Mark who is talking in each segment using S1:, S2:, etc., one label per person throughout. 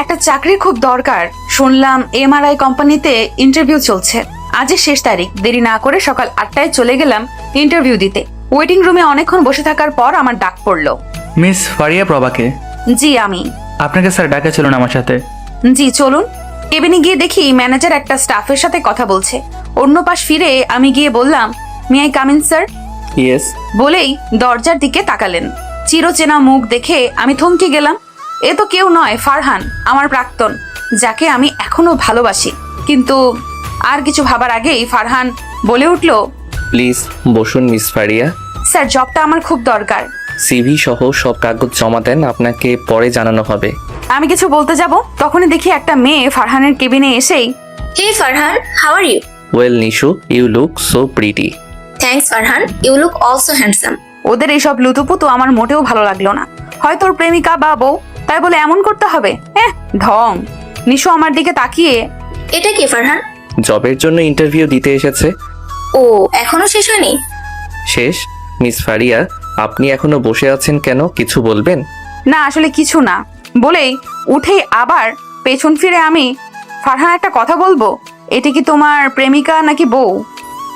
S1: একটা চাকরির খুব দরকার। শুনলাম এমআরআই কোম্পানিতে ইন্টারভিউ চলছে। আজই শেষ তারিখ। দেরি না করে সকাল 8টায় চলে গেলাম ইন্টারভিউ দিতে। ওয়েটিং রুমে অনেকক্ষণ বসে থাকার পর আমার ডাক পড়লো।
S2: মিস ফারিয়া প্রভাকে।
S1: জি আমি।
S2: আপনাকে স্যার ডাকে চলুন আমার সাথে।
S1: জি চলুন। কেবিনে গিয়ে দেখি ম্যানেজার একটা স্টাফের সাথে কথা বলছে। অন্য পাশ ফিরে আমি গিয়ে বললাম, may I come in sir?
S2: Yes.
S1: বলেই দরজার দিকে তাকালেন। চিরচেনা মুখ দেখে আমি থমকে গেলাম। এ তো কেউ নয়, ফারহান, আমার প্রাক্তন, যাকে আমি এখনো ভালোবাসি। কিন্তু আর কিছু ভাবার আগেই ফারহান বলে উঠল,
S3: প্লিজ বসুন মিস ফারিয়া।
S1: স্যার জবটা আমার খুব দরকার।
S3: সিভি সহ সব কাগজ জমা দেন, আপনাকে পরে জানানো হবে।
S1: আমি কিছু বলতে যাব, তখনই দেখি একটা মেয়ে ফারহানের কেবিনে এসেই,
S4: Hey Farhan, how are you?
S3: Well Nishu, you look so pretty.
S4: Thanks Farhan, you look also handsome.
S1: ওদের এইসব লুতুপুতু আমার মোটেও ভালো লাগলো না। হয়তো ওর প্রেমিকা বা বউ, তাই বলে এমন করতে হবে? ঢং। নিশু আমার দিকে তাকিয়ে,
S4: এটা কি ফারহান?
S3: জবের জন্য ইন্টারভিউ দিতে এসেছে।
S4: ও এখনো শেষ হয়নি?
S3: শেষ? মিস ফারিয়া, আপনি এখনো বসে আছেন কেন? কিছু বলবেন?
S1: না আসলে কিছু না বলেই উঠেই আবার পেছন ফিরে আমি, ফারহান একটা কথা বলবো, এটা কি তোমার প্রেমিকা নাকি বউ?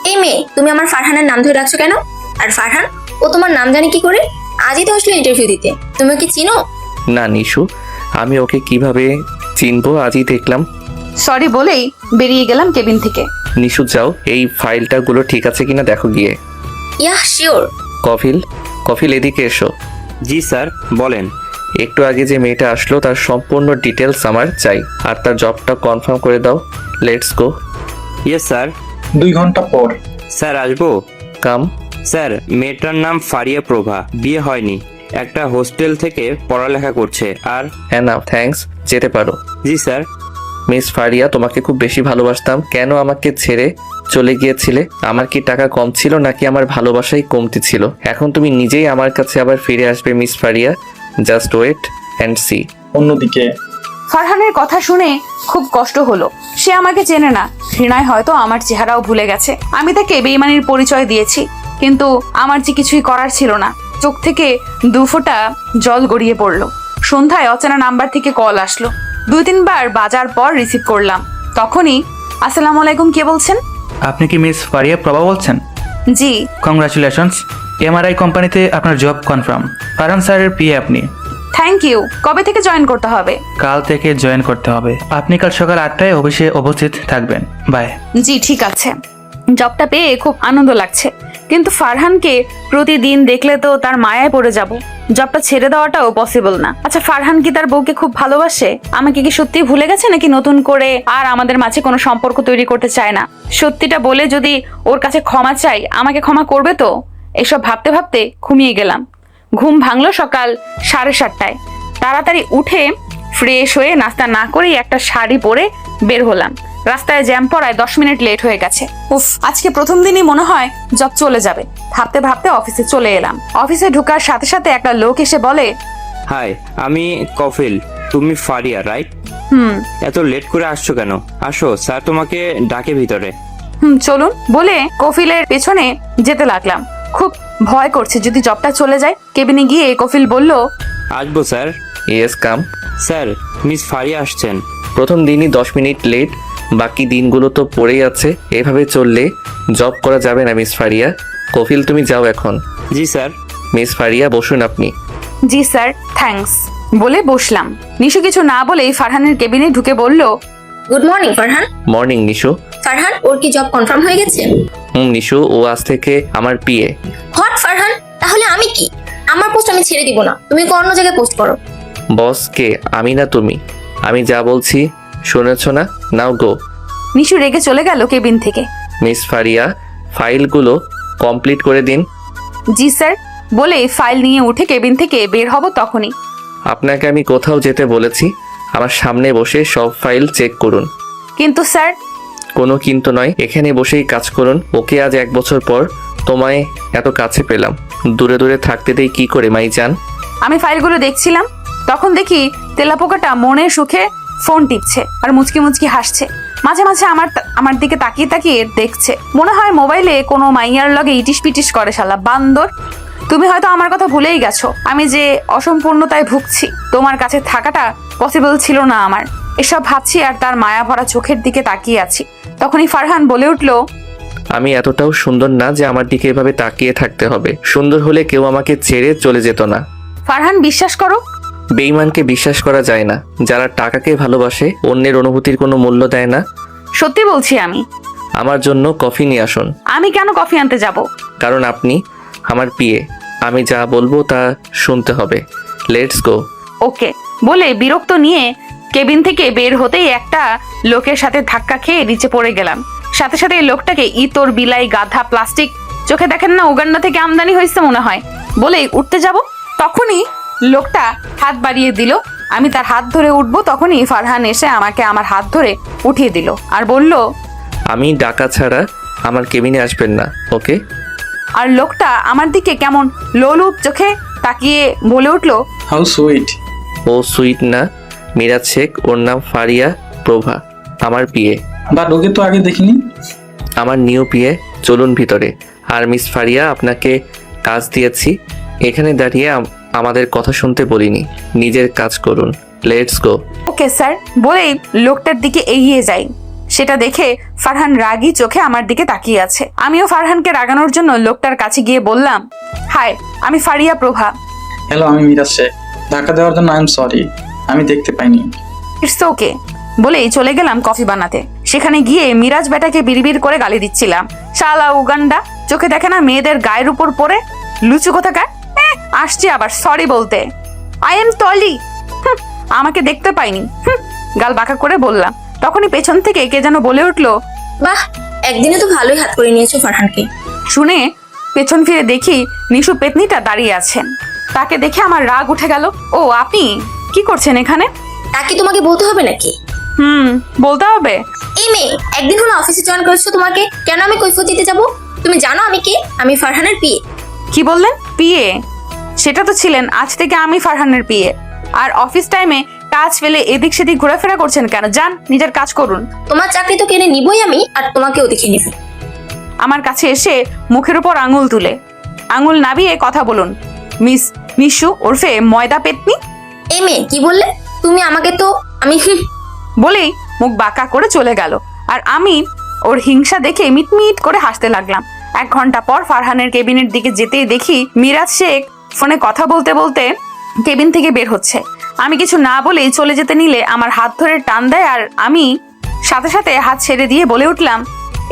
S4: এই মেয়ে, তুমি আমার ফারহানের নাম ধরে রাখছো কেন? আর ফারহান, ও তোমার নাম জানে কি করে? আজই তো আসলে ইন্টারভিউ দিতে, তুমি ওকে চিনো?
S3: না নিশু, আমি ওকে কিভাবে চিনবো, আজই দেখলাম।
S1: সরি বলেই বেরিয়ে গেলাম কেবিন থেকে।
S3: নিশু যাও, এই ফাইলটাগুলো ঠিক আছে কিনা দেখো গিয়ে।
S4: Yeah sure.
S3: কফিল, কফিল এদিকে এসো।
S5: জি স্যার, বলেন।
S3: একটু আগে যে মেয়েটা আসলো তার সম্পূর্ণ ডিটেলস আমার চাই, আর তার জবটা কনফার্ম করে দাও। Let's go.
S5: Yes sir.
S6: 2 ঘন্টা পর।
S5: স্যার আসবো?
S3: কাম।
S5: স্যার, মেয়েটার নাম ফারিয়া প্রভা, বিয়ে হয়নি, একটা হোস্টেল থেকে পড়ালেখা করছে। আর
S3: হ্যাঁ না থ্যাঙ্কস, যেতে পারো।
S5: জি স্যার।
S3: মিস ফারিয়া, তোমাকে খুব বেশি ভালোবাসতাম, কেন আমাকে ছেড়ে চলে গিয়েছিলে? আমার কি টাকা কম ছিল নাকি আমার ভালোবাসাই কমতি ছিল? এখন তুমি নিজেই আমার কাছে আবার ফিরে আসবে miss Fariya. Just wait and see.
S6: অন্যদিকে
S1: ফারহানের কথা শুনে খুব কষ্ট হলো। সে আমাকে চেনে না, ঘৃণায় হয়তো আমার চেহারাও ভুলে গেছে। আমি তাকে বেঈমানির পরিচয় দিয়েছি, কিন্তু আমার যে কিছুই করার ছিল না। চোখ থেকে 2 ফোঁটা জল গড়িয়ে পড়লো। সন্ধ্যায় অচেনা নাম্বার থেকে কল আসলো। 2-3 বার বাজার পর রিসিভ করলাম। তখনই, আসসালামু আলাইকুম, কে বলছেন?
S2: আপনি কি মিস ফারিয়া প্রভা বলছেন?
S1: জি।
S2: কংগ্রাচুলেশনস, এমআরআই কোম্পানিতে আপনার জব কনফার্ম। ফারহান স্যারের পিএ আপনি।
S1: Thank you. কবে থেকে জয়েন করতে হবে?
S2: কাল থেকে জয়েন করতে হবে। আপনি কাল সকাল 8টায় অফিসে উপস্থিত থাকবেন। বাই।
S1: জি ঠিক আছে। জবটা পেয়ে খুব আনন্দ লাগছে, কিন্তু ফারহানকে প্রতিদিন দেখলে তো তার মায়ায় পড়ে যাব। জবটা ছেড়ে দেওয়াটাও পসিবল না। আচ্ছা, ফারহান কি তার বউকে খুব ভালোবাসে? আমাকে কি সত্যি ভুলে গেছে নাকি নতুন করে আর আমাদের মাঝে কোনো সম্পর্ক তৈরি করতে চায় না? সত্যিটা বলে যদি ওর কাছে ক্ষমা চাই, আমাকে ক্ষমা করবে তো? এসব ভাবতে ভাবতে ঘুমিয়ে গেলাম। ঘুম ভাঙলো সকাল 7:30টায়। তাড়াতাড়ি উঠে ফ্রেশ হয়ে নাস্তা না করেই একটা শাড়ি পরে বের হলাম। রাস্তায় জ্যাম পড়ায় 10 মিনিট লেট হয়ে গেছে। উফ, আজকে প্রথম দিনই মনে হয় জব চলে যাবে। ভাবতে ভাবতে অফিসে চলে এলাম। অফিসে ঢোকার সাথে সাথে একটা লোক এসে বলে,
S5: হাই, আমি কফিল, তুমি ফারিয়া রাইট? এত লেট করে আসছো কেন? আসো, স্যার তোমাকে ডাকে ভিতরে।
S1: চলুন বলে কফিলের পেছনে যেতে লাগলাম। খুব ভয় করছে যদি জবটা চলে যায়। কেবিনে গিয়ে কফিল বলল,
S5: আসবো sir.
S3: Yes come.
S5: Sir, miss Fariya আসছেন।
S3: প্রথম দিনই 10 মিনিট লেট, বাকি দিনগুলো তো পড়েই আছে। এভাবে চললে জব করা যাবে না মিস ফারিয়া। কফিল তুমি যাও এখন।
S5: জি স্যার।
S3: মিস ফারিয়া বসুন আপনি।
S1: জি স্যার, থ্যাঙ্কস বলে বসলাম। নিশু কিছু না বলেই ফারহানের কেবিনে ঢুকে বলল,
S4: good morning Farhan.
S3: Morning Nishu.
S4: Farhan, ওর কি জব কনফার্ম হয়ে গেছে?
S3: নিশু, ও আজ থেকে আমার পিএ।
S4: হট ফারহান, তাহলে আমি কি? আমার পোস্ট আমি ছেড়ে দিব না, তুমি অন্য জায়গায় পোস্ট করো।
S3: বস কে? আমি না তুমি? আমি যা বলছি শুনেছ না? নাও গো।
S1: নিশু রেগে চলে গেল কেবিন থেকে।
S3: মিস ফারিয়া, ফাইলগুলো কমপ্লিট করে দিন।
S1: জি স্যার বলে ফাইল নিয়ে উঠে কেবিন থেকে বের হব তখনই,
S3: আপনাকে আমি কোথাও যেতে বলেছি? আমার সামনে বসে সব ফাইল চেক করুন।
S1: কিন্তু স্যার।
S3: কোনো কিন্তু নয়, এখানে বসেই কাজ করুন। ওকে আজ 1 বছর পর তোমায় এত কাছে পেলাম, দূরে দূরে থাকতে দেই কি করে মাই জান?
S1: আমি ফাইলগুলো দেখছিলাম, তখন দেখি তেলাপোকাটা মনের সুখে ফোন টিপছে আর মুচকি মুচকি হাসছে। মাঝে মাঝে আমার দিকে তাকিয়ে তাকিয়ে দেখছে। মনে হয় মোবাইলে কোনো মাইয়ার লগে ইটিস পিটিস করে। শালা বান্দর, তুমি হয়তো আমার কথা ভুলেই গেছো। আমি যে অসম্পূর্ণতায় ভুগছি, তোমার কাছে থাকাটা পসিবল ছিল না আমার। এসব ভাবছি আর তার মায়া ভরা চোখের দিকে তাকিয়ে আছি। তখনই ফারহান বলে উঠলো,
S3: আমি এতটাও সুন্দর না যে আমার দিকে এভাবে তাকিয়ে থাকতে হবে। সুন্দর হলে কেউ আমাকে ছেড়ে চলে যেত না।
S1: ফারহান বিশ্বাস করো,
S3: বেঈমানকে বিশ্বাস করা যায় না। যারা টাকাকে ভালোবাসে, অন্যের অনুভূতির কোনো মূল্য দেয় না।
S1: সত্যি বলছি আমি।
S3: আমার জন্য কফি নিয়ে আসুন।
S1: আমি কেন কফি আনতে যাব?
S3: কারণ আপনি আমার পিয়ে। আমি যা বলবো তা শুনতে হবে। Let's go.
S1: ওকে বলে বিরক্ত নিয়ে কেবিন থেকে বের হতেই একটা লোকের সাথে ধাক্কা খেয়ে নিচে পড়ে গেলাম। সাথে সাথে এই লোকটাকে ইতর বিলাই গাধা প্লাস্টিক চোখে দেখেন না, উগান্ডা থেকে আমদানি হয়েছে মনে হয় বলে উঠতে যাব, তখনই লোকটা হাত বাড়িয়ে দিল। আমি তার হাত ধরে উঠবো, তখনই ফারহান এসে আমাকে আমার হাত ধরে উঠিয়ে দিল আর বলল,
S3: আমি ডাকা ছাড়া আমার কেবিনে আসবেন না, ওকে?
S1: আর লোকটা আমার দিকে কেমন লোলুপ চোখে তাকিয়ে বলে উঠল,
S6: হাউ সুইট।
S3: ও সুইট না, মিরাজ শেখ। ওর নাম ফারিয়া প্রভা, আমার পিয়ে।
S6: বাট ওকে তো আগে দেখিনি।
S3: আমার নিউ পিয়ে। চলুন ভিতরে। আর মিস ফারিয়া, আপনাকে কাজ দিয়েছি, এখানে দাঁড়িয়ে আমাদের কথা শুনতে বলিনি। নিজের কাজ করুন। Let's go.
S1: ওকে স্যার বলেই লোকটার দিকে এগিয়ে যাই। সেটা দেখে ফারহান রাগী চোখে আমার দিকে তাকিয়ে আছে। আমিও ফারহানকে রাগানোর জন্য লোকটার কাছে গিয়ে বললাম, হাই, আমি ফারিয়া প্রভা।
S6: হ্যালো, আমি মিরাজ শেখ। ধাক্কা দেওয়ার জন্য আই এম সরি, আমি দেখতে পাইনি।
S1: ইটস ওকে বলেই চলে গেলাম কফি বানাতে। সেখানে গিয়ে মিরাজ বেটাকে বিড়বিড় করে গালি দিচ্ছিলাম। শালা উগান্ডা, চোখে দেখে না মেয়েদের গায়ের উপর পড়ে, লুচু কোথাকার। আসছি আবার সরি বলতে। আই এম টলি। আমাকে দেখতে পাইনি। গাল বাঁকা করে বললাম। তখনই পেছন থেকে কে যেন বলে উঠলো,
S4: বাহ, একদিনে তো ভালোই হাত করে নিয়েছো ফারহানকে।
S1: শুনে পেছন ফিরে দেখি নিশু পেতনিটা দাঁড়িয়ে আছেন। তাকে দেখে আমার রাগ উঠে গেল। ও আপনি কি করছেন এখানে?
S4: তা কি তোমাকে বলতে হবে নাকি?
S1: বলতে হবে।
S4: এই মেয়ে, একদিন হলো অফিসে জয়েন করেছো, তোমাকে কেন আমি কৈফিয়ত দিতে যাব? তুমি জানো আমি কে? আমি ফারহানের পিয়ে।
S1: কি বললেন? পিএ? সেটা তো ছিলেন, আজ থেকে আমি ফারহানের পিএ। আর অফিস টাইমে কাজ ফেলে এদিক সেদিক ঘোরাফেরা করছেন কেন? যান নিজের কাজ করুন।
S4: তোমার চাকরি তো কেড়ে নিবই আমি, আর তোমাকেও দেখে নিব।
S1: আমার কাছে এসে মুখের উপর আঙুল তুলে আঙুল নাবিয়ে কথা বলুন, মিস নিশু ওরফে ময়দা পেতনি।
S4: এই মেয়ে, কি বললে তুমি আমাকে? তো আমি
S1: বলেই মুখ বাঁকা করে চলে গেল। আর আমি ওর হিংসা দেখে মিটমিট করে হাসতে লাগলাম। 1 ঘন্টা পর ফারহানের কেবিনের দিকে যেতেই দেখি মিরাজ শেখ ফোনে কথা বলতে বলতে কেবিন থেকে বের হচ্ছে। আমি কিছু না বলেই চলে যেতে নিলে আমার হাত ধরে টান দেয়, আর আমি সাথে সাথে হাত ছেড়ে দিয়ে বলে উঠলাম,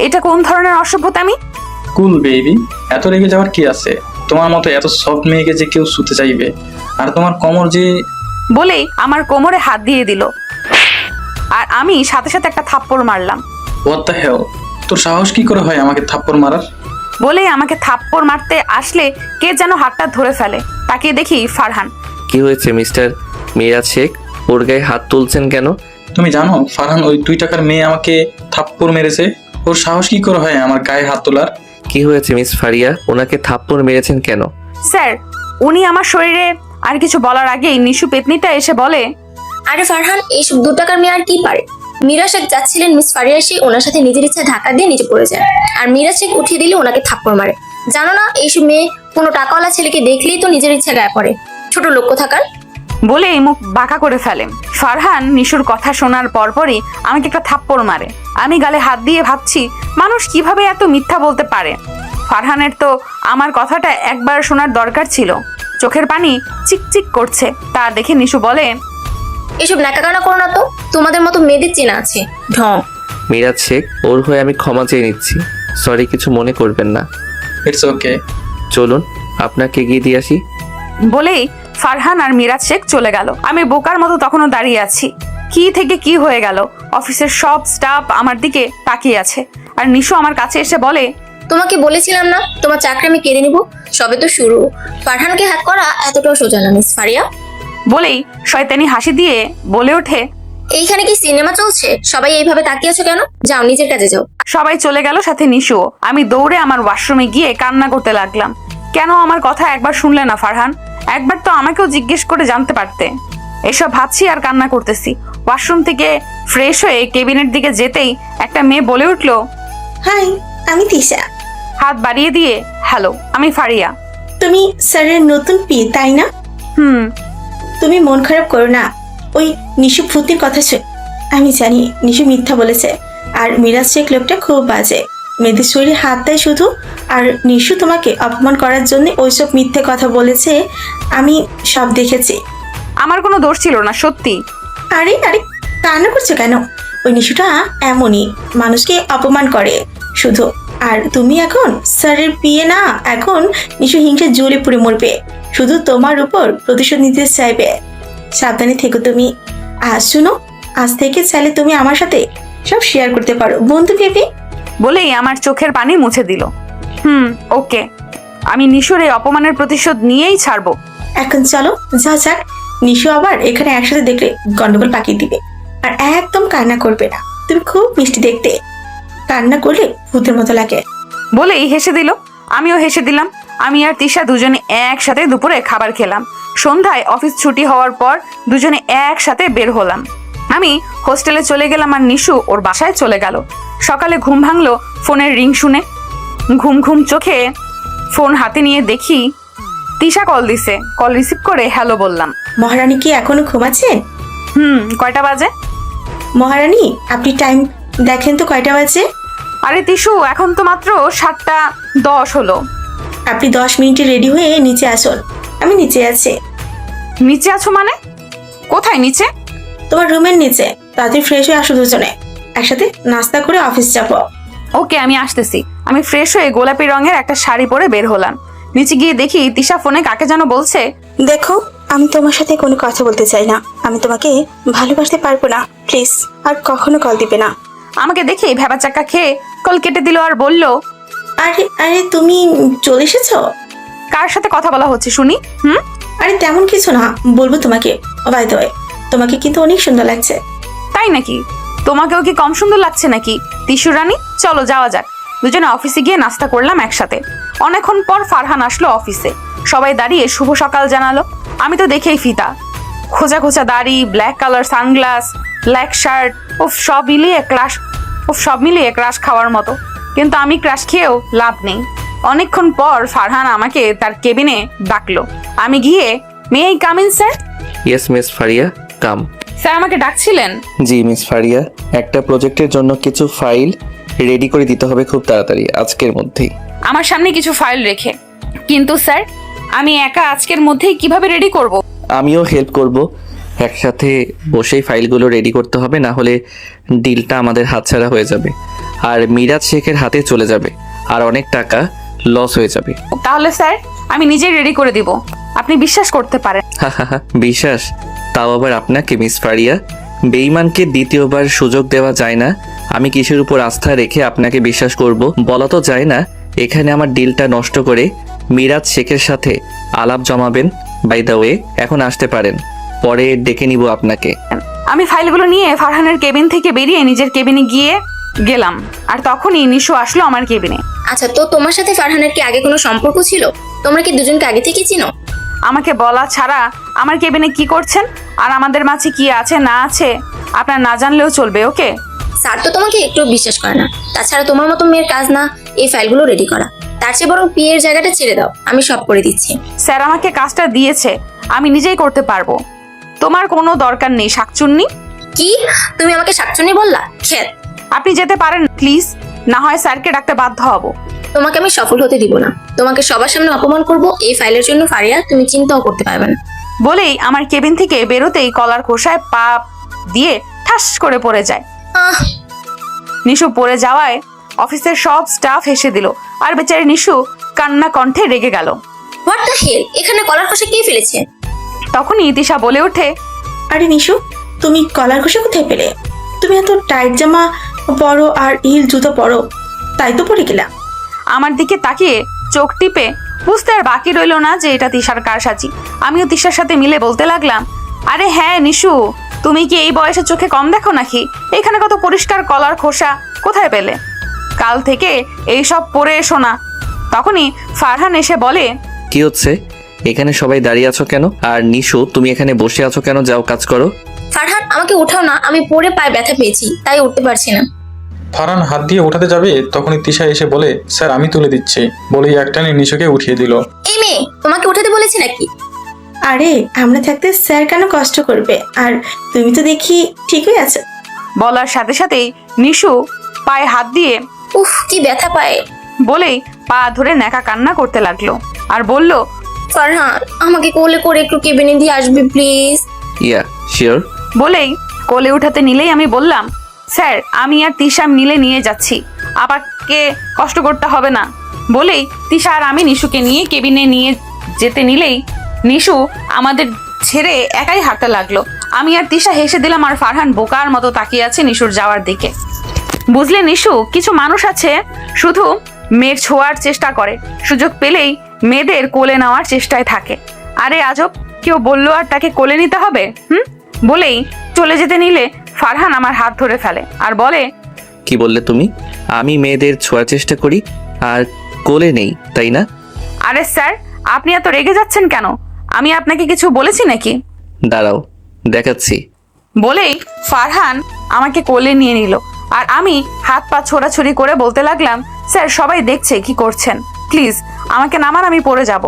S1: এটা কোন ধরনের অসভ্যতামি?
S6: কুল বেবি, এত রেগে যাওয়ার কি আছে? তোমার মতো এত সফট মেয়েকে যে কেউ শুতে চাইবে? আর তোমার কোমর যে।
S1: বলেই আমার কোমরে হাত দিয়ে দিল, আর আমি সাথে সাথে একটা থাপ্পড় মারলাম।
S6: হোয়াট দ্য হেল, তোর সাহস কি করে হয় আমাকে থাপ্পড় মারার?
S1: বলেই আমাকে থাপ্পড় মারতে আসলে কে যেন হাতটা ধরে ফেলে। তাকিয়ে দেখি ফারহান।
S3: কি হয়েছে মিস্টার মিরাজ শেখ? ওর গায়ে হাত তুলছেন কেন?
S6: তুমি জানো ফারহান ওই 2 টাকার মেয়ে আমাকে থাপ্পড় মেরেছে? ওর সাহস কি করে হয় আমার গায়ে হাত তোলার?
S3: কি হয়েছে মিস ফারিয়া? ওনাকে থাপ্পড় মেরেছেন কেন?
S1: স্যার, উনি আমার শরীরে আর কিছু বলার আগেই নিশু পেতনিটা এসে বলে,
S4: আরে ফারহান, এইসব 2 টাকার মেয়ে আর কি পারে? মিরাজ শেখ যাচ্ছিলেন, মিস ফারিয়া এসে ওনার সাথে নিজের ইচ্ছায় ধাক্কা দিয়ে নিচে পড়ে যায়, আর মিরাজ শেখ উঠিয়ে দিলে ওনাকে থাপ্পড় মারে। জানো না, এইসব মেয়ে কোনো টাকাওয়ালা ছেলেকে দেখলেই তো নিজের ইচ্ছা গায়ে পড়ে। ছোট লোক কোথাকার।
S1: বলেই মুখ বাঁকা করে ফেলে। ফারহান নিশুর কথা শোনার পরপরই আমাকে একটা থাপ্পড় মারে। আমি গালে হাত দিয়ে ভাবছি, মানুষ কিভাবে এত মিথ্যা বলতে পারে? ফারহানের তো আমার কথাটা একবার শোনার দরকার ছিল। চোখের পানি চিকচিক করছে। তা দেখে নিশু বলে,
S4: এসব ন্যাকাগানা করো না তো, তোমাদের মতো মেয়েদের চেনা আছে ঢং।
S3: মিরাজ শেখ, ওর হয়ে আমি ক্ষমা চেয়ে নিচ্ছি। সরি, কিছু মনে করবেন না।
S6: It's okay.
S3: চলুন আপনাকে গিয়ে দিয়ে আসি।
S1: বলেই ফারহান আর মিরাজ শেখ চলে গেল। আমি বোকার মতো তখনও দাঁড়িয়ে আছি। কি থেকে কি হয়ে গেল? অফিসের সব স্টাফ আমার দিকে তাকিয়ে আছে, আর নিশু আমার কাছে এসে বলে,
S4: তোমাকে বলেছিলাম না তোমার চাকরি আমি কেড়ে নিব। সবে তো শুরু। ফারহানকে হ্যাক করা এতটাও সোজা না মিস ফারিয়া।
S1: বলেই শয়তানি হাসি দিয়ে বলে ওঠে,
S4: এইখানে কি সিনেমা চলছে? সবাই এইভাবে তাকিয়ে আছো কেন? যাও নিজের কাজে যাও।
S1: সবাই চলে গেল, সাথে নিশুও। আমি দৌড়ে আমার ওয়াশরুমে গিয়ে কান্না করতে লাগলাম। কেন আমার কথা একবার শুনলে না ফারহান? একবার তো আমাকেও জিজ্ঞেস করে জানতে পারতে। এসব ভাবছি আর কান্না করতেছি। ওয়াশরুম থেকে ফ্রেশ হয়ে কেবিনের দিকে যেতেই একটা মেয়ে বলে উঠলো,
S7: হাই, আমি তিশা।
S1: হাত বাড়িয়ে দিয়ে, হ্যালো, আমি ফারিয়া।
S7: তুমি স্যারের নতুন পিয়ে, তাই না?
S1: হুম।
S7: তুমি মন খারাপ করো না, ওই নিশু ভূতির কথা আমি জানি নিশু মিথ্যা বলেছে, আর মিরাজ শেখ লোকটা খুব বাজে, মেয়েদের শরীরে হাত দেয় শুধু। আর নিশু তোমাকে অপমান করার জন্য ওইসব মিথ্যে কথা বলেছে, আমি সব দেখেছি।
S1: আমার কোনো দোষ ছিল না, সত্যি।
S7: আরে আরে, কান্না করছো কেন? ওই নিশুটা এমনই, মানুষকে অপমান করে শুধু। আর তুমি এখন স্যারের বিয়ে না, এখন নিশু হিংসা জ্বলে পুড়ে মরবে, শুধু তোমার উপর প্রতিশোধ নিতে চাইবে। সাবধানে থেকো তুমি। আর শুনো, আজ থেকে চাইলে তুমি আমার সাথে সব শেয়ার করতে পারো, বন্ধু ভেবে।
S1: বলেই আমার চোখের পানি মুছে দিল। ওকে, আমি নিশুর এই অপমানের প্রতিশোধ নিয়েই ছাড়বো।
S7: এখন চলো যা যাক, নিশু আবার এখানে একসাথে দেখলে গন্ডগোল পাকিয়ে দিবে। আর একদম কান্না করবে না, তুমি খুব মিষ্টি দেখতে, কান্না করলে ভূতের মতো লাগে।
S1: বলেই হেসে দিল, আমিও হেসে দিলাম। আমি আর তিশা দুজনে একসাথে দুপুরে খাবার খেলাম। সন্ধ্যায় অফিস ছুটি হওয়ার পর দুজনে একসাথে বের হলাম। আমি হোস্টেলে চলে গেলাম আর নিশু ওর বাসায় চলে গেল। সকালে ঘুম ভাঙলো ফোনের রিং শুনে। ঘুম ঘুম চোখে ফোন হাতে নিয়ে দেখি তিশা কল দিছে। কল রিসিভ করে হ্যালো বললাম।
S7: মহারানী কি এখনো ঘুমাচ্ছেন?
S1: কয়টা বাজে?
S7: মহারানী আপনি টাইম দেখেন তো কয়টা বাজে।
S1: আরে তিশু, এখন তো মাত্র 7:10 হলো।
S7: আপনি 10 মিনিটে রেডি হয়ে নিচে আসুন, আমি নিচে আছি।
S1: নিচে আছো মানে? কোথায় নিচে?
S7: তোমার রুমের নিচে। তাড়াতাড়ি ফ্রেশ হয়ে আসো, দুজনে একসাথে নাস্তা করে অফিস যাবো।
S1: ওকে, আমি আসতেছি। আমি ফ্রেশ হয়ে গোলাপি রঙের একটা শাড়ি পরে বের হলাম। নিচে গিয়ে দেখি তিশা ফোনে কাকে যেন বলছে।
S7: দেখো, আমি তোমার সাথে কোনো কথা বলতে চাই না, আমি তোমাকে ভালোবাসতে পারবো না, প্লিজ আর কখনো কল দিবে না।
S1: আমাকে দেখে ভেবা চাক্কা খেয়ে কল কেটে দিল আর বলল,
S7: আরে আরে, তুমি চলে এসেছো?
S1: কার সাথে কথা বলা হচ্ছে শুনি?
S7: আরে তেমন কিছু না, বলবো তোমাকে। বাই দ্য ওয়ে, তোমাকে কিন্তু অনেক সুন্দর লাগছে।
S1: তাই নাকি? তোমাকেও কি কম সুন্দর লাগছে নাকি তিশু রানী? চলো যাওয়া যাক। দুজনে অফিসে গিয়ে নাস্তা করলাম একসাথে। অনেকক্ষণ পর ফারহান আসলো অফিসে। সবাই দাঁড়িয়ে শুভ সকাল জানালো। আমি তো দেখেই ফিতা, খোঁজা খোঁজা দাড়ি, black colour sunglass, black shirt, সব মিলিয়ে ক্রাশ খাওয়ার মতো। কিন্তু আমি ক্রাশ খেয়েও লাভ নেই। অনেকক্ষণ পর ফারহান আমাকে তার কেবিনে ডাকলো। আমি গিয়ে, may I come in sir?
S3: Yes miss Fariya, come.
S1: Sir আমাকে ডাকছিলেন?
S3: জি মিস ফারিয়া, একটা প্রজেক্টের জন্য কিছু ফাইল রেডি করে দিতে হবে খুব তাড়াতাড়ি, আজকের মধ্যেই।
S1: আমার সামনে কিছু ফাইল রেখে। কিন্তু স্যার, আমি একা আজকের মধ্যেই কিভাবে রেডি করব?
S3: আমিও হেল্প করব, একসাথে বসেই ফাইলগুলো রেডি করতে হবে, না হলে ডিলটা আমাদের হাতছাড়া হয়ে যাবে আর মিরাজ শেখের হাতে চলে যাবে আর অনেক টাকা লস হয়ে যাবে।
S1: তাহলে স্যার, আমি নিজেই রেডি করে দিব, আপনি বিশ্বাস করতে পারেন।
S3: বিশ্বাস? তাও আবার আপনাকে মিস ফারিয়া? বেঈমানকে দ্বিতীয়বার সুযোগ দেওয়া যায় না। আমি কিসের উপর আস্থা রেখে আপনাকে বিশ্বাস করব বলা তো যায় না। এখানে আমার ডিলটা নষ্ট করে মিরাজ শেখের সাথে আলাপ জমাবেন। বাই দ্য ওয়ে, এখন আসতে পারেন, পরে ডেকে নিব আপনাকে।
S1: আমি ফাইলগুলো নিয়ে ফারহানের কেবিন থেকে বেরিয়ে নিজের কেবিনে গেলাম। আর তখনই নিশু আসলো আমার কেবিনে।
S4: আচ্ছা, তো তোমার সাথে ফারহানের কি আগে কোনো সম্পর্ক ছিল? তোমরা কি দুজনকে আগে থেকে চিনো?
S1: আমাকে বলা ছাড়া আমার কেবিনে কি করছেন আর আমাদের মাঝে কি আছে না আছে আপনার না জানলেও চলবে। ওকে
S4: স্যার তো তোমাকে একটু বিশ্বাস করে না। তাছাড়া তোমার মতো মেয়ের কাজ না এই ফাইলগুলো রেডি করা। তার চেয়ে বরং পিএর জায়গাটা ছেড়ে দাও, আমি সব করে দিচ্ছি।
S1: স্যার আমাকে কাজটা দিয়েছে, আমি নিজেই করতে পারবো। তোমার কোনো দরকার নেই শাকচুন্নি।
S4: কি? তুমি আমাকে শাকচুন্নি বললা? খেত।
S1: আপনি যেতে পারেন প্লিজ, না হয় স্যারকে ডাকতে বাধ্য হব।
S4: তোমাকে আমি সফল হতে দিব না, তোমাকে সবার সামনে অপমান করব এই ফাইলের জন্য ফারিয়া, তুমি চিন্তাও করতে পারবে না।
S1: বলেই আমার কেবিন থেকে বেরোতেই কলার খোসায় পা দিয়ে ঠাস করে পড়ে যায়। নিশু পড়ে যাওয়ায় অফিসের সব স্টাফ হেসে দিল আর বেচারি নিশু কান্না কণ্ঠে রেগে গেল।
S4: হোয়াট দ্য হেল, এখানে কলার খোসা কে ফেলেছে?
S1: তখনই তিশা বলে ওঠে,
S7: আরে নিশু, তুমি কলার ঘষে কোথায় পেলে? তুমি এত টাইট জামা পরো আর হিল জুতো পরো, তাই তো পরে গেলাম।
S1: আমার দিকে তাকিয়ে চোখ টিপে বুঝতে আর বাকি রইল না যে এটা তিশার কারসাজি। আমিও তিশার সাথে মিলে বলতে লাগলাম, আরে হ্যাঁ নিশু, তুমি কি এই বয়সে চোখে কম দেখো নাকি? এখানে কত পরিষ্কার কলার খোসা কোথায় পেলে? কাল থেকে এইসব পরে এসো না। তখনই ফারহান এসে বলে,
S3: কি হচ্ছে এখানে? সবাই দাঁড়িয়ে আছো কেন? আর নিশু, তুমি এখানে বসে আছো কেন? যাও কাজ করো।
S4: ফারহান, আমাকে উঠাও না, আমি পড়ে পায়ে ব্যথা পেয়েছি, তাই উঠতে পারছি না।
S6: ফারহান হাত দিয়ে উঠাতে যাবে, তখনই তিশা এসে বলে, স্যার আমি তুলে দিচ্ছি, বলেই একটানে নিশুকে উঠিয়ে দিল।
S4: এই মেয়ে, তোমাকে উঠাতে বলেছি নাকি?
S7: আরে আমরা থাকতে স্যার কেন কষ্ট করবে? আর তুমি তো দেখি ঠিকই আছো।
S1: বলার সাথে সাথেই নিশু পায়ে হাত দিয়ে
S4: উফ কি ব্যথা পায়।
S1: বলেই পা ধরে ন্যাকা কান্না করতে লাগলো আর বলল,
S4: ফারহান আমাকে কোলে করে একটু কেবিনে দিয়ে আসবি প্লিজ।
S3: Yeah sure.
S1: বলেই কোলে উঠাতে নিলেই আমি বললাম, স্যার আমি আর তিশা মিলে নিয়ে যাচ্ছি, আপাকে কষ্ট করতে হবে না। বলেই তিশা আর আমি নিশুকে নিয়ে কেবিনে নিয়ে যেতে নিলেই নিশু আমাদের ছেড়ে একাই হাঁটতে লাগলো। আমি আর তিশা হেসে দিলাম আর ফারহান বোকার মতো তাকিয়ে আছে নিশুর যাওয়ার দিকে। বুঝলে নিশু, কিছু মানুষ আছে শুধু মেয়ের ছোঁয়ার চেষ্টা করে, সুযোগ পেলেই মেয়েদের কোলে নেওয়ার চেষ্টায় থাকে। আরে আজব, কেউ বললো আর তাকে কোলে নিতে হবে? বলেই চলে যেতে নিলে ফারহান আমার হাত ধরে ফেলে আর বলে,
S3: কি বললে তুমি? আমি মেয়েদের ছোঁয়ার চেষ্টা করি আর কোলে নেই, তাই না?
S1: আরে স্যার আপনি এত রেগে যাচ্ছেন কেন? আমি আপনাকে কিছু বলেছি নাকি?
S3: দাঁড়াও দেখাচ্ছি।
S1: বলেই ফারহান আমাকে কোলে নিয়ে নিল আর আমি হাত পা ছোড়াছুড়ি করে বলতে লাগলাম, স্যার সবাই দেখছে কি করছেন, প্লিজ আমাকে নামান, আমি পড়ে যাব।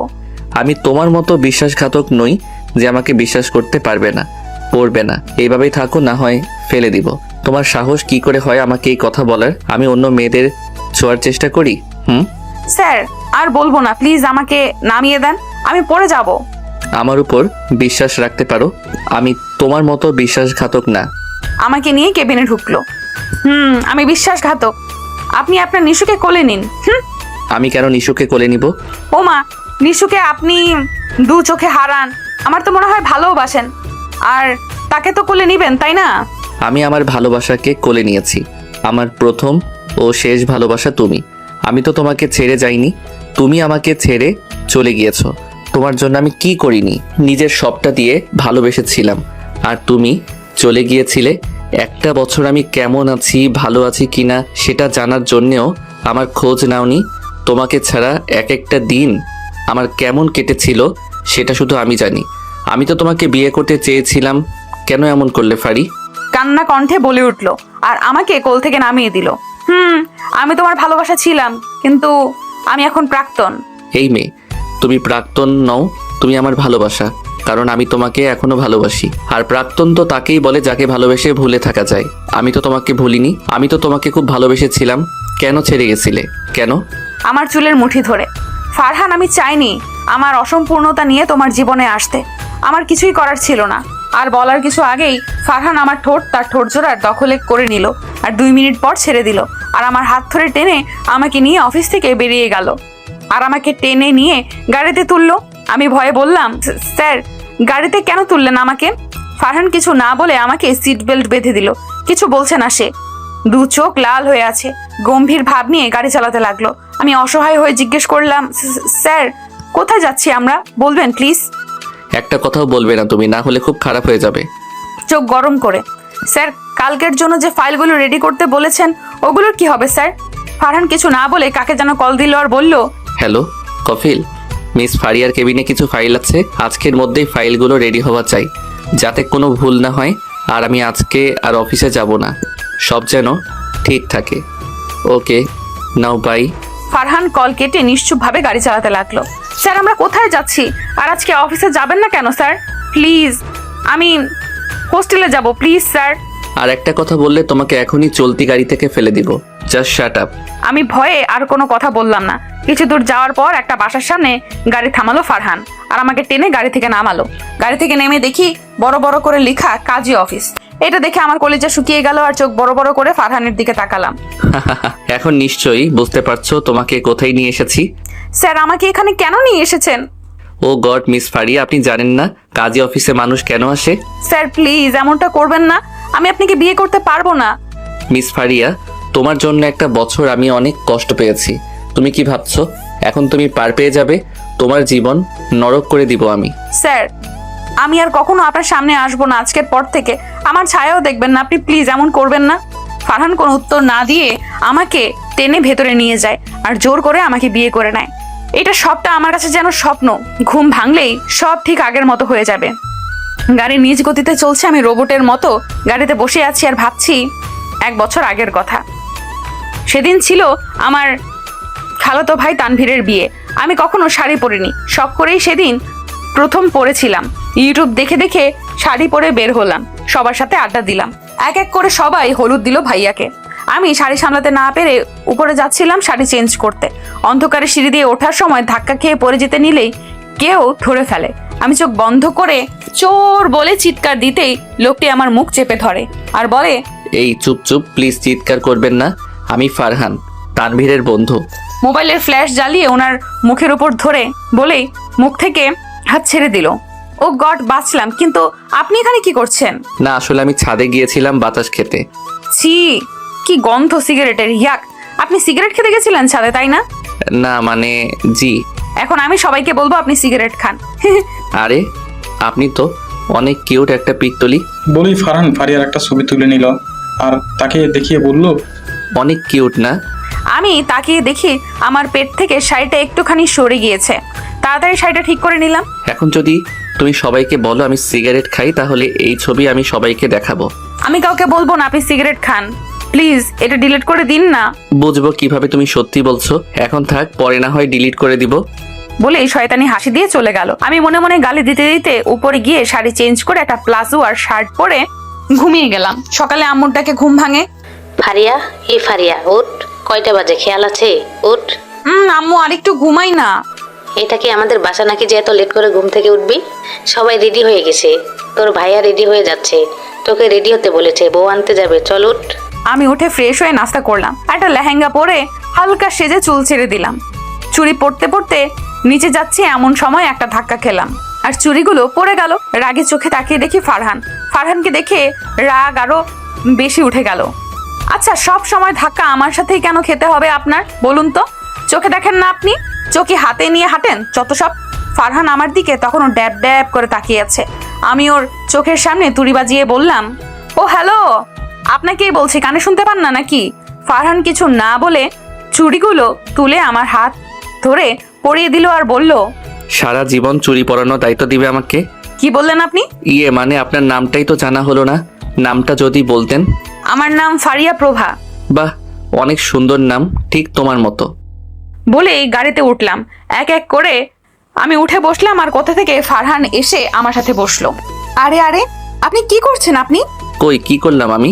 S3: আমি তোমার মতো বিশ্বাসঘাতক নই যে আমাকে বিশ্বাস করতে পারবে না, পড়বে না। এইভাবেই থাকো, না হয় ফেলে দিব। তোমার সাহস কি করে হয় আমাকে এই কথা বলার? আমি অন্য মেয়েদের ছোঁয়ার চেষ্টা করি?
S1: স্যার আর বলবো না, প্লিজ আমাকে নামিয়ে দেন, আমি পড়ে যাব।
S3: আমার উপর বিশ্বাস রাখতে পারো, আমি তোমার মতো বিশ্বাসঘাতক না।
S1: আমাকে নিয়ে কেবিনে ঢুকলো। আমি বিশ্বাসঘাতক? আপনি আপনার নিশুকে কোলে নিন।
S3: আমি কেন নিশুকে কোলে নিব?
S1: ওমা, নিশুকে আপনি দু চোখে হারান, আমার তো মনে হয় ভালোবাসেন, আর তাকে তো কোলে নিবেন তাই না?
S3: আমি আমার ভালোবাসাকে কোলে নিয়েছি। আমার প্রথম ও শেষ ভালোবাসা তুমি। আমি তো তোমাকে ছেড়ে যাইনি, তুমি আমাকে ছেড়ে চলে গিয়েছো। তোমার জন্য আমি কি করিনি? নিজের সবটা দিয়ে ভালোবেসেছিলাম আর তুমি চলে গিয়েছিলে। একটা বছর আমি কেমন আছি, ভালো আছি কিনা সেটা জানার জন্যেও আমার খোঁজ নাওনি। তোমাকে ছাড়া এক একটা দিন আমার কেমন কেটেছিল সেটা শুধু আমি জানি। আমি তো তোমাকে বিয়ে করতে চেয়েছিলাম, কেন এমন করলে ফারি?
S1: কান্না কণ্ঠে বলে উঠলো আর আমাকে কোল থেকে নামিয়ে দিল। আমি তোমার ভালোবাসা ছিলাম, কিন্তু আমি এখন প্রাক্তন।
S3: এই মেয়ে, তুমি প্রাক্তন নও, তুমি আমার ভালোবাসা, কারণ আমি তোমাকে এখনো ভালোবাসি। আর প্রাক্তন তো তাকেই বলে যাকে ভালোবেসে ভুলে থাকা যায়। আমি তো তোমাকে ভুলিনি, আমি তো তোমাকে খুব ভালোবেসেছিলাম। কেন ছেড়ে গেছিলে? কেন?
S1: আমার চুলের মুঠি ধরে। ফারহান আমি চাইনি আমার অসম্পূর্ণতা নিয়ে তোমার জীবনে আসতে, আমার কিছুই করার ছিল না। আর বলার কিছু আগেই ফারহান আমার ঠোঁট তার ঠোঁট জোড়ার দখলে করে নিল আর 2 মিনিট পর ছেড়ে দিল আর আমার হাত ধরে টেনে আমাকে নিয়ে অফিস থেকে বেরিয়ে গেল আর আমাকে টেনে নিয়ে গাড়িতে তুললো। আমি ভয়ে বললাম, স্যার গাড়িতে কেন তুললেন আমাকে? ফারহান কিছু না বলে আমাকে সিট বেল্ট বেঁধে দিল। কিছু বলছে না সে, 2 চোখ লাল হয়ে আছে, গম্ভীর ভাব নিয়ে গাড়ি চালাতে লাগলো। আমি অসহায় হয়ে জিজ্ঞেস করলাম, স্যার কোথায় যাচ্ছি আমরা, বলবেন প্লিজ?
S3: একটা কথাও বলবে না তুমি, না হলে খুব খারাপ হয়ে যাবে।
S1: চোখ গরম করে, স্যার কালকের জন্য যে ফাইলগুলো রেডি করতে বলেছেন ওগুলোর কি হবে স্যার? ফারহান কিছু না বলে কাকে যেন কল দিল আর বলল,
S3: হ্যালো কফিল, মিস ফারিয়ার কেবিনে কিছু ফাইল আছে, আজকের মধ্যেই ফাইলগুলো রেডি হওয়া চাই, যাতে কোনো ভুল না হয়। আর আমি আজকে আর অফিসে যাব না, সব যেন ঠিক থাকে। ওকে নাও বাই।
S1: ফারহান কল কেটে নিশ্চুপভাবে গাড়ি চালাতে লাগলো। স্যার আমরা কোথায় যাচ্ছি? আর আজকে অফিসে যাবেন না কেন স্যার? প্লিজ আমি হোস্টেলে যাব, প্লিজ স্যার।
S3: আর একটা কথা বললে তোমাকে এখনই চলতি গাড়ি থেকে ফেলে দিব। Just shut up.
S1: আমি ভয়ে আর কোনো কথা বললাম না। কিছু দূর যাওয়ার পর একটা বাসার সামনে গাড়ি থামালো ফারহান আর আমাকে টেনে গাড়ি থেকে নামালো। গাড়ি থেকে নেমে দেখি বড় বড় করে লেখা কাজী অফিস। এটা দেখে আমার কলিজা শুকিয়ে গেল আর চোখ বড় বড় করে ফারহানের দিকে তাকালাম।
S3: এখন নিশ্চয়ই বুঝতে পারছো তোমাকে কোথায় নিয়ে এসেছি।
S1: স্যার আমাকে এখানে কেন নিয়ে এসেছেন?
S3: ও গড মিস ফারিয়া, আপনি জানেন না কাজী অফিসে মানুষ কেন আসে?
S1: স্যার প্লিজ এমনটা করবেন না, আমি আপনাকে বিয়ে করতে পারবো না।
S3: মিস ফারিয়া, তোমার জন্য একটা বছর আমি অনেক কষ্ট পেয়েছি। তুমি কি ভাবছো এখন তুমি পার পেয়ে যাবে? তোমার জীবন নরক করে দিব আমি।
S1: স্যার আমি আর কখনো আপনার সামনে আসবো না আজকের পর থেকে, আমার ছায়াও দেখবেন না, আপনি প্লিজ এমন করবেন না। ফারহান কোনো উত্তর না দিয়ে আমাকে টেনে ভেতরে নিয়ে যায় আর জোর করে আমাকে বিয়ে করে নেয়। এটা সবটা আমার কাছে যেন স্বপ্ন, ঘুম ভাঙলেই সব ঠিক আগের মতো হয়ে যাবে। গাড়ি নিজ গতিতে চলছে, আমি রোবটের মতো গাড়িতে বসে আছি আর ভাবছি 1 বছর আগের কথা। সেদিন ছিল আমার খালাতো ভাই তানভীরের বিয়ে। আমি কখনো শাড়ি পরিনি, শখ করেই সেদিন প্রথম পরেছিলাম, ইউটিউব দেখে দেখে শাড়ি পরে বের হলাম, সবার সাথে আড্ডা দিলাম। এক এক করে সবাই হলুদ দিল ভাইয়াকে। আমি শাড়ি সামলাতে না পেরে উপরে যাচ্ছিলাম শাড়ি চেঞ্জ করতে। অন্ধকারে সিঁড়ি দিয়ে ওঠার সময় ধাক্কা খেয়ে পড়ে যেতে নিলেই কেউ ধরে ফেলে। আমি চোখ বন্ধ করে চোর বলে চিৎকার দিতেই লোকটি আমার মুখ চেপে ধরে আর বলে,
S3: এই চুপ চুপ, প্লিজ চিৎকার করবেন না। আমি ফারহান, তানভীরের বন্ধু।
S1: মোবাইলের ফ্ল্যাশ জ্বালিয়ে ওনার মুখের উপর ধরে বলেই মুখ থেকে হাত ছেড়ে দিল। ও গড, বাঁচলাম। কিন্তু আপনি এখানে কি করছেন?
S3: না, আসলে আমি ছাদে গিয়েছিলাম বাতাস খেতে।
S1: ছি, কি গন্ধ সিগারেটের, ইয়াক। আপনি সিগারেট খেতে গেছিলেন ছাদে, তাই না?
S3: না মানে, জি।
S1: এখন আমি সবাইকে বলবো আপনি সিগারেট খান।
S3: আরে আপনি তো অনেক কিউট একটা পিক তুলি।
S6: বলেই ফারহান ফারিয়ার একটা ছবি তুলে নিল আর তাকে দেখিয়ে বলল,
S3: অনেক কিউট না?
S1: আমি তাকিয়ে দেখি আমার পেট থেকে শাড়িটা একটুখানি সরে গিয়েছে। তাড়াতাড়ি শাড়িটা ঠিক করে নিলাম।
S3: এখন যদি তুমি সবাইকে বলো আমি সিগারেট খাই, তাহলে এই ছবি আমি সবাইকে দেখাবো।
S1: আমি কাউকে বলবো না আপনি সিগারেট খান। প্লিজ এটা ডিলিট করে দিন না।
S3: বুঝবো কিভাবে তুমি সত্যি বলছো? এখন থাক, পরে না হয় ডিলিট করে দিব।
S1: বলেই শয়তানি হাসি দিয়ে চলে গেল। আমি মনে মনে গালি দিতে দিতে উপরে গিয়ে শাড়ি চেঞ্জ করে একটা প্লাজো আর শার্ট পরে ঘুমিয়ে গেলাম। সকালে আম্মুর ডাকে ঘুম ভাঙে।
S8: ফারিয়া, এই ফারিয়া ওঠ, কয়টা বাজে খেয়াল আছে? ওঠ।
S1: আম্মু আরেকটু ঘুমাই না।
S8: এটা কি আমাদের বাসা নাকি যে এত লেট করে ঘুম থেকে উঠবি? সবাই রেডি হয়ে গেছে, তোর ভাইয়া রেডি হয়ে যাচ্ছে, তোকে রেডি হতে বলেছে, বউ আনতে যাবে, চল উঠ।
S1: আমি উঠে ফ্রেশ হয়ে নাস্তা করলাম। একটা লেহেঙ্গা পরে হালকা সেজে চুল ছেড়ে দিলাম। চুড়ি পরতে পরতে নিচে যাচ্ছি, এমন সময় একটা ধাক্কা খেলাম আর চুড়িগুলো পড়ে গেল। রাগে চোখে তাকিয়ে দেখি ফারহান। ফারহানকে দেখে রাগ আরো বেশি উঠে গেল। আচ্ছা, সব সময় ধাক্কা আমার সাথেই কেন খেতে হবে আপনার, বলুন তো? চোখে দেখেন না আপনি? চোখে হাতে নিয়ে হাঁটেন যত সব। ফারহান আমার দিকে তখনও ড্যাব ড্যাব করে তাকিয়ে আছে। আমি ওর চোখের সামনে তুড়ি বাজিয়ে বললাম, ও হ্যালো, আপনাকেই বলছি, কানে শুনতে পান না নাকি? ফারহান কিছু না বলে চুড়িগুলো তুলে আমার হাত ধরে পরিয়ে দিল আর বলল,
S3: সারা জীবন চুরি পরানোর দায়িত্ব দিবে আমাকে?
S1: কি বললেন আপনি?
S3: মানে আপনার নামটাই তো জানা হলো না। নামটা যদি বলতেন।
S1: আমার নাম ফারিয়া প্রভা।
S3: বাহ, অনেক সুন্দর নাম, ঠিক তোমার মতো।
S1: বলেই গাড়িতে উঠলাম। এক এক করে আমি উঠে বসলাম আর কোথা থেকে ফারহান এসে আমার সাথে বসলো। আরে আরে, আপনি কি করছেন? আপনি
S3: কই, কি করলাম আমি?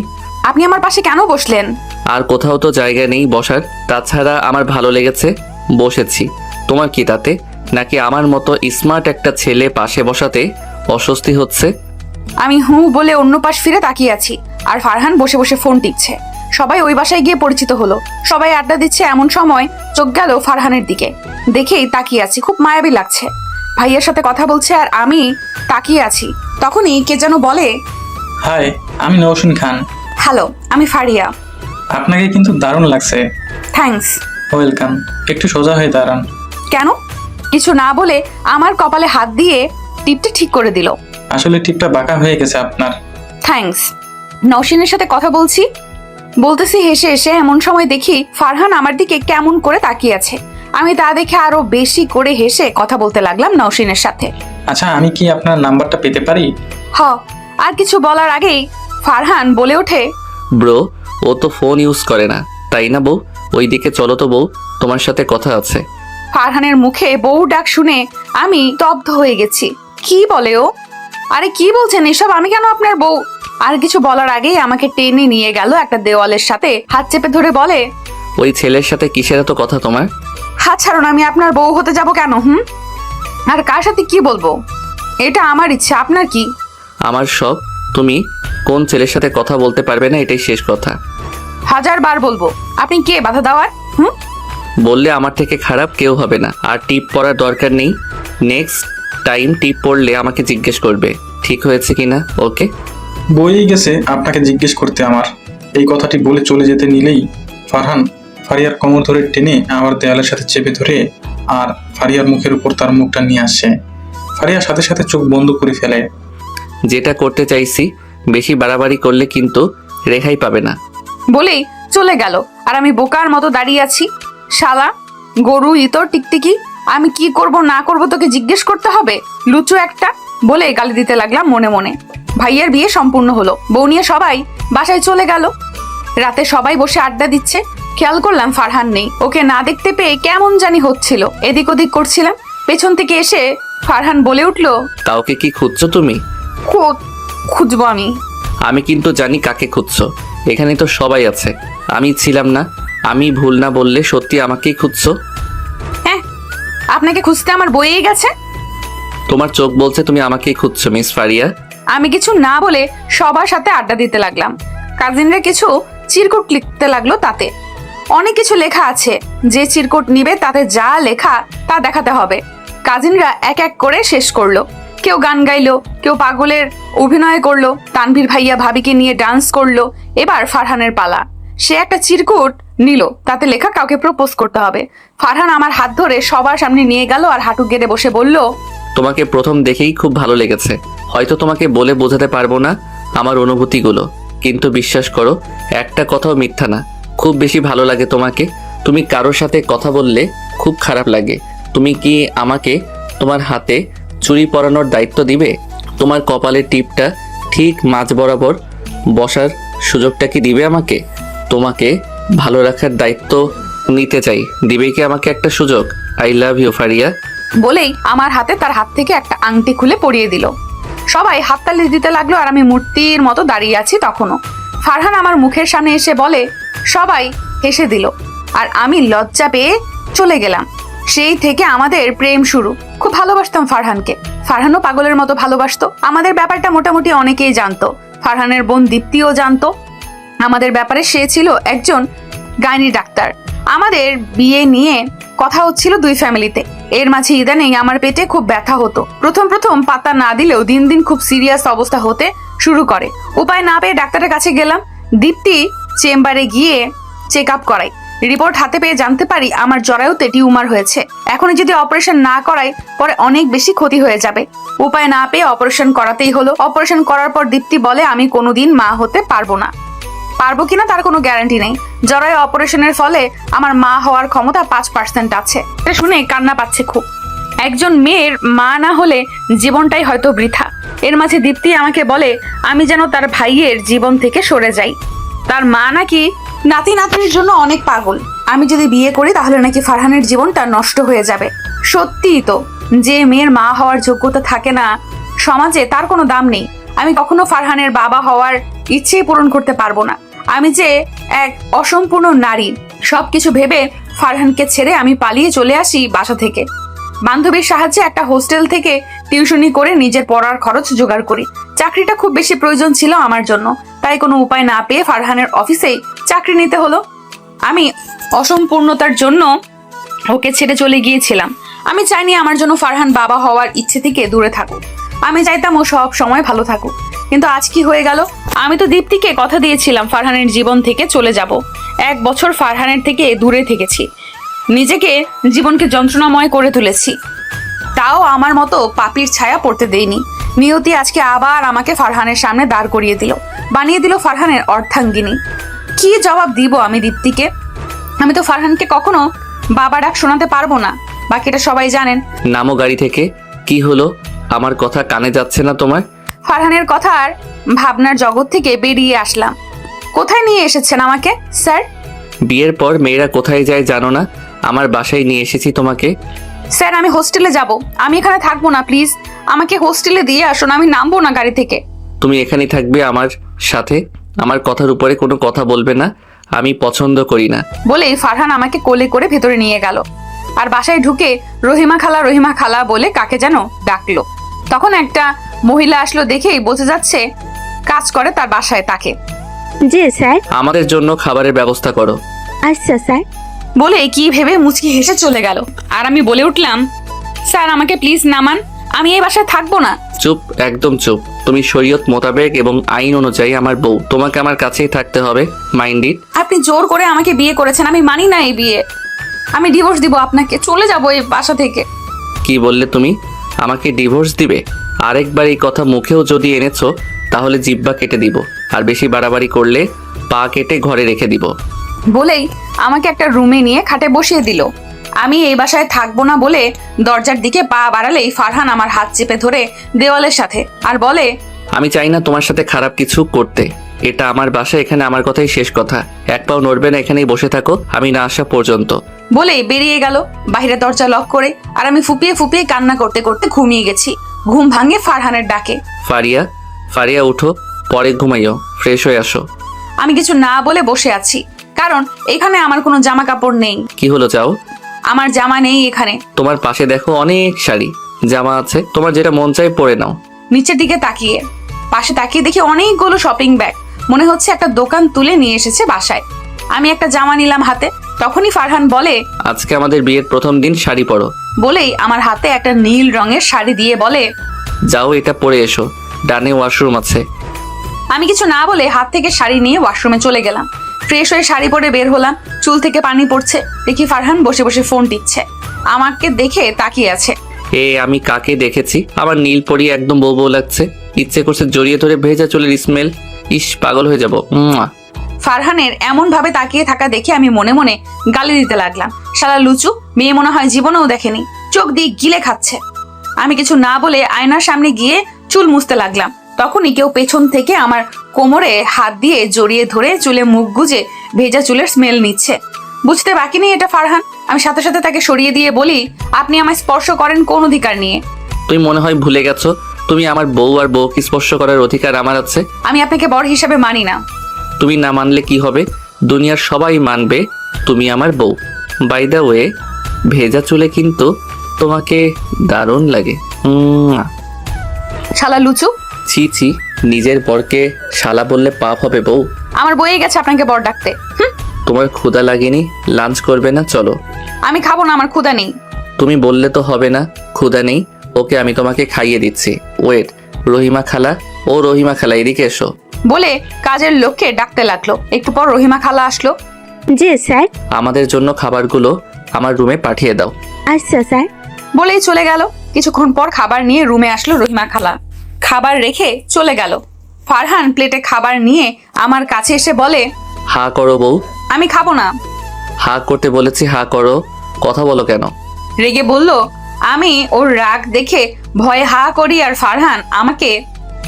S1: আপনি আমার পাশে কেন বসলেন?
S3: আর কোথাও তো জায়গা নেই বসার, তাছাড়া আমার ভালো লেগেছে, বসেছি। তোমার কি তাতে? নাকি আমার মতো স্মার্ট একটা ছেলে পাশে বসাতে অস্বস্তি হচ্ছে?
S1: আমি বলে অন্য পাশ ফিরে তাকিয়ে আছি আর ফারহান বসে বসে ফোন টিপছে। সবাই ওই বাসায় গিয়ে পরিচিত হলো, সবাই আড্ডা দিচ্ছে। এমন সময় চোখ গেল ফারহানের দিকে, দেখেই তাকিয়ে আছি। খুব মায়াবী লাগছে। ভাইয়ের সাথে কথা বলছে আর আমি তাকিয়ে আছি। তখনই কে যেন বলে,
S6: হাই, আমি নওশিন খান।
S1: হ্যালো, আমি ফারিয়া।
S6: আপনাকে কিন্তু দারুণ লাগছে।
S1: থ্যাঙ্কস।
S6: ওয়েলকাম। একটু সোজা হয়ে দাঁড়ান।
S1: কেন? কিছু না বলে আমার কপালে হাত দিয়ে টিপটা ঠিক করে দিল।
S6: আসলে টিপটা বাঁকা হয়ে গেছে আপনার।
S1: থ্যাঙ্কস। নওশিনের সাথে কথা বলতেছি হেসে হেসে। এমন সময় দেখি ফারহান আমার দিকে কেমন করে তাকিয়ে আছে। আমি তা দেখে আরো বেশি করে হেসে কথা বলতে লাগলাম নওশিনের সাথে।
S6: আচ্ছা, আমি কি আপনার নাম্বারটা পেতে পারি?
S1: আর কিছু বলার আগেই ফারহান বলে ওঠে,
S3: ব্রো, ও তো ফোন ইউজ করে না, তাই না বউ? ওইদিকে চলো তো বউ, তোমার সাথে কথা আছে।
S1: ফারহানের মুখে বউ ডাক শুনে আমি স্তব্ধ হয়ে গেছি। কি বলে ও? আরে কি বলছেন এসব? আমি কেন আপনার বউ? আর কিছু বলার আগেই আমাকে টেনে নিয়ে গেল একটা দেওয়ালের সাথে হাত চেপে ধরে বলে,
S3: ওই ছেলের সাথে কিসের এত কথা তোমার?
S1: হাত ছাড়ুন, আমি আপনার বউ হতে যাব কেন? আর কার সাথে কি বলবো? এটা আমার ইচ্ছা, আপনার কি?
S3: আমার সব। তুমি কোন ছেলের সাথে কথা বলতে পারবে না, এটাই শেষ কথা।
S1: 1000 বার বলবো। আপনি কে বাধা দেওয়ার?
S3: বললে আমার থেকে খারাপ কেউ হবে না। আর টিপ পড়ার দরকার নেই। নেক্সট টাইম টিপ পড়লে আমাকে জিজ্ঞেস করবে ঠিক হয়েছে কিনা। ওকে?
S6: বইই গেছে আপনাকে জিজ্ঞেস করতে। আমার এই কথাটি বলে চলে যেতে নিলেই ফারহান ফারিয়ার কোমর ধরে টেনে আবার দেয়ালের সাথে চেপে ধরে আর ফারিয়ার মুখের উপর তার মুখটা নিয়ে আসে। ফারিয়ার সাথে সাথে চোখ বন্ধ করে ফেলে।
S3: যেটা করতে চাইছি, বেশি বাড়াবাড়ি করলে কিন্তু রেহাই পাবে না।
S1: বলেই চলে গেল আর আমি বোকার মতো দাঁড়িয়ে আছি। শালা গরু ইতর টিকটিকি, আমি কি করব না করব তোকে জিজ্ঞেস করতে হবে, লুচু একটা। বলে গালি দিতে লাগলাম মনে মনে। ভাইয়ের বিয়ে সম্পূর্ণ হলো, বউ নিয়ে সবাই বাসায় চলে গেল। রাতে সবাই বসে আড্ডা দিচ্ছে। খেয়াল করলাম ফারহান নেই। ওকে না দেখতে পেয়ে কেমন জানি হচ্ছিল। এদিক ওদিক করছিলাম। পেছন থেকে এসে ফারহান বলে উঠলো,
S3: কাউকে কি খুঁজছো তুমি?
S1: খুঁজবো আমি?
S3: আমি কিন্তু জানি কাকে খুঁজছো। এখানে তো সবাই আছে, আমি ছিলাম না। আমি ভুল না বললে সত্যি আমাকেই খুঁজছো?
S1: হ্যাঁ, আপনাকে খুঁজতে আমার বইয়ে গেছে।
S3: তোমার চোখ বলছে তুমি আমাকেই খুঁজছো মিস ফারিয়া।
S1: আমি কিছু না বলে সবার সাথে আড্ডা দিতে লাগলাম। কাজিনরা কিছু চিরকুট লিখতে লাগলো, তাতে অনেক কিছু লেখা আছে। যে চিরকুট নিবে তাতে যা লেখা তা দেখাতে হবে। কাজিনরা এক এক করে শেষ করলো। কেউ গান গাইলো, কেউ পাগলের অভিনয় করলো, তানভীর ভাইয়া ভাবিকে নিয়ে ডান্স করলো। এবার ফারহানের পালা। সে একটা চিরকুট নিল, তাতে লেখা কাউকে প্রপোজ করতে হবে। ফারহান আমার হাত ধরে সবার সামনে নিয়ে গেল আর হাঁটু গেড়ে বসে বলল,
S3: তোমাকে প্রথম দেখেই খুব ভালো লেগেছে। হয়তো তোমাকে বলে বোঝাতে পারবো না আমার অনুভূতিগুলো, কিন্তু বিশ্বাস করো একটা কথাও মিথ্যা না। খুব বেশি ভালো লাগে তোমাকে। তুমি কারোর সাথে কথা বললে খুব খারাপ লাগে। তুমি কি আমাকে তোমার হাতে চুড়ি পরানোর দায়িত্ব দিবে? তোমার কপালের টিপটা ঠিক মাঝ বরাবর বসার সুযোগটা কি দিবে আমাকে? তোমাকে ভালো রাখার দায়িত্ব নিতে চাই, দিবে কি আমাকে একটা সুযোগ? I love you Fariya.
S1: বলেই আমার হাতে তার হাত থেকে একটা আংটি খুলে পরিয়ে দিল। সবাই হাততালি দিতে লাগলো আর আমি মূর্তির মতো দাঁড়িয়ে আছি তখনও। ফারহান আমার মুখের সামনে এসে বলে, সবাই হেসে দিল আর আমি লজ্জা পেয়ে চলে গেলাম। সেই থেকে আমাদের প্রেম শুরু। খুব ভালোবাসতাম ফারহানকে। ফারহানও পাগলের মতো ভালোবাসতো। আমাদের ব্যাপারটা মোটামুটি অনেকেই জানতো। ফারহানের বোন দীপ্তিও জানতো আমাদের ব্যাপারে। সে ছিল একজন গাইনি ডাক্তার। আমাদের বিয়ে নিয়ে কথা হচ্ছিল দুই ফ্যামিলিতে। এর মাঝে ইদানিং আমার পেটে খুব ব্যথা হতো। প্রথম পাতা না দিলেও দিন দিন খুব সিরিয়াস অবস্থা হতে শুরু করে। উপায় না পেয়ে ডাক্তারের কাছে গেলাম। দীপ্তি চেম্বারে গিয়ে চেক আপ করাই। রিপোর্ট হাতে পেয়ে জানতে পারি আমার জরায়ুতে টিউমার হয়েছে। এখন যদি অপারেশন না করাই পরে অনেক বেশি ক্ষতি হয়ে যাবে। উপায় না পেয়ে অপারেশন করাতেই হলো। অপারেশন করার পর দীপ্তি বলে আমি কোনোদিন মা হতে পারবো না। পারবো কিনা তার কোনো গ্যারান্টি নেই। জরায়ু অপারেশনের ফলে আমার মা হওয়ার ক্ষমতা 5% আছে। এটা শুনে কান্না পাচ্ছে খুব। একজন মেয়ের মা না হলে জীবনটাই হয়তো বৃথা। এর মাঝে দীপ্তি আমাকে বলে আমি যেন তার ভাইয়ের জীবন থেকে সরে যাই। তার মা নাকি নাতি নাতনির জন্য অনেক পাগল। আমি যদি বিয়ে করি তাহলে নাকি ফারহানের জীবনটা নষ্ট হয়ে যাবে। সত্যিই তো, যে মেয়ের মা হওয়ার যোগ্যতা থাকে না সমাজে তার কোনো দাম নেই। আমি কখনো ফারহানের বাবা হওয়ার ইচ্ছেই পূরণ করতে পারবো না। আমি যে এক অসম্পূর্ণ নারী। সবকিছু ভেবে ফারহানকে ছেড়ে আমি পালিয়ে চলে আসি বাসা থেকে। বান্ধবীর সাহায্যে একটা হোস্টেল থেকে টিউশনি করে নিজের পড়ার খরচ জোগাড় করি। চাকরিটা খুব বেশি প্রয়োজন ছিল আমার জন্য, তাই কোনো উপায় না পেয়ে ফারহানের অফিসেই চাকরি নিতে হলো। আমি অসম্পূর্ণতার জন্য ওকে ছেড়ে চলে গিয়েছিলাম। আমি চাইনি আমার জন্য ফারহান বাবা হওয়ার ইচ্ছে থেকে দূরে থাকুক। আমি চাইতাম ও সব সময় ভালো থাকুক। কিন্তু আজ কি হয়ে গেল? আমি তো দীপ্তিকে কথা দিয়েছিলাম ফারহানের জীবন থেকে চলে যাব। 1 বছর ফারহানের থেকে দূরে থেকেছি, নিজেকে জীবনকে যন্ত্রণাময় করে তুলেছি, তাও আমার মতো পাপীর ছায়া পড়তে দেইনি। নিয়তি আজকে আবার আমাকে ফারহানের সামনে দাঁড় করিয়ে দিল, বানিয়ে দিল ফারহানের অর্ধাঙ্গিনী। কি জবাব দিব আমি দীপ্তিকে? আমি তো ফারহানকে কখনো বাবা ডাক শোনাতে পারবো না। বাকিটা সবাই জানেন।
S3: নামো গাড়ি থেকে। কি হলো? আমার কথা কানে যাচ্ছে না তোমার?
S1: ফারহানের কথার ভাবনার জগৎ থেকে বেরিয়ে আসলাম। কোথায় নিয়ে এসেছেন আমাকে স্যার?
S3: বিয়ের পর মেয়েরা কোথায় যায় জানো না? আমার বাসায় নিয়ে এসেছি তোমাকে।
S1: স্যার আমি হোস্টেলে যাব। আমি এখানে থাকবো না, প্লিজ আমাকে হোস্টেলে দিয়ে আসুন। আমি নামবো না গাড়ি থেকে।
S3: তুমি এখানেই থাকবে আমার সাথে। আমার কথার উপরে কোনো কথা বলবে না, আমি পছন্দ করি না।
S1: বলেই ফারহান আমাকে কোলে করে ভেতরে নিয়ে গেল আর বাসায় ঢুকে রহিমা খালা বলে কাকে যেন ডাকলো। তখন একটা মহিলা আসলো, দেখেই বোঝা যাচ্ছে কাজ করে তার বাসায়। তাকে
S9: জি স্যার।
S3: আমাদের জন্য খাবারের ব্যবস্থা করো।
S9: আচ্ছা স্যার।
S1: বলে কি ভেবে মুচকি হেসে চলে গেল। আর আমি বলে উঠলাম, স্যার আমাকে প্লিজ নামান, আমি এই বাসায় থাকবো না।
S3: চুপ, একদম চুপ। তুমি শরীয়ত মোতাবেক এবং আইন অনুযায়ী আমার বউ, তোমাকে আমার কাছেই থাকতে হবে। Mind it.
S1: আপনি জোর করে আমাকে বিয়ে করেছেন, আমি মানি না এই বিয়ে। আমি ডিভোর্স দিব আপনাকে, চলে যাবো এই বাসা থেকে।
S3: কি বললে তুমি? আমাকে ডিভোর্স দিবে? আরেকবার এই কথা মুখেও যদি এনেছো তাহলে জিহ্বা কেটে দিব, আর বেশি বাড়াবাড়ি করলে পা কেটে ঘরে রেখে দিব।
S1: বলেই আমাকে একটা রুমে নিয়ে খাটে বসিয়ে দিল। আমি এই বাসায় থাকবো না বলে দরজার দিকে পা বাড়ালেই ফারহান আমার হাত চেপে ধরে দেওয়ালের সাথে আর বলে,
S3: আমি চাই না তোমার সাথে খারাপ কিছু করতে, এটা আমার বাসা, এখানে আমার কথাই শেষ কথা। এক পাও নড়বে না, এখানেই বসে থাকো আমি না আসা পর্যন্ত।
S1: বলেই বেরিয়ে গেল বাইরে দরজা লক করে। আর আমি ফুপিয়ে ফুপিয়ে কান্না করতে করতে ঘুমিয়ে গেছি। ঘুম ভাঙে ফারহানের ডাকে।
S3: ফারিয়া, ফারিয়া উঠো, পরে ঘুমাইও, ফ্রেশ হয়ে আসো।
S1: আমি কিছু না বলে বসে আছি, কারণ এখানে আমার কোনো জামা কাপড় নেই।
S3: কি হলো, যাও।
S1: আমার জামা নেই এখানে।
S3: তোমার পাশে দেখো অনেক শাড়ি জামা আছে, তোমার যেটা মন চাই পরে নাও।
S1: নিচের দিকে তাকিয়ে পাশে তাকিয়ে দেখি অনেকগুলো শপিং ব্যাগ, মনে হচ্ছে একটা দোকান তুলে নিয়ে এসেছে বাসায়। আমি একটা জামা নিলাম হাতে, তখনই ফারহান বলে,
S3: আজকে আমাদের বিয়ের প্রথম দিন, শাড়ি পরো।
S1: বলেই আমার হাতে একটা নীল রঙের শাড়ি দিয়ে বলে,
S3: যাও এটা পরে এসো, ডানে ওয়াশরুম আছে।
S1: আমি কিছু না বলে হাত থেকে শাড়ি নিয়ে ওয়াশরুমে চলে গেলাম। ফ্রেশ হয়ে শাড়ি পরে বের হলাম, চুল থেকে পানি পড়ছে। দেখি ফারহান বসে বসে ফোন টিপছে, আমাকে দেখে তাকিয়ে আছে।
S3: আমি কাকে দেখেছি? আমার নীল পরি একদম বউ বউ লাগছে, ইচ্ছে করছে জড়িয়ে ধরে ভেজা চুলের স্মেল। ইস, পাগল হয়ে যাবো।
S1: ফারহানের এমন ভাবে তাকিয়ে থাকা দেখে আমি মনে মনে গালি দিতে লাগলাম। শালা লুচু, মেয়ে মনে হয় জীবনেও দেখেনি, চোখ দিয়ে গিলে খাচ্ছে। আমি কিছু না বলে আয়নার সামনে গিয়ে চুল মুছতে লাগলাম। তখনই কেউ পেছন থেকে আমার কোমরে হাত দিয়ে জড়িয়ে ধরে চুলে মুখ গুজে ভেজা চুলের স্মেল নিচ্ছে। বুঝতে বাকি নেই এটা ফারহান। আমি সাথে সাথে তাকে সরিয়ে দিয়ে বলি, আপনি আমায় স্পর্শ করেন কোন অধিকার নিয়ে?
S3: তুমি মনে হয় ভুলে গেছো, তুমি আমার বউ, আর বউকে স্পর্শ করার অধিকার আমার আছে।
S1: আমি আপনাকে বর হিসাবে মানি না।
S3: তুমি না মানলে কি হবে, দুনিয়ার সবাই মানবে তুমি আমার বউ। বাই দ্য ওয়ে, ভেজা চুলে কিন্তু তোমাকে দারুণ লাগে।
S1: শালা লুচু।
S3: ছি ছি, নিজের বরকে শালা বললে পাপ হবে বউ।
S1: আমার বয়ে গেছে আপনাকে বর ডাকতে।
S3: তোমার ক্ষুধা লাগেনি? লাঞ্চ করবে না? চলো।
S1: আমি খাবো না, আমার ক্ষুধা নেই।
S3: তুমি বললে তো হবে না, ক্ষুধা নেই। ওকে, আমি তোমাকে খাইয়ে দিচ্ছি। ওয়েট, রহিমা খালা, ও রহিমা খালা এদিকে এসো।
S1: বলে কাজের লোককে ডাকতে লাগলো। একটু পর রহিমা খালা আসলো।
S9: জি স্যার।
S3: আমাদের জন্য খাবারগুলো আমার রুমে পাঠিয়ে দাও।
S9: আচ্ছা স্যার।
S1: বলেই চলে গেল। কিছুক্ষণ পর খাবার নিয়ে রুমে আসলো রহিমা খালা। খাবার রেখে চলে গেল। ফারহান প্লেটে খাবার নিয়ে আমার কাছে এসে বলে,
S3: হা করো বউ।
S1: আমি খাবো না।
S3: হা করতে বলেছি, হা করো। কথা বলো কেন?
S1: রেগে বলল। আমি ওর রাগ দেখে ভয়ে হা করি, আর ফারহান আমাকে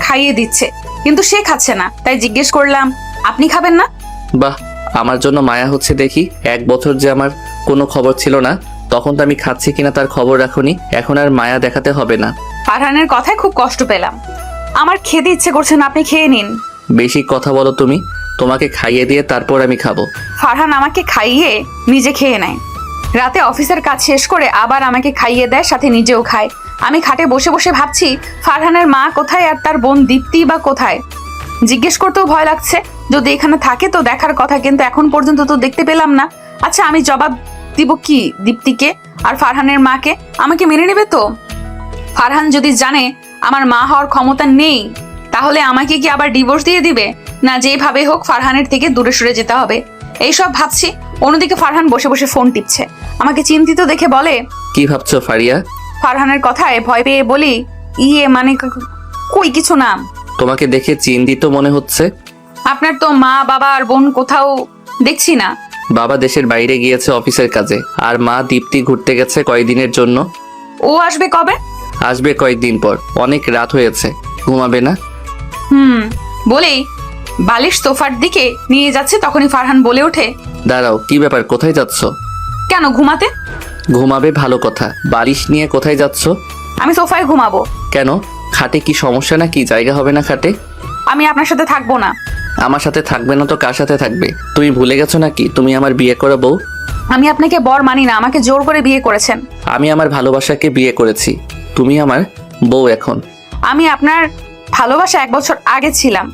S1: খাইয়ে দিচ্ছে, কিন্তু সে খাচ্ছে না। তাই জিজ্ঞেস করলাম, আপনি খাবেন না?
S3: বাহ, আমার জন্য মায়া হচ্ছে দেখি। 1 বছর যে আমার কোনো খবর ছিল না, তখন তো আমি খাচ্ছি কিনা তার খবর রাখুনি, এখন আর মায়া দেখাতে হবে না।
S1: ফারহানের কথায় খুব কষ্ট পেলাম। আমার খেতে ইচ্ছে করছে না, আপনি খেয়ে নিন।
S3: বেশি কথা বলো তুমি, তোমাকে খাইয়ে দিয়ে তারপর আমি খাবো।
S1: ফারহান আমাকে খাইয়ে নিজে খেয়ে নেয়। রাতে অফিসের কাজ শেষ করে আবার আমাকে খাইয়ে দেয়, সাথে নিজেও খায়। আমি খাটে বসে বসে ভাবছি, ফারহানের মা কোথায় আর তার বোন দীপ্তি বা কোথায়? জিজ্ঞেস করতেও ভয় লাগছে। যদি এখানে থাকে তো দেখার কথা, কিন্তু এখন পর্যন্ত তো দেখতে পেলাম না। আচ্ছা, আমি জবাব দিব কি দীপ্তিকে আর ফারহানের মাকে? আমাকে মেনে নেবে তো? ফারহান যদি জানে আমার মা হওয়ার ক্ষমতা নেই, তাহলে আমাকে কি আবার ডিভোর্স দিয়ে দিবে? না, যেভাবে হোক ফারহানের থেকে দূরে সরে যেতে হবে, এইসব ভাবছি। অন্যদিকে ফারহান বসে বসে ফোন টিপছে। আমাকে চিন্তিত দেখে বলে,
S3: কি ভাবছো ফারিয়া?
S1: ফারহানের কথায় ভয় পেয়ে বলি, মানে কই কিছু না।
S3: তোমাকে দেখে চিন্তিত মনে হচ্ছে।
S1: আপনার তো মা বাবা আর বোন কোথাও দেখছি না।
S3: বাবা দেশের বাইরে গিয়েছে অফিসের কাজে, আর মা দীপ্তি ঘুরতে গেছে কয়েকদিনের জন্য।
S1: ও আসবে কবে?
S3: আসবে কয়েকদিন পর। অনেক রাত হয়েছে, ঘুমাবে না?
S1: বলেই বালিশ সোফার দিকে নিয়ে যাচ্ছে। তখনই ফারহান বলে ওঠে,
S3: দাঁড়াও, কি ব্যাপার, কোথায় যাচ্ছ?
S1: কেন, ঘুমাতে।
S3: ঘুমাবে, ভালো কথা। বালিশ নিয়ে কোথায় যাচ্ছ?
S1: আমি সোফায় ঘুমাবো।
S3: কেন, খাটে কি সমস্যা নাকি? জায়গা হবে না খাটে?
S1: আমি আপনার সাথে থাকবো না।
S3: আমার সাথে থাকবে না তো কার সাথে থাকবে? তুমি ভুলে গেছো নাকি তুমি আমার বিয়ে করা বউ?
S1: আমি আপনাকে বর মানি না, আমাকে জোর করে বিয়ে করেছেন।
S3: আমি আমার ভালোবাসাকে বিয়ে করেছি, তুমি আমার বউ এখন।
S1: আমি আপনার ভালোবাসা 1 বছর আগে ছিলাম,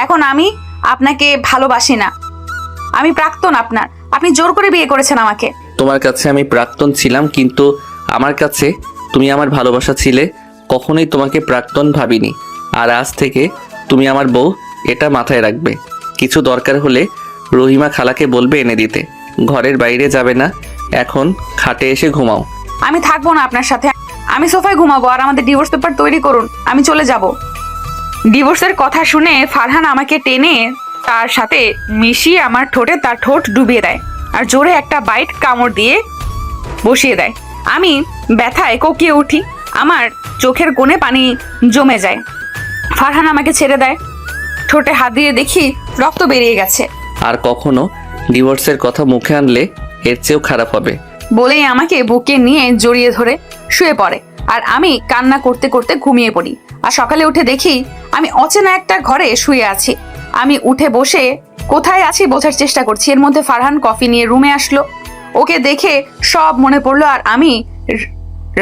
S1: এখন আমি আপনাকে ভালোবাসি না। আমি প্রাক্তন আপনার, আপনি জোর করে বিয়ে করেছেন আমাকে।
S3: তোমার কাছে আমি প্রাক্তন ছিলাম, কিন্তু আমার কাছে তুমি আমার ভালোবাসা ছিলে। কখনোই তোমাকে প্রাক্তন ভাবিনি। আর আজ থেকে তুমি আমার বউ, এটা মাথায় রাখবে। কিছু দরকার হলে রহিমা খালাকে বলবে এনে দিতে। ঘরের বাইরে যাবে না, এখন খাটে এসে ঘুমাও।
S1: আমি থাকবো না আপনার সাথে, আমি সোফায় ঘুমাবো। আর আমাদের ডিভোর্স পেপার তৈরি করুন, আমি চলে যাব। ডিভোর্সের কথা শুনে ফারহান আমাকে টেনে তার সাথে মিশিয়ে আমার ঠোঁটে তার ঠোঁট ডুবিয়ে দেয়, আর জোরে একটা বাইট কামড় দিয়ে বসিয়ে দেয়। আমি ব্যথায় কোকিয়ে উঠি, আমার চোখের কোণে পানি জমে যায়। ফারহান আমাকে ছেড়ে দেয়। ঠোঁটে হাত দিয়ে দেখি রক্ত বেরিয়ে গেছে।
S3: আর কখনো ডিভোর্সের কথা মুখে আনলে এর চেয়েও খারাপ হবে।
S1: বলেই আমাকে বুকে নিয়ে জড়িয়ে ধরে শুয়ে পড়ে, আর আমি কান্না করতে করতে ঘুমিয়ে পড়ি। আর সকালে উঠে দেখি আমি অচেনা একটা ঘরে শুয়ে আছি। আমি উঠে বসে কোথায় আছি বোঝার চেষ্টা করছি। এর মধ্যে ফারহান কফি নিয়ে রুমে আসলো। ওকে দেখে সব মনে পড়লো, আর আমি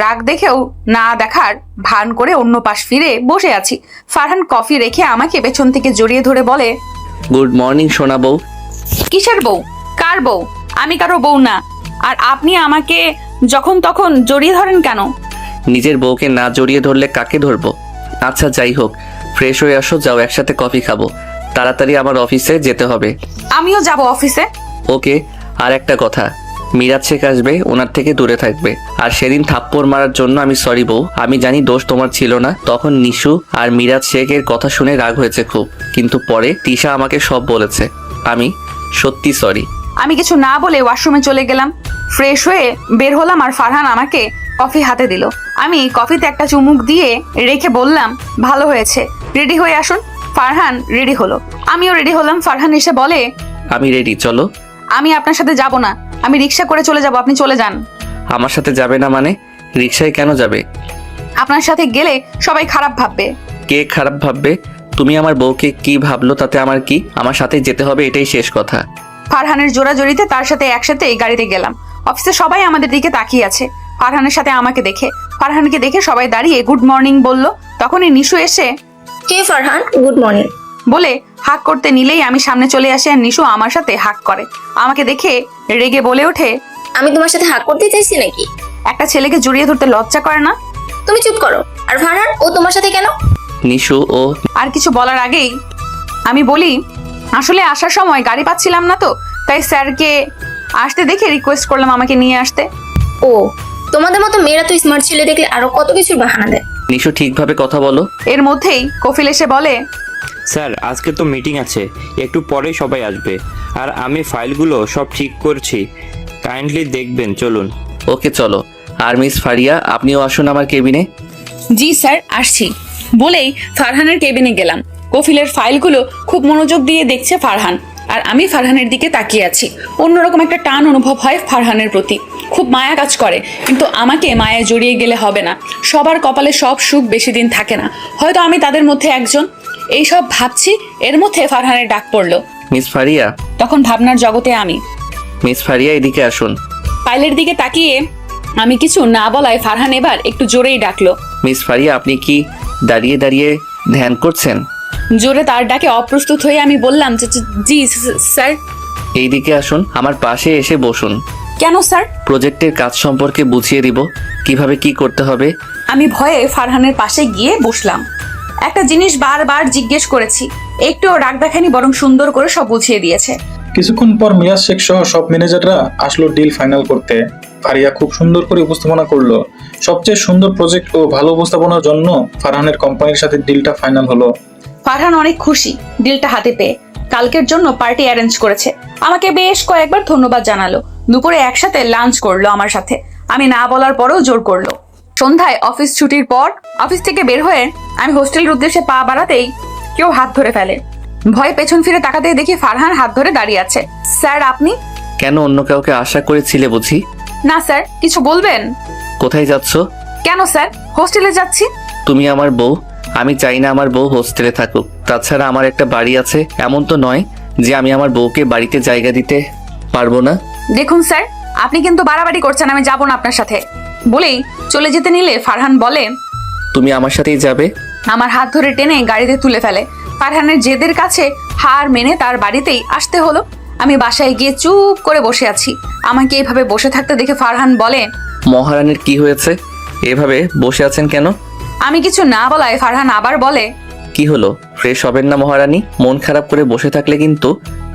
S1: রাগ দেখেও না দেখার ভান করে অন্য পাশ ফিরে বসে আছি। ফারহান কফি রেখে আমাকে পেছন থেকে জড়িয়ে ধরে বলে,
S3: গুড মর্নিং সোনা বউ।
S1: কিসের বউ? কার বউ? আমি কারো বউ না। আর আপনি আমাকে যখন তখন জড়িয়ে ধরেন কেন?
S3: নিজের বউকে না জড়িয়ে ধরলে কাকে ধরবো? আচ্ছা যাই হোক, ফ্রেশ হয়ে আসো, যাও একসাথে কফি খাবো। তাড়াতাড়ি আমার অফিসে যেতে হবে।
S1: আমিও যাব অফিসে।
S3: ওকে। আর একটা কথা, মিরাজ শেখ আসবে, ওনার থেকে দূরে থাকবে। আর সেদিন থাপ্পড় মারার জন্য আমি সরি বউ। আমি জানি দোষ তোমার ছিল না, তখন নিশু আর মিরাজ শেখের কথা শুনে রাগ হয়েছে খুব, কিন্তু পরে তিশা আমাকে সব বলেছে। আমি সত্যি সরি।
S1: আমি কিছু না বলে ওয়াশরুমে চলে গেলাম। ফ্রেশ হয়ে বের হলাম আর ফারহান আমাকে কফি হাতে দিল। আমি কফিতে একটা চুমুক দিয়ে রেখে বললাম, ভালো হয়েছে, রেডি হয়ে আসুন। ফারহান রেডি হলো, আমিও রেডি হলাম। ফারহান এসে বলে,
S3: আমি রেডি, চলো।
S1: আমি আপনার সাথে যাব না, আমি রিক্সা করে চলে যাব, আপনি চলে যান।
S3: আমার সাথে যাবে না মানে? রিক্সায় কেন যাবে?
S1: আপনার সাথে গেলে সবাই খারাপ ভাববে।
S3: কে খারাপ ভাববে? তুমি আমার বউকে কি ভাবলো তাতে আমার কি? আমার সাথে যেতে হবে, এটাই শেষ কথা।
S1: ফারহানের জোড়াজড়িতে তার সাথে একসাথে এই গাড়িতে গেলাম। অফিসে সবাই আমাদের দিকে তাকিয়ে আছে ফারহানের সাথে আমাকে দেখে। ফারহানকে দেখে সবাই দাঁড়িয়ে গুড মর্নিং বলল। তখনই নিশু এসে
S4: হে ফারহান, গুড মর্নিং
S1: বলে হাক করতে নিলেই আমি সামনে চলে আসি, আর নিশু আমার সাথে হাক করে। আমাকে দেখে রেগে বলে ওঠে,
S4: আমি তোমার সাথে হাত করতে চাইছি নাকি?
S1: একটা ছেলেকে জড়িয়ে ধরতে লজ্জা করে না?
S4: তুমি চুপ করো। আর ফারহান, ও তোমার সাথে কেন?
S3: নিশু ও
S1: আর কিছু বলার আগেই আমি বলি, আসলে আসার সময় গাড়ি পাচ্ছিলাম না, তো তাই স্যারকে আসতে দেখে রিকোয়েস্ট করলাম আমাকে নিয়ে আসতে।
S4: ও, তোমাদের মতো মেয়েরা তো স্মার্ট ছেলে দেখলে আরো কত কিছুর বাহানা দেয়।
S3: নিশু ঠিকভাবে কথা বলো।
S1: এর মধ্যেই কফিল এসে বলে,
S5: স্যার আজকে তো মিটিং আছে, একটু পরেই সবাই আসবে। আর আমি ফাইলগুলো সব ঠিক করছি, কাইন্ডলি দেখবেন, চলুন।
S3: ওকে চলো। আর মিস ফারিয়া, আপনিও আসুন আমার কেবিনে।
S1: জি স্যার, আসছি বলেই ফারহানের কেবিনে গেলাম। কফিলের ফাইলগুলো খুব মনোযোগ দিয়ে দেখছে ফারহান, আর আমি ফারহানের দিকে তাকিয়ে আছি। অন্যরকম একটা টান অনুভব হয় ফারহানের প্রতি, খুব মায়া কাজ করে। কিন্তু আমাকে মায়ায় জড়িয়ে গেলে হবে না। সবার কপালে সব সুখ বেশি দিন থাকে না, হয়তো আমি তাদের মধ্যে একজন। এইসব ভাবছি, এর মধ্যে ফারহানের ডাক পড়লো।
S3: মিস ফারিয়া।
S1: তখন ভাবনার জগতে আমি।
S3: মিস ফারিয়া, এদিকে আসুন।
S1: ফাইলের দিকে তাকিয়ে আমি কিছু না বলায় ফারহান এবার একটু জোরেই ডাকলো।
S3: মিস ফারিয়া, আপনি কি দাঁড়িয়ে দাঁড়িয়ে ধ্যান করছেন?
S1: জোরে তার ডাকে অপ্রস্তুত হয়ে আমি বললাম, জি স্যার।
S3: এইদিকে আসুন, আমার পাশে এসে বসুন।
S1: কেন স্যার?
S3: প্রজেক্টের কাজ সম্পর্কে বুঝিয়ে দিব, কিভাবে কি করতে হবে।
S1: আমি ভয়ে ফারহানের পাশে গিয়ে বসলাম। একটা জিনিস বারবার জিজ্ঞেস করেছি, একটুও রাগ দেখায়নি, বরং সুন্দর করে সব বুঝিয়ে দিয়েছে।
S6: কিছুক্ষণ পর মিরাজ শেখ সহ সব ম্যানেজাররা আসলো ডিল ফাইনাল করতে। ফারিয়া খুব সুন্দর করে উপস্থাপনা করলো। সবচেয়ে সুন্দর প্রজেক্ট ও ভালো উপস্থাপনার জন্য ফারহানের কোম্পানির সাথে ডিলটা ফাইনাল হলো।
S1: ফারহান অনেক খুশি ডিলটা হাতে পেয়ে। কালকের জন্য পার্টি অ্যারেঞ্জ করেছে, আমাকে বেশ কয়েকবার ধন্যবাদ জানালো। দুপুরে একসাথে লাঞ্চ করলো আমার সাথে, আমি না বলার পরেও জোর করলো। সন্ধ্যায় অফিস ছুটির পর অফিস থেকে বের হয়ে আমি হোস্টেলের উদ্দেশ্যে পা বাড়াতেই কেউ হাত ধরে ফেলে। ভয়ে পেছন ফিরে তাকাতেই দেখি ফারহান হাত ধরে দাঁড়িয়ে আছে। স্যার আপনি?
S3: কেন, অন্য কাউকে আশা করেছিলে বুঝি?
S1: না স্যার, কিছু বলবেন?
S3: কোথায় যাচ্ছ?
S1: কেন স্যার, হোস্টেলে যাচ্ছি।
S3: তুমি আমার বউ, আমি চাই না আমার বউ হোস্টেলে থাকুক। তাছাড়া আমার একটা বাড়ি আছে, এমন তো নয় যে আমি আমার বউকে বাড়িতে জায়গা দিতে পারবো না।
S1: দেখুন স্যার, আপনি কিন্তু বাড়াবাড়ি করছেন, আমি যাব না আপনার সাথে। বলেই চলে যেতে নিলে ফারহান বলে,
S3: তুমি আমার সাথেই যাবে।
S1: আমার হাত ধরে টেনে গাড়িতে তুলে ফেলে। ফারহানের জেদের কাছে হার মেনে তার বাড়িতেই আসতে হলো। আমি বাসায় গিয়ে চুপ করে বসে আছি। আমাকে এভাবে বসে থাকতে দেখে ফারহান বলে,
S3: মহারানীর কি হয়েছে, এভাবে বসে আছেন কেন?
S1: আমি কিছু না বলায় ফারহান আবার বলে,
S3: কি হলো, ফ্রেশ হবেন না মহারানী? মন খারাপ করে বসে থাকলে কিন্তু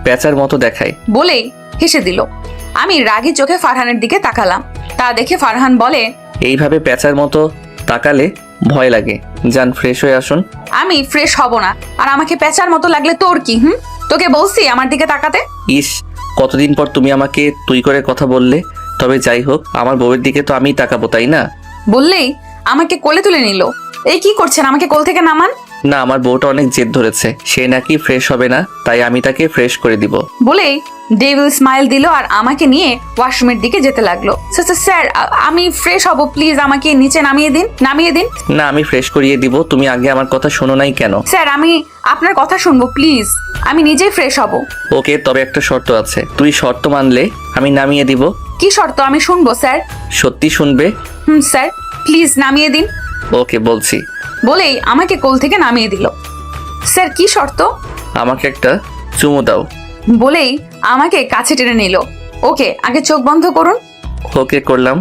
S3: পেঁচার মতো দেখায়।
S1: বলেই হেসে দিল। আমি রাগী চোখে ফারহানের দিকে তাকালাম। তা দেখে ফারহান বলে,
S3: এইভাবে পেঁচার মতো তাকালে ভয় লাগে, যান ফ্রেশ হয়ে আসুন।
S1: আমি ফ্রেশ হব না, আর আমাকে পেঁচার মতো লাগলে তোর কি? তোকে বলছি আমার দিকে তাকাতে।
S3: ইস, কতদিন পর তুমি আমাকে তুই করে কথা বললে। তবে যাই হোক, আমার বউয়ের দিকে তো আমিই তাকাবো, তাই না?
S1: বললেই আমাকে কোলে তুলে নিল। এই কি করছেন, আমাকে কোল থেকে নামান।
S3: না, আমার বউটা অনেক জেদ ধরেছে, সে নাকি ফ্রেশ হবে না, তাই আমি তাকে ফ্রেশ করে দিব।
S1: বলেই ডেভিল স্মাইল দিল আর আমাকে নিয়ে ওয়াশরুমের দিকে যেতে লাগলো। স্যার আমি ফ্রেশ হব, প্লিজ আমাকে নিচে নামিয়ে দিন।
S3: না, আমি ফ্রেশ করিয়ে দিব। তুমি আগে আমার কথা শোনো নাই কেন?
S1: স্যার আমি আপনার কথা শুনবো, প্লিজ আমি নিজেই ফ্রেশ হব।
S3: ওকে, তবে একটা শর্ত আছে। তুই শর্ত মানলে আমি নামিয়ে দিব।
S1: কি শর্ত? আমি শুনবো স্যার।
S3: সত্যি শুনবে?
S1: স্যার প্লিজ নামিয়ে দিন।
S3: ওকে, বলছি।
S1: বলেই আমাকে কোল থেকে নামিয়ে দিল। স্যার কি শর্ত?
S3: আমাকে একটা চুমু দাও।
S1: বলেই আমাকে কাছে টেনে নিল। ওকে, আগে চোখ বন্ধ করুন।
S3: ওকে, করলাম।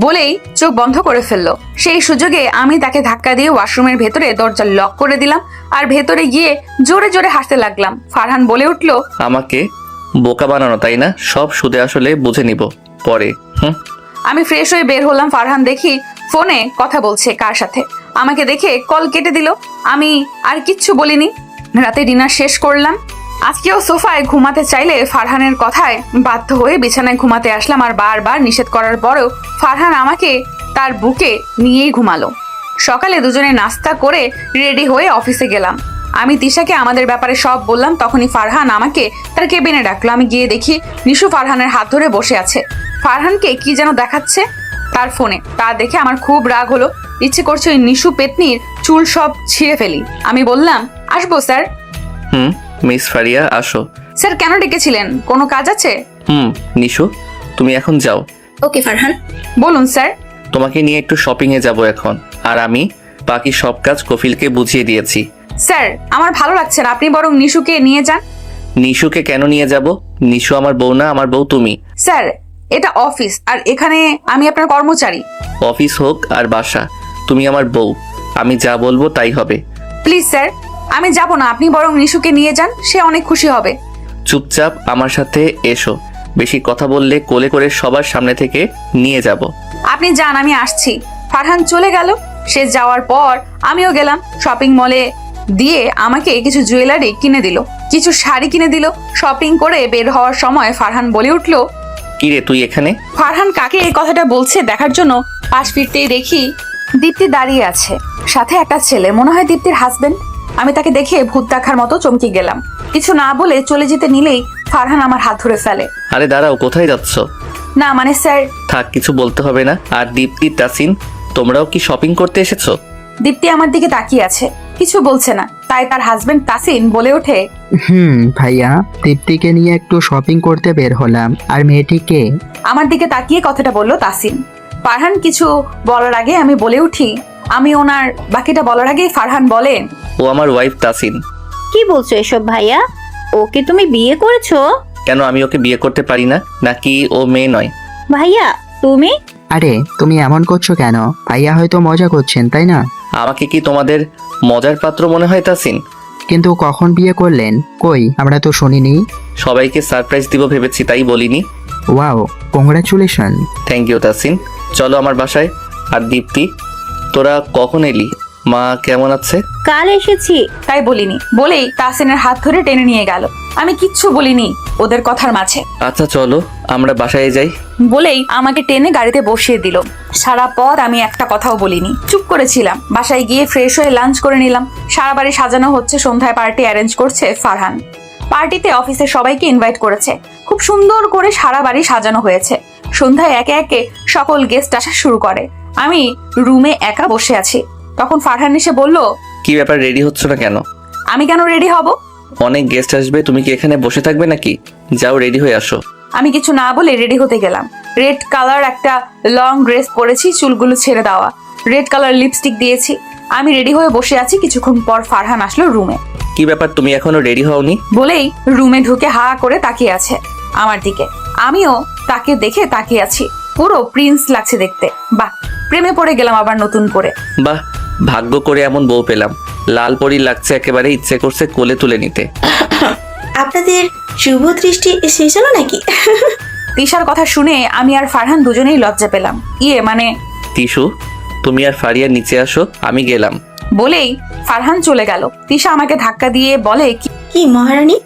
S1: বলেই চোখ বন্ধ করে ফেললো। সেই সুযোগে আমি তাকে ধাক্কা দিয়ে ওয়াশরুমের ভেতরে দরজা লক করে দিলাম আর ভেতরে গিয়ে জোরে জোরে হাসতে লাগলাম। ফারহান বলে উঠল,
S3: আমাকে বোকা বানানো, তাই না? সব সুদে আসলে বুঝে নিব পরে।
S1: আমি ফ্রেশ হয়ে বের হলাম। ফারহান দেখি ফোনে কথা বলছে কার সাথে। আমাকে দেখে কল কেটে দিল। আমি আর কিচ্ছু বলিনি। রাতে ডিনার শেষ করলাম। আজকেও সোফায় ঘুমাতে চাইলে ফারহানের কথায় বাধ্য হয়ে বিছানায় ঘুমাতে আসলাম আর বারবার নিষেধ করার পরেও ফারহান আমাকে তার বুকে নিয়েই ঘুমালো। সকালে দুজনে নাস্তা করে রেডি হয়ে অফিসে গেলাম। আমি তিশাকে আমাদের ব্যাপারে সব বললাম। তখনই ফারহান আমাকে তার কেবিনে ডাকলো। আমি গিয়ে দেখি নিশু ফারহানের হাত ধরে বসে আছে। ফারহানকে কি যেন দেখাচ্ছে তার ফোনে। তা দেখে আমার খুব রাগ হলো। ইচ্ছে করছে ওই নিশু পেতনির চুল সব ছিঁড়ে ফেলি। আমি বললাম, আসবো স্যার?
S3: মিস ফারিয়া, আসো।
S1: স্যার কেন ডেকেছিলেন? কোনো কাজ আছে?
S3: নিশু, তুমি এখন যাও।
S4: ওকে ফারহান।
S1: বলুন স্যার।
S3: তোমাকে নিয়ে একটু শপিং এ যাব এখন, আর আমি বাকি সব কাজ কফিলকে বুঝিয়ে দিয়েছি।
S1: স্যার আমার ভালো লাগছে না, আপনি বরং নিশুকে নিয়ে যান।
S3: নিশুকে কেন নিয়ে যাব? নিশু আমার বউ না, আমার বউ তুমি।
S1: স্যার এটা অফিস আর এখানে আমি আপনার কর্মচারী।
S3: অফিস হোক আর বাসা, তুমি আমার বউ। আমি যা বলবো তাই হবে।
S1: প্লিজ স্যার, আমি যাব না, আপনি বরং নিশুকে নিয়ে যান, সে অনেক খুশি হবে।
S3: চুপচাপ আমার সাথে এসো। বেশি কথা বললে কোলে করে সবার সামনে থেকে নিয়ে যাব।
S1: আপনি যান, আমি আসছি। ফারহান চলে গেল। সে যাওয়ার পর আমিও গেলাম শপিং মলে। দিয়ে আমাকে কিছু জুয়েলারি কিনে দিল, কিছু শাড়ি কিনে দিল। শপিং করে বের হওয়ার সময় ফারহান বলে উঠলো,
S3: কিরে তুই এখানে?
S1: ফারহান কাকে এই কথাটা বলছে দেখার জন্য পাশ ফিরতেই দেখি দীপ্তি দাঁড়িয়ে আছে, সাথে একটা ছেলে, মনে হয় দীপ্তির হাজবেন্ড। আমি তাকে দেখে ভূত দেখার মতো চমকে গেলাম। কিছু না বলে চলে যেতে নিলেই ফারহান আমার হাত ধরে ফেলে।
S3: আরে দাঁড়াও, কোথায় যাচ্ছ?
S1: না মানে স্যার।
S3: থাক, কিছু বলতে হবে না। আর দীপ্তি, তাসিন, তোমরাও কি শপিং করতে এসেছো?
S1: দীপ্তি আমার দিকে তাকিয়ে আছে, কিছু বলছে না। তাই তার হাজবেন্ড তাসিন বলে ওঠে,
S10: ভাইয়া, দীপ্তিকে নিয়ে একটু শপিং করতে বের হলাম। আর মেয়েটিকে?
S1: আমার দিকে তাকিয়ে কথাটা বলল তাসিন। ফারহান কিছু বলার আগে আমি বলে উঠি, আমি ওনার বাকিটা বলার আগে ফারহান বলে,
S3: ও আমার ওয়াইফ তাসিন।
S9: কি বলছো এসব ভাইয়া? ওকে তুমি বিয়ে করেছো?
S3: কেন, আমি ওকে বিয়ে করতে পারি না নাকি? ও মেয়ে নয়?
S9: ভাইয়া তুমি?
S10: আরে তুমি এমন করছো কেন? ভাইয়া হয়তো মজা করছেন, তাই না?
S3: আমাকে কি তোমাদের মজার পাত্র মনে হয় তাসিন?
S10: কিন্তু কখন বিয়ে করলেন? কই, আমরা তো শুনিনি।
S3: সবাইকে সারপ্রাইজ দিব ভেবেছি, তাই বলিনি।
S10: Wow, congratulation.
S3: Thank you Tasin. চলো আমার বাসায়। আর দীপ্তি, তোরা কখন এলি? মা কেমন আছে?
S9: কাল এসেছি।
S1: তাই বলিনি। বলেই তাসিনের হাত ধরে টেনে নিয়ে গেল। আমি কিচ্ছু বলিনি ওদের কথার মাঝে।
S3: আচ্ছা চলো আমরা বাসায় যাই।
S1: বলেই আমাকে টেনে গাড়িতে বসিয়ে দিল। সারা পথ আমি একটা কথাও বলিনি, চুপ করেছিলাম। বাসায় গিয়ে ফ্রেশ হয়ে লাঞ্চ করে নিলাম। সারা বাড়ি সাজানো হচ্ছে, সন্ধ্যায় পার্টি অ্যারেঞ্জ করছে ফারহান। পার্টিতে অফিসের সবাইকে ইনভাইট করেছে। খুব সুন্দর করে সারা বাড়ি সাজানো হয়েছে। সন্ধ্যায় একে একে সকল গেস্ট আসা শুরু করে। আমি রুমে একা বসে আছি। তখন ফারহান এসে বলল,
S3: কি ব্যাপার, রেডি হচ্ছ না কেন?
S1: আমি কেন রেডি হব?
S3: অনেক গেস্ট আসবে, তুমি কি এখানে বসে থাকবে নাকি? যাও রেডি হয়ে আসো।
S1: আমি কিছু না বলে রেডি হতে গেলাম। রেড কালার একটা লং ড্রেস পরেছি, চুলগুলো ছেড়ে দেওয়া, রেড কালার লিপস্টিক দিয়েছি। আমি রেডি হয়ে বসে আছি। কিছুক্ষণ পর ফারহান আসলো রুমে।
S3: কি ব্যাপার, তুমি এখনো রেডি হওনি?
S1: বলেই রুমে ঢুকে হা করে তাকিয়ে আছে আমার দিকে। আমিও তাকে দেখে তাকিয়ে আছি। পুরো প্রিন্স লাগছে দেখতে। বাহ, প্রেমে পড়ে গেলাম আবার নতুন করে।
S3: বাহ, ভাগ্য করে এমন বউ পেলাম। লাল পরি লাগছে একেবারে, ইচ্ছে করছে কোলে তুলে নিতে।
S7: আপনাদের শুভ দৃষ্টি শেষ হলো নাকি?
S1: তিশার কথা শুনে আমি আর ফারহান দুজনেই লজ্জা পেলাম। মানে
S3: তিশু, তুমি আর ফারিয়া নিচে আসো, আমি গেলাম।
S1: বলেই ফারহান চলে গেল। তিশা আমাকে ধাক্কা দিয়ে বলে,
S7: কি মহারানী,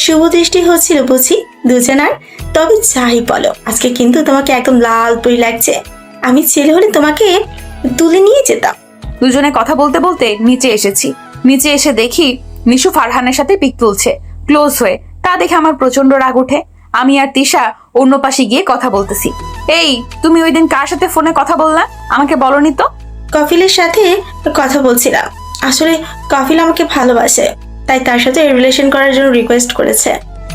S7: শুভ দৃষ্টি হচ্ছিল বুঝি দুজনার? তবে যাই বলো, আজকে কিন্তু তোমাকে একদম লাল পরি লাগছে। আমি ছেলে হলে তোমাকে তুলে নিয়ে যেতাম।
S1: দুজনে কথা বলতে বলতে নিচে এসেছি। নিচে এসে দেখি নিশু ফারহানের সাথে পিক তুলছে ক্লোজ হয়ে। তা দেখে আমার প্রচন্ড রাগ ওঠে। আমি আর তিশা অন্য পাশে গিয়ে কথা বলতেছি। এই, তুমি ওই দিন কার সাথে ফোনে কথা বললা, আমাকে বলনি তো?
S7: কফিলের সাথে কথা বলছিলাম। আসলে কফিল আমাকে ভালোবাসে, তাই তার সাথে রিলেশন করার জন্য রিকোয়েস্ট করেছে।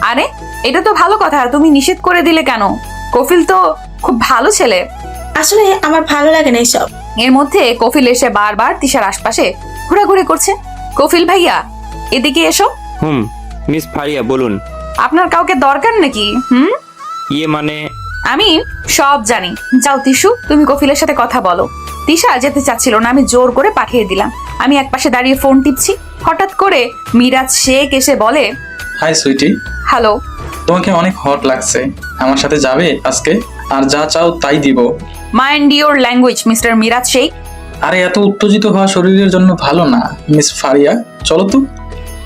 S1: আরে, এটা তো ভালো কথা, তুমি নিষেধ করে দিলে কেন? কফিল তো খুব ভালো ছেলে।
S7: আসলে আমার ভালো লাগে না এইসব।
S1: এর মধ্যে কফিল এসে বারবার তিশার আশপাশে ঘোরাঘুরি করছে। কফিল ভাইয়া, এদিকে এসো।
S5: মিস ফারিয়া বলুন।
S1: আপনার কাউকে দরকার নাকি?
S5: মানে
S1: আমি সব জানি। যাও তিশু, তুমি কফিলের সাথে কথা বলো। তিশা যেতে চাচ্ছিল না, আমি জোর করে পাঠিয়ে দিলাম। আমি একপাশে দাঁড়িয়ে ফোন টিপছি। হঠাৎ করে মিরাজ শেখ এসে বলে,
S6: হাই সুইটি,
S1: হ্যালো।
S6: তোমাকে অনেক হট লাগছে, আমার সাথে যাবে আজকে? আর যা চাও তাই দিব।
S1: Mind your language mister Miraj Sheikh.
S6: আরে, এত উত্তেজিত হওয়া শরীরের জন্য ভালো না মিস ফারিয়া, চলো তো।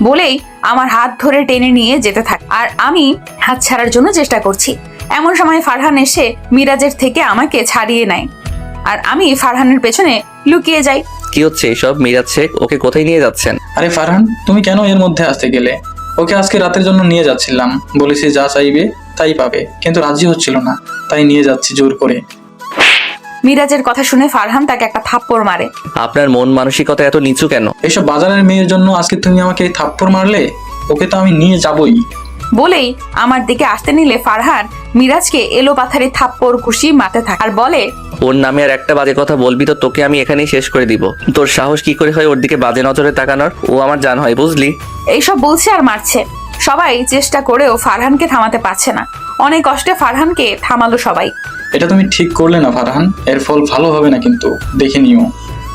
S1: বলেই আমার হাত ধরে টেনে নিয়ে যেতে থাকে, আর আমি হাত ছাড়ার জন্য চেষ্টা করছি। এমন সময় ফারহান এসে মিরাজের থেকে আমাকে ছাড়িয়ে নেয়, আর আমি ফারহানের পেছনে লুকিয়ে যাই।
S3: কি হচ্ছে এইসব? মিরাজ শেখ, ওকে কোথায় নিয়ে যাচ্ছেন?
S6: আরে ফারহান, তুমি কেন এর মধ্যে আসতে গেলে? ওকে আজকে রাতের জন্য নিয়ে যাচ্ছিলাম, বলেছি যা চাইবে তাই পাবে, কিন্তু রাজি হচ্ছিল না, তাই নিয়ে যাচ্ছি জোর করে।
S1: মিরাজের কথা শুনে ফারহান তাকে একটা থাপ্পড় মারে।
S3: আপনার মন মানসিকতা এত নিচু কেন?
S6: এইসব বাজারের মেয়ের জন্য আজকে তুমি আমাকে এই থাপ্পড় মারলে? ওকে তো আমি নিয়ে যাবই।
S1: বলেই আমার দিকে আসতে নিলে ফারহান মিরাজকে এলো পাথারে থাপ্পড় ঘুষি মারতে থাকে, আর বলে,
S3: ওর নামে আর একটা বাজে কথা বলবি তো তোকে আমি এখানেই শেষ করে দিব। তোর সাহস কি করে হয় ওর দিকে বাজে নজরে তাকানোর? ও আমার জান হয়, বুঝলি?
S1: এইসব বলছে আর মারছে। সবাই চেষ্টা করেও ফারহানকে থামাতে পারছে না। অনেক কষ্টে ফারহানকে থামালো সবাই।
S6: এটা তুমি ঠিক করলে না ফারহান, এর ফল ভালো হবে না, কিন্তু দেখে নিও।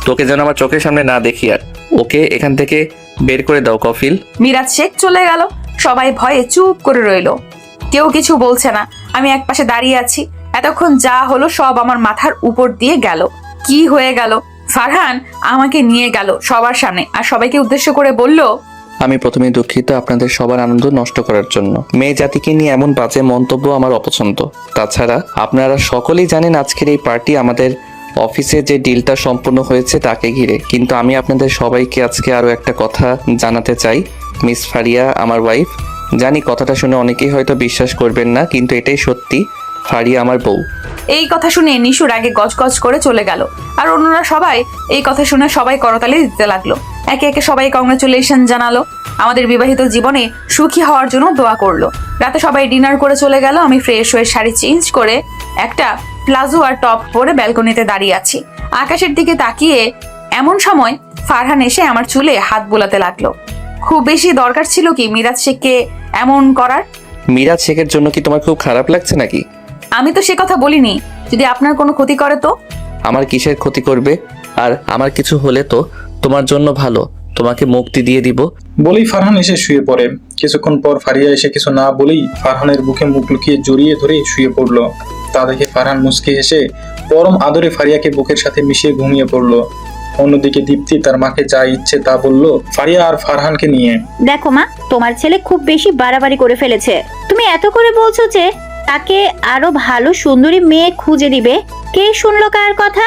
S3: তোকে যেন আমার চোখের সামনে না দেখি। আর ওকে এখান থেকে বের করে দাও কফিল।
S1: মিরাজ শেখ চলে গেল। সবাই ভয়ে চুপ করে রইল, কেউ কিছু বলছে না। আমি একপাশে দাঁড়িয়ে আছি। এতক্ষণ যা হলো সব আমার মাথার উপর দিয়ে গেল। কি হয়ে গেল? ফারহান আমাকে নিয়ে গেল সবার সামনে, আর সবাইকে উদ্দেশ্য করে বলল,
S3: আমি প্রথমে দুঃখিত আপনাদের সবার আনন্দ নষ্ট করার জন্য। মেয়ে জাতিকে নিয়ে এমন বাজে মন্তব্য আমার অপছন্দ। তাছাড়া আপনারা সকলেই জানেন আজকের এই পার্টি আমাদের অফিসে যে ডিলটা সম্পূর্ণ হয়েছে তাকে ঘিরে। কিন্তু আমি আপনাদের সবাইকে আজকে আরও একটা কথা জানাতে চাই। মিস ফারিয়া আমার ওয়াইফ। জানি কথাটা শুনে অনেকেই হয়তো বিশ্বাস করবেন না, কিন্তু এটাই সত্যি। ফারিয়া আমার বউ।
S1: এই কথা শুনে নিশুর আগে গজগজ করে চলে গেল, আর অন্যরা সবাই এই কথা শুনে সবাই করতালি দিতে লাগলো। একে একে সবাই কংগ্রাচুলেশন জানালো, আমাদের বিবাহিত জীবনে সুখী হওয়ার জন্য দোয়া করলো। রাতে সবাই ডিনার করে চলে গেল। আমি ফ্রেশ হয়ে শাড়ি চেঞ্জ করে একটা প্লাজো আর টপ পরে ব্যালকনিতে দাঁড়িয়ে আছি, আকাশের দিকে তাকিয়ে। এমন সময় ফারহান এসে আমার চুলে হাত বোলাতে লাগলো। খুব বেশি দরকার ছিল কি মিরাজ শেখকে এমন করার?
S3: মিরাজ শেখের জন্য কি তোমার খুব খারাপ লাগছে নাকি?
S1: আমি তো সে কথা বলিনি। যদি আপনার কোনো ক্ষতি করে তো?
S3: আমার কিসের ক্ষতি করবে? আর আমার কিছু হলে তো তোমার জন্য ভালো, তোমাকে মুক্তি দিয়ে দিব।
S6: বলেই ফারহান এসে শুয়ে পড়ে। কিছুক্ষণ পর ফারিয়া এসে কিছু না বলেই ফারহানের বুকে মুখ লুকিয়ে জড়িয়ে ধরে শুয়ে পড়লো। তা দেখে ফারহান মুচকি হেসে পরম আদরে ফারিয়াকে বুকের সাথে মিশিয়ে ঘুমিয়ে পড়লো। অন্যদিকে দীপ্তি তার মাকে যা ইচ্ছে তা বলল ফারিয়া আর ফারহানকে নিয়ে।
S9: দেখো মা, তোমার ছেলে খুব বেশি বাড়াবাড়ি করে ফেলেছে। তুমি এত করে বলছো যে তাকে আরো ভালো সুন্দরী মেয়ে খুঁজে দিবে। কে শুনলো কার কথা?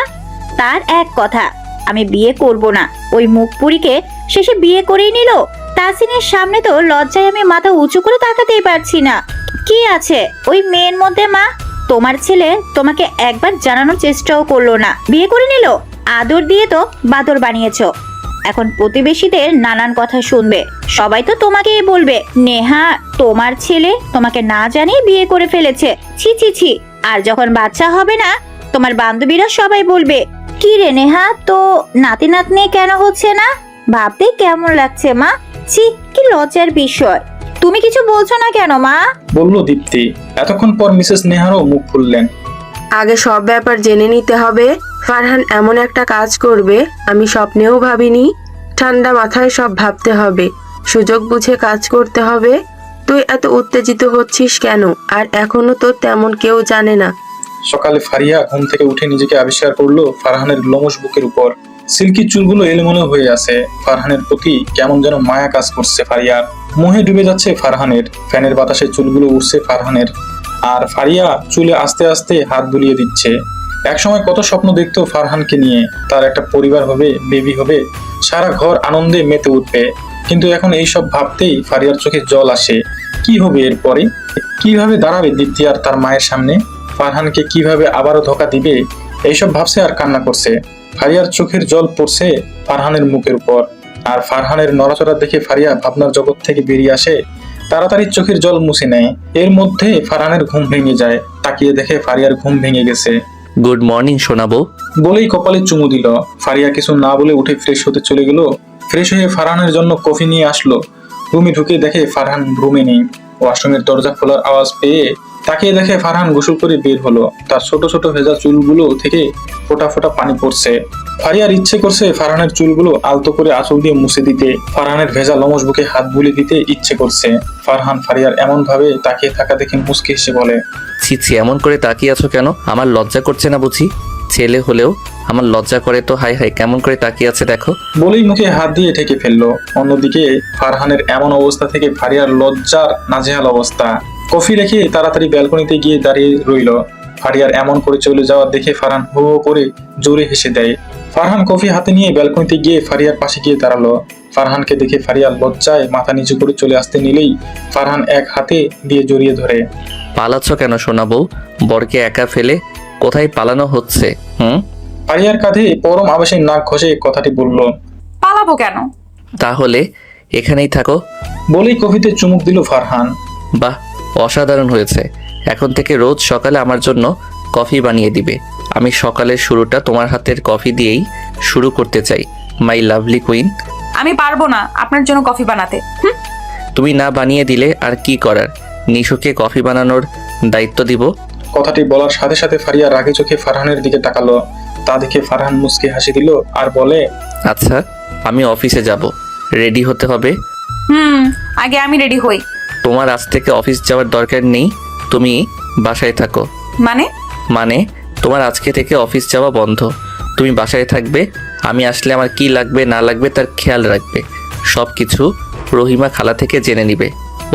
S9: তার এক কথা, আমি বিয়ে করব না। ওই মুখপুরীকে শেষে বিয়ে করেই নিল। তাসিনের সামনে তো লজ্জায় আমি মাথা উঁচু করে তাকাতেই পারছি না। কি আছে ওই মেয়ের মধ্যে মা? তোমার ছেলে তোমাকে একবার জানানোর চেষ্টাও করলো না, বিয়ে করে নিল। আদর দিয়ে তো বাদর বানিয়েছো। এখন প্রতিবেশীদের নানান কথা শুনবে, সবাই তো তোমাকেই বলবে নেহা তোমার ছেলে তোমাকে না জানিয়ে বিয়ে করে ফেলেছে। ছি ছি ছি। আর যখন বাচ্চা হবে না, তোমার বান্ধবীরা সবাই বলবে, কি রে নেহা, তো নাতি নাতনি কেন হচ্ছে না? ভাবতে কেমন লাগছে মা? ছি, কি লজ্জার বিষয়। তুমি কিছু বলছো না কেন মা?
S6: বলল দীপ্তি। এতক্ষণ পর মিসেস নেহারও মুখ খুললেন।
S11: আগে সব ব্যাপার জেনে নিতে হবে। ফারহান এমন একটা কাজ করবে আমি স্বপ্নেও ভাবিনি। ঠান্ডা মাথায় সব ভাবতে হবে, সুযোগ বুঝে কাজ করতে হবে। তুই এত উত্তেজিত হচ্ছিস কেন? আর এখনো তো তেমন কেউ জানে না।
S6: সকালে ফারিয়া ঘুম থেকে উঠে নিজেকে আবিষ্কার করলো ফারহানের লোমশ বুকের উপর। সিল্কি চুলগুলো এলোমেলো হয়ে আছে। ফারহানের প্রতি কেমন যেন মায়া কাজ করছে ফারিয়ার। মোহে ডুবে যাচ্ছে ফারহানের। ফ্যানের বাতাসে চুলগুলো উঠছে ফারহানের, আর ফারিয়া চুলে আস্তে আস্তে হাত বুলিয়ে দিচ্ছে। একসময় কত স্বপ্ন দেখতো ফারহানকে নিয়ে, তার একটা পরিবার হবে, বেবি হবে, সারা ঘর আনন্দে মেতে উঠবে। কিন্তু এখন এইসব ভাবতেই ফারিয়ার চোখে জল আসে। কি হবে এরপরে? কিভাবে দাঁড়াবে দীপ্তি আর তার মায়ের সামনে? ফারহানকে কিভাবে আবারও ধোকা দিবে? এইসব ভাবছে আর কান্না করছে। ফারিয়ার চোখের জল পড়ছে ফারহানের মুখের উপর, আর ফারহানের নড়াচড়া দেখে ফারিয়া ভাবনার জগৎ থেকে বেরিয়ে আসে। তাড়াতাড়ি চোখের জল মুছে নেয়। এর মধ্যে ফারহানের ঘুম ভেঙে যায়। তাকিয়ে দেখে ফারিয়ার ঘুম ভেঙে গেছে।
S3: গুড মর্নিং শোনাবো।
S6: বলেই কপালে চুমু দিল। ফারিয়া কিছু না বলে উঠে ফ্রেশ হতে চলে গেল। ফ্রেশ হয়ে ফারহানের জন্য কফি নিয়ে আসলো। রুমে ঢুকে দেখে ফারহান রুমে নেই। ওয়াশরুমের দরজা খোলার আওয়াজ পেয়ে তাকিয়ে দেখে ফারহান গোসল করে বের হলো। তার ছোট ছোট ভেজা চুলগুলো থেকে ফোঁটা ফোঁটা পানি পড়ছে। ফারিয়ার ইচ্ছে করছে ফারহানের চুলগুলো আলতো করে আঁচল দিয়ে মুছে দিতে, ফারহানের ভেজা লমস বুকে হাত বুলিয়ে দিতে ইচ্ছে করছে। ফারহান ফারিয়ার এমন ভাবে তাকিয়ে থাকা দেখে মুচকি হেসে বলে,
S3: ছি ছি, এমন করে তাকিয়ে আছো কেন? আমার লজ্জা করছে না বুঝি? ছেলে হলেও আমার লজ্জা করে তো। হাই হাই, কেমন করে তাকিয়ে আছে দেখো।
S6: বলেই মুখে হাত দিয়ে ঢেকে ফেললো। অন্যদিকে ফারহানের এমন অবস্থা থেকে ফারিয়ার লজ্জার নাজেহাল অবস্থা। কফি রেখে তাড়াতাড়ি ব্যালকনিতে গিয়ে দাঁড়িয়ে রইল। ফারিয়ার এমন করে চলে যাওয়া দেখে ফারহান হো হো করে জোরে হেসে দেয়। ফারহান কফি হাতে নিয়ে ব্যালকনিতে গিয়ে ফারিয়ার পাশে গিয়ে দাঁড়ালো। ফারহানকে দেখে ফারিয়ার লজ্জায় মাথা নিচু করে চলে আসতে নিলেই ফারহান এক হাতে দিয়ে জড়িয়ে ধরে।
S3: পালাচ্ছ কেন শোনাবো? বরকে একা ফেলে কোথায় পালানো হচ্ছে?
S6: ফারিয়ার কাঁধে পরম আবেশে নাক ঘষে কথাটি বলল।
S1: পালাবো কেন?
S3: তাহলে এখানেই থাকো।
S6: বলেই কফিতে চুমুক দিল ফারহান।
S3: বাহ, অসাধারণ হয়েছে। এখন থেকে রোজ সকালে আমার জন্য কফি বানিয়ে দিবে। আমি সকালের শুরুটা তোমার হাতের কফি দিয়েই শুরু করতে চাই, মাই লাভলি কুইন।
S1: আমি পারবো না আপনার জন্য কফি বানাতে।
S3: তুমি না বানিয়ে দিলে আর কি করার? নিশুকে কফি বানানোর দায়িত্ব দিব।
S6: কথাটি বলার সাথে সাথে ফারিয়া রাগে চোখে ফারহানের দিকে তাকালো। তা দেখে ফারহান মুচকি হাসি দিল আর বলে,
S3: আচ্ছা, আমি অফিসে যাব, রেডি হতে হবে।
S1: আগে আমি রেডি হই।
S3: তোমার আজ থেকে অফিস যাওয়ার দরকার নেই, তুমি বাসায় থাকো। মানে তোমার আজকে থেকে অফিস যাওয়া বন্ধ। তুমি বাসায় থাকবে। আমি আসলে আমার কি লাগবে না লাগবে তার খেয়াল রাখবে। সব কিছু রহিমা খালা থেকে জেনে নিবে।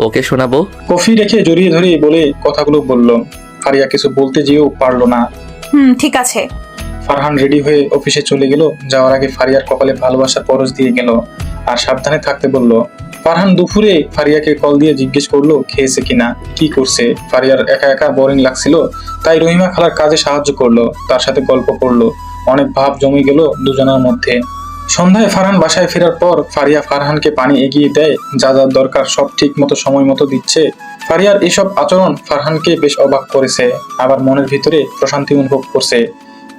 S3: ওকে শোনাবো।
S6: কফি রেখে জড়িয়ে ধরে বলে কথাগুলো বলল। ফারিয়া কিছু বলতে যেও পারলো না।
S1: ঠিক আছে।
S6: ফারহান রেডি হয়ে অফিসে চলে গেল। যাওয়ার আগে ফারিয়ার কপালে ভালোবাসার পরশ দিয়ে গেল আর সাবধানে থাকতে বলল। ফারহান দুপুরে ফারিয়াকে কল দিয়ে জিজ্ঞেস করলো খেয়েছে কিনা, কি করছে। ফারিয়ার একা একা বোরিং লাগছিল, তাই রহিমা খালার কাজে সাহায্য করলো, তার সাথে গল্প করলো। অনেক ভাব জমে গেল দুজনের মধ্যে। সন্ধ্যায় ফারহান বাসায় ফেরার পর ফারিয়া ফারহানকে পানি এগিয়ে দেয়। যা যা দরকার সব ঠিক মতো সময় মতো দিচ্ছে। ফারিয়ার এসব আচরণ ফারহানকে বেশ অবাক করেছে, আবার মনের ভিতরে প্রশান্তি অনুভব করছে।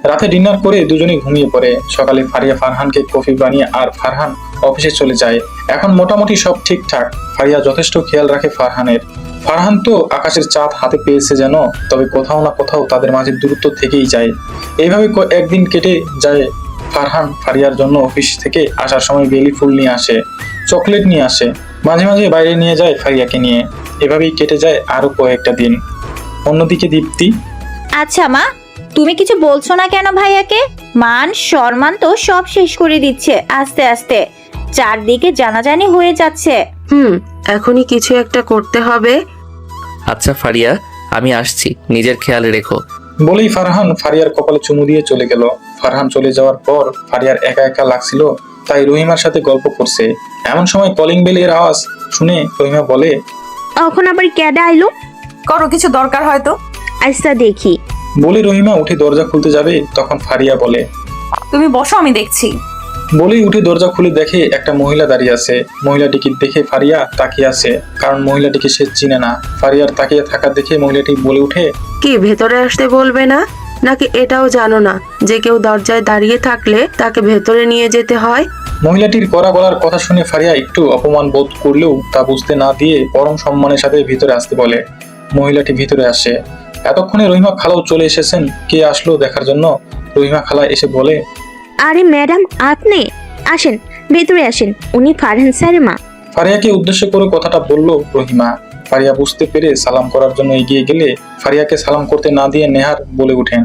S6: রাতে ডিনার করে দুজনেই ঘুমিয়ে পড়ে। সকালে ফারিয়া ফারহানকে কফি বানিয়ে আর ফারহান অফিসে চলে যায়। এখন মোটামুটি সব ঠিকঠাক। ফারিয়া যথেষ্ট খেয়াল রাখে ফারহানের। ফারহান তো আকাশের চাঁদ হাতে পেয়েছে যেন, তবে কোথাও না কোথাও তাদের মাঝে দূরত্ব থেকেই যায়। এইভাবে একদিন কেটে যায়। ফারহান ফারিয়ার জন্য অফিস থেকে আসার সময় বেলি ফুল নিয়ে আসে, চকলেট নিয়ে আসে, মাঝে মাঝে বাইরে নিয়ে যায় ফারিয়াকে নিয়ে। এভাবেই কেটে যায় আরো কয়েকটা দিন। অন্যদিকে দীপ্তি।
S9: আচ্ছা মা, তুমি কিছু বলছো না কেন ভাইয়াকে? মান সম্মান তো সব শেষ করে দিচ্ছে আস্তে আস্তে। চারদিকে জানাজানি হয়ে যাচ্ছে।
S11: এখনই কিছু একটা করতে হবে।
S3: আচ্ছা ফারিয়া, আমি আসছি, নিজের খেয়াল রেখো।
S6: বলেই ফারহান ফারিয়ার কপালে চুমু দিয়ে চলে গেল। ফারহান চলে যাওয়ার পর ফারিয়ার একা একা লাগছিল, তাই রহিমার সাথে গল্প করছে। এমন সময় কলিং বেলের আওয়াজ শুনে রহিমা বলে,
S9: এখন আবার ক্যাডা আইলো?
S1: করো, কিছু দরকার হয়তো।
S9: আচ্ছা দেখি।
S6: বলে রহিমা উঠে দরজা খুলতে যাবে, তখন ফারিয়া বলে,
S1: তুমি বসো, আমি দেখছি।
S6: বলেই উঠে দরজা খুলে দেখে একটা মহিলা দাঁড়িয়ে আছে। মহিলাটিকে দেখে ফারিয়া তাকিয়ে আছে, কারণ মহিলাটিকে সে চিনে না। ফারিয়ার তাকিয়ে থাকা দেখে মহিলাটি বলে উঠে,
S11: কি ভেতরে আসতে বলবে না? নাকি এটাও জানো না যে কেউ দরজায় দাঁড়িয়ে থাকলে তাকে ভেতরে নিয়ে যেতে হয়?
S6: মহিলাটির কড়া গলার কথা শুনে ফারিয়া একটু অপমান বোধ করলেও তা বুঝতে না দিয়ে পরম সম্মানের সাথে ভিতরে আসতে বলে। মহিলাটি ভিতরে আসে। এতক্ষণে রহিমা খালাও চলে এসেছেন। কে আসলো দেখার জন্য। রহিমা খালা এসে বলে,
S9: আরে ম্যাডাম, আপনি আসেন, ভেতরে আসেন, উনি ফারহান স্যারের মা।
S6: ফারিয়াকে উদ্দেশ্য করে কথাটা বলল রহিমা। ফারিয়া বুঝতে পেরে সালাম করার জন্য এগিয়ে গেলে ফারিয়াকে সালাম করতে না দিয়ে নেহার বলে উঠেন,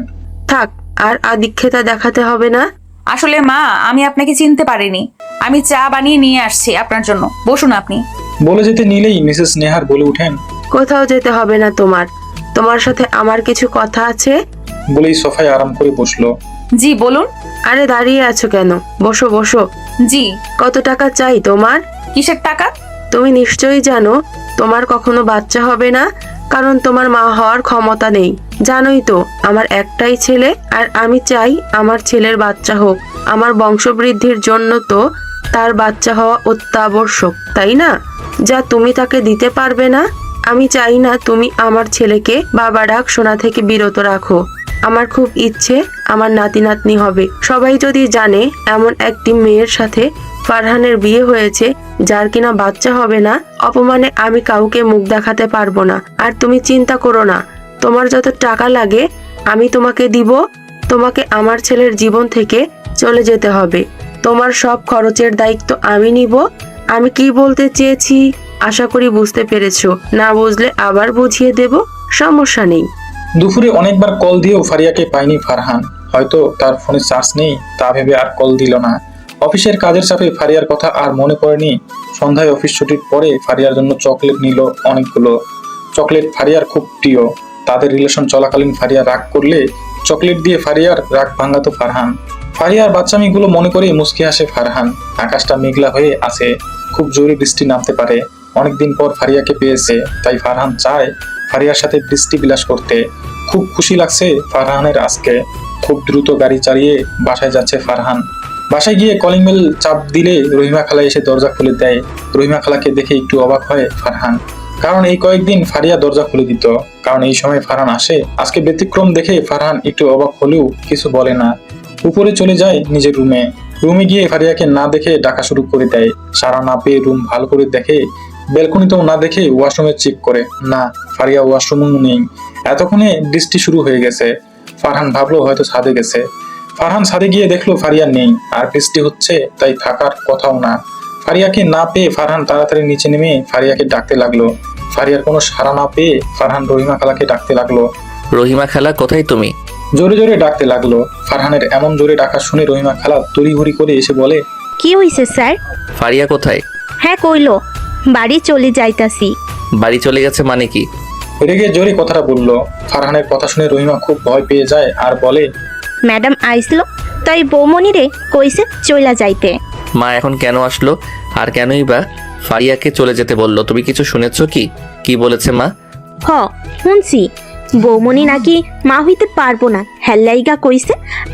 S11: থাক, আর আদিক্ষেতা দেখাতে হবে না।
S1: আসলে মা, আমি আপনাকে চিনতে পারিনি। আমি চা বানিয়ে নিয়ে আসছি আপনার জন্য, বসুন আপনি।
S6: বলে যেতে নিলেই মিসেস নেহার বলে উঠেন,
S11: কোথাও যেতে হবে না তোমার। তোমার সাথে আমার কিছু কথা আছে।
S6: বলেই সোফায় আরাম করে বসলো।
S1: জি বলুন।
S11: আরে দাঁড়িয়ে আছো কেন? বসো বসো।
S1: জি।
S11: কত টাকা চাই তোমার?
S1: কিসের টাকা?
S11: তুমি নিশ্চয়ই জানো তোমার কখনো বাচ্চা হবে না, কারণ তোমার মা হওয়ার ক্ষমতা নেই। জানোই তো আমার একটাই ছেলে, আর আমি চাই আমার ছেলের বাচ্চা হোক। আমার বংশবৃদ্ধির জন্য তো তার বাচ্চা হওয়া অত্যাবশ্যক, তাই না? যা তুমি তাকে দিতে পারবে না। আমি চাই না তুমি আমার ছেলেকে বাবা ডাক শোনা থেকে বিরত রাখো। আমার খুব ইচ্ছে আমার নাতি নাতনি হবে। সবাই যদি জানে এমন একটি মেয়ের সাথে ফারহানের বিয়ে হয়েছে যার কিনা বাচ্চা হবে না, অপমানে আমি কাউকে মুখ দেখাতে পারবো না। আর তুমি চিন্তা করো না, তোমার যত টাকা লাগে আমি তোমাকে দিব। তোমাকে আমার ছেলের জীবন থেকে চলে যেতে হবে। তোমার সব খরচের দায়িত্ব আমি নিব। আমি কি বলতে চেয়েছি আশা করি বুঝতে পেরেছো। না বুঝলে আবার বুঝিয়ে দেব, সমস্যা নেই।
S6: দুপুরে অনেকবার কল দিয়েও ফারিয়াকে পায়নি ফারহান। হয়তো তার ফোনে চার্জ নেই, তা ভেবে আর কল দিল না। অফিসের কাজের চাপে ফারিয়ার কথা আর মনে পড়েনি। সন্ধ্যায় অফিস ছুটির পরে ফারিয়ার জন্য চকলেট নিল অনেকগুলো। চকলেট ফারিয়ার খুব প্রিয়। তাদের রিলেশন চলাকালীন ফারিয়া রাগ করলে চকলেট দিয়ে ফারিয়ার রাগ ভাঙাতো ফারহান। ফারিয়ার বাচ্চামিগুলো মনে করে মুচকি হাসে ফারহান। আকাশটা মেঘলা হয়ে আছে, খুব জোরে বৃষ্টি নামতে পারে। অনেকদিন পর ফারিয়াকে পেয়েছে, তাই ফারহান চায় ফারিয়ার সাথে বৃষ্টি বিলাস করতে। খুব খুশি লাগছে ফারহানের আজকে। খুব দ্রুত গাড়ি চালিয়ে বাসায় যাচ্ছে ফারহান। বাসায় গিয়ে কলিং বেল চাপ দিলে রহিমা খালা এসে দরজা খুলে দেয়। রহিমা খালাকে দেখে একটু অবাক হয় ফারহান, কারণ এই কয়েকদিন ফারিয়া দরজা খুলে দিত। কারণ এই সময় ফারহান আসে। আজকে ব্যতিক্রম দেখে ফারহান একটু অবাক হলেও কিছু বলে না। উপরে চলে যায় নিজের রুমে। রুমে গিয়ে ফারিয়াকে না দেখে ডাকা শুরু করে দেয়। সারা না পেয়ে রুম ভালো করে দেখে, ব্যালকনিতেও না দেখে ওয়াশরুমে চেক করে, না ফারিয়া ওয়াশরুমও নেই। এতক্ষণে বৃষ্টি শুরু হয়ে গেছে। ফারহান ভাবলো হয়তো ছাদে গেছে। ফারহান ছাদে গিয়ে দেখলো ফারিয়া নেই, আর বৃষ্টি হচ্ছে তাই থাকার কথাও না। ফারিয়াকে না পেয়ে ফারহান তাড়াতাড়ি নিচে নেমে ফারিয়াকে ডাকতে লাগলো। ফারিয়ার কোনো সাড়া না পেয়ে ফারহান রহিমা খালাকে ডাকতে লাগলো।
S3: রহিমা খালা, কোথায় তুমি?
S6: জোরে জোরে ডাকতে লাগলো। ফারহানের এমন জোরে ডাকা শুনে রহিমা খালা তড়িঘড়ি করে এসে বলে,
S9: কি হইছে স্যার?
S3: ফারিয়া কোথায়?
S9: হ্যাঁ কইলো বাড়ি চলে যাইতাছি।
S3: বাড়ি চলে গেছে মানে কি?
S6: রেগে জোরে কথাটা বললো। ফারহানের কথা শুনে রহিমা খুব ভয় পেয়ে যায় আর বলে,
S9: ম্যাডাম আইসলো, তাই বৌমনিরে কইছে চইলা যাইতে।
S3: মা এখন কেন আসলো, আর কেনই বা ফারিয়াকে চলে যেতে বললো? তুমি কিছু শুনেছো কি? কি বলেছে মা?
S9: হ শুনছি, বৌমনি নাকি মা হইতে পারবো না, হেল্লাইগা কইছে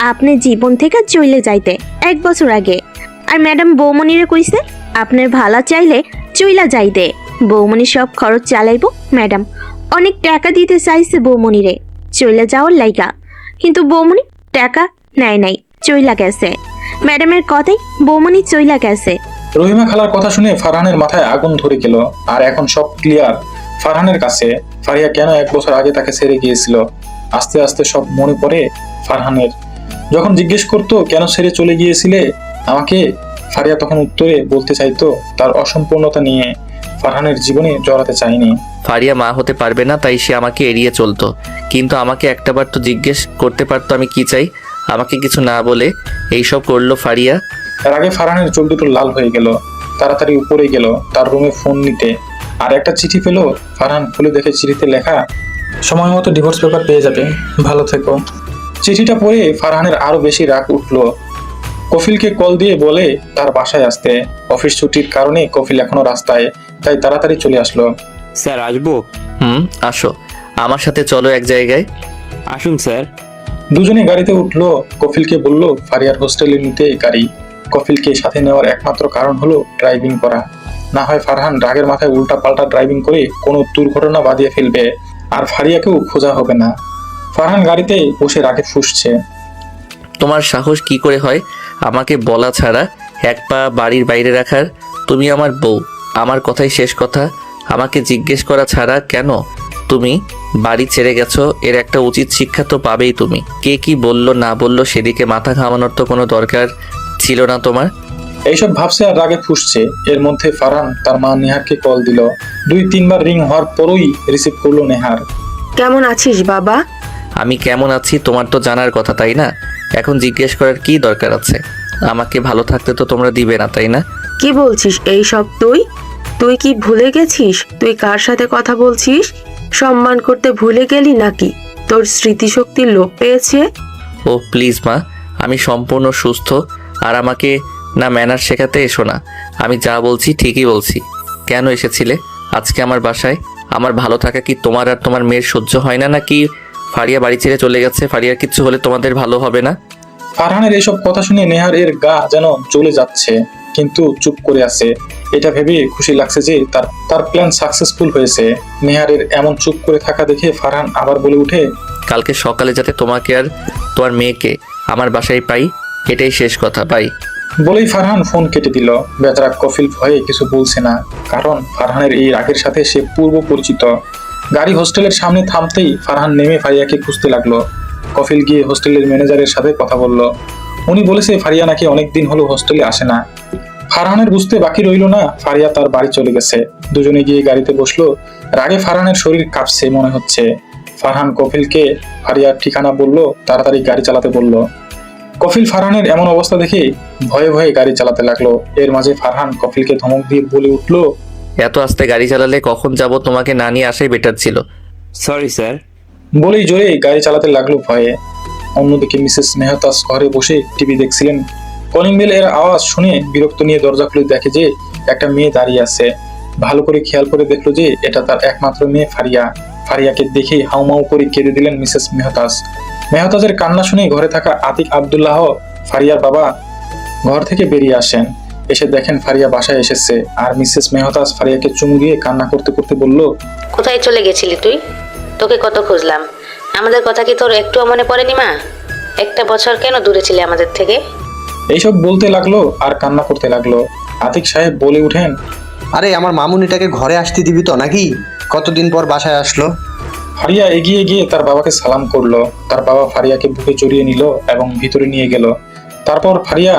S9: আপনি জীবন থেকে চইলে যাইতে 1 বছর আগে। আর ম্যাডাম বৌমনিরে কইছে আপনার ভালা চাইলে চইলা যাইতে। বৌমনি সব খরচ চালাইবো। ম্যাডাম অনেক টাকা দিতে চাইছে বৌমনিরে চইলা যাওয়ার লাইগা, কিন্তু বৌমনি টাকা নেয় নাই, চইলা গেছে। ম্যাডামের কথাই বৌমনি চইলা গেছে।
S6: রহিমা খালার কথা শুনে ফারহানের মাথায় আগুন ধরে গেল। আর এখন সব ক্লিয়ার ফারহানের কাছে। ফারিয়া কেন 1 বছর আগে তাকে ছেড়ে গিয়েছিল। আস্তে আস্তে সব মনে পড়ে ফারহানের। যখন জিজ্ঞেস করতো কেন ছেড়ে চলে গিয়েছিলে আমাকে, ফারিয়া তখন উত্তরে বলতে চাইতো তার অসম্পূর্ণতা নিয়ে। ফারহানের জীবনে জড়াতে চায়নি।
S3: ফারিয়া মা হতে পারবে না, তাই সে আমাকে এড়িয়ে চলতো। কিন্তু আমাকে একটাবার তো জিজ্ঞেস করতে পারতো আমি কি চাই। আমাকে কিছু না বলে এইসব করলো ফারিয়া।
S6: এর আগে ফারহানের চোখ দুটো লাল হয়ে গেল। তাড়াতাড়ি উপরে গেল তার রুমে ফোন নিতে। আর একটা চিঠি পেলো। ফারহান খুলে দেখে চিঠিতে লেখা, সময় মতো ডিভোর্স পেপার পেয়ে যাবে, ভালো থেকো। চিঠিটা পড়ে ফারহানের আরো বেশি রাগ উঠলো। কফিলকে কল দিয়ে বলে তার বাসায় আসতে। অফিস ছুটির কারণে কফিল এখনো রাস্তায়, তাই তাড়াতাড়ি চলে আসলো।
S5: স্যার আসবো?
S3: আসো, আমার সাথে চলো এক জায়গায়।
S5: আসুন স্যার।
S6: দুজনে গাড়িতে উঠলো। কফিলকে বলল ফারিয়ার হোস্টেলে নিতে গাড়ি। কফিলকে সাথে নেওয়ার একমাত্র কারণ হলো ড্রাইভিং করা। না হয় ফারহান রাগের মাথায় উল্টা পাল্টা ড্রাইভিং করে কোনো দুর্ঘটনা বাঁধিয়ে ফেলবে, আর ফারিয়াকেও খোঁজা হবে না। ফারহান গাড়িতে বসে রাগে ফুঁসছে।
S3: তোমার সাহস কি করে হয় আমাকে বলা ছাড়া 1 পা বাড়ির বাইরে রাখার? তুমি আমার বউ, আমার কথাই শেষ কথা। আমাকে জিজ্ঞেস করা ছাড়া কেন তুমি বাড়ি ছেড়ে গেছো, এর একটা উচিত শিক্ষা তো পাবেই তুমি। কে কি বললো না বললো সেদিকে মাথা ঘামানোর তো কোনো দরকার ছিল না তোমার।
S6: এইসব ভাবছে আর রাগে ফুঁসছে। এর মধ্যে ফারহান তার মা নেহারকে কল দিল। 2-3 বার রিং হওয়ার পরই রিসিভ করলো নেহার।
S11: কেমন আছিস বাবা?
S3: আমি কেমন আছি তোমার তো জানার কথা, তাই না? এখন জিজ্ঞেস করার কি দরকার আছে? আমাকে ভালো থাকতে তো তোমরা দিবে না, তাই না?
S11: কি বলছিস এই সব? তুই কি ভুলে গেছিস তুই কার সাথে কথা বলছিস? সম্মান করতে ভুলে গেলি নাকি? তোর স্মৃতিশক্তির লোপ পেয়েছে?
S3: ও প্লিজ মা, আমি সম্পূর্ণ সুস্থ। আর আমাকে না ম্যানার শেখাতে এসো না। আমি যা বলছি ঠিকই বলছি। কেন এসেছিলে আজকে আমার বাসায়? আমার ভালো থাকা কি তোমার আর তোমার মেয়ের সহ্য হয় না, নাকি ফারিয়া বাড়ি ছেড়ে চলে গেছে, ফারিয়ার কিছু হলে তোমাদের ভালো হবে না?
S6: ফারহানের এইসব কথা শুনে নেহার এর গা যেন জ্বলে যাচ্ছে, কিন্তু চুপ করে আছে। এটা ভেবে খুশি লাগছে যে তার প্ল্যান সাকসেসফুল হয়েছে। নেহারের এমন চুপ করে থাকা দেখে ফারহান আবার বলে উঠে,
S3: কালকে সকালে যাতে তোমাকে আর তোমার মেয়েকে আমার বাসায় পাই, এটাই শেষ কথা। বাই।
S6: বলেই ফারহান ফোন কেটে দিল। বেচারা কফিল ভয়ে কিছু বলছে না, কারণ ফারহানের এই রাগের সাথে সে পূর্ব পরিচিত। গাড়ি হোস্টেলের সামনে থামতেই ফারহান নেমে ফারিয়াকে খুঁজতে লাগলো। কফিল গিয়ে হোস্টেলের ম্যানেজারের সাথে কথা বলল। উনি বলেছে ফারিয়া নাকি অনেকদিন হলো হোস্টেলে আসে না। ফারহানের বুঝতে বাকি রইল না ফারিয়া তার বাড়ি চলে গেছে। দুজনে গিয়ে গাড়িতে বসলো। রাগে ফারহানের শরীর কাঁপছে মনে হচ্ছে। ফারহান কফিলকে ফারিয়ার ঠিকানা বলল, তাড়াতাড়ি গাড়ি চালাতে বলল। কফিল ফারহানের এমন অবস্থা দেখে ভয়ে ভয়ে গাড়ি চালাতে লাগলো। এর মাঝে ফারহান কফিলকে ধমক দিয়ে বলে উঠলো,
S3: এত আস্তে গাড়ি চালালে কখন যাব, তোমাকে না নিয়ে আসাই বেটার ছিল।
S5: Sorry sir.
S6: বলেই জোরে গাড়ি চালাতে লাগলো ভয়ে। অন্যদিকে মিসেস মেহতাজ ঘরে বসে টিভি দেখছিলেন। কলিং বেল এর আওয়াজ শুনে বিরক্ত নিয়ে দরজা খুলে দেখে যে একটা মেয়ে দাঁড়িয়ে আছে। ভালো করে খেয়াল করে দেখলো যে এটা তার একমাত্র মেয়ে ফারিয়া। ফারিয়াকে দেখে হাউমাউ করে কেঁদে দিলেন মিসেস মেহতাজ। মেহতাজের কান্না শুনে ঘরে থাকা আতিক আব্দুল্লাহ, ফারিয়ার বাবা, ঘর থেকে বেরিয়ে আসেন। এসে দেখেন ফারিয়া বাসায় এসেছে। আর মিসেস মেহতাজ ফারিয়াকে চুমু দিয়ে কান্না করতে করতে বলল,
S8: কোথায় চলে গেছিলি তুই? তোকে কত খুঁজলাম। আমাদের কথা কি তোর একটুও মনে পড়েনি মা? একটা বছর কেন দূরে ছিলে আমাদের থেকে?
S6: এইসব বলতে লাগলো আর কান্না করতে লাগলো। আতিক সাহেব বলে উঠেন,
S12: আরে আমার মামুনিটাকে ঘরে আসতে দিবি তো নাকি? কতদিন পর বাসায় আসলো।
S6: ফারিয়া এগিয়ে গিয়ে তার বাবাকে সালাম করলো। তার বাবা ফারিয়াকে বুকে জড়িয়ে নিল এবং ভিতরে নিয়ে গেল। তারপর ফারিয়া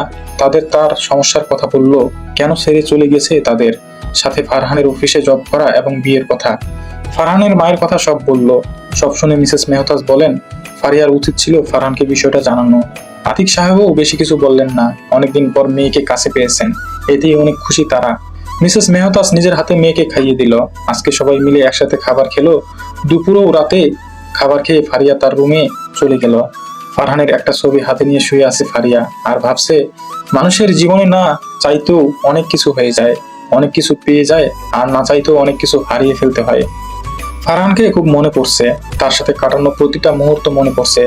S6: তার সমস্যার কথা বলল, কেন ছেড়ে চলে গেছে তাদের সাথে ফারহানের অফিসে জব করা এবং বিয়ের কথা। ফারহানের মায়ের কথা সব বলল। সব শুনে মিসেস মেহতাজ বলেন, ফারিয়ার উচিত ছিল ফারহানকে বিষয়টা জানানো। আতিক সাহেবও বেশি কিছু বললেন না। অনেকদিন পর মেয়েকে কাছে পেয়েছেন, এতেই অনেক খুশি তারা। মিসেস মেহতাজ নিজের হাতে মেয়েকে খাইয়ে দিল। আজকে সবাই মিলে একসাথে খাবার খেলো। দুপুরও রাতে খাবার খেয়ে ফারিয়া তার রুমে চলে গেল। ফারহানের একটা ছবি হাতে নিয়ে শুয়ে আছে ফারিয়া, আর ভাবছে মানুষের জীবনে না চাইতেও অনেক কিছু হয়ে যায়, অনেক কিছু পেয়ে যায়, আর না চাইতেও অনেক কিছু হারিয়ে ফেলতে হয়। ফারহানকে খুব মনে পড়ছে, তার সাথে কাটানো প্রতিটা মুহূর্ত মনে পড়ছে।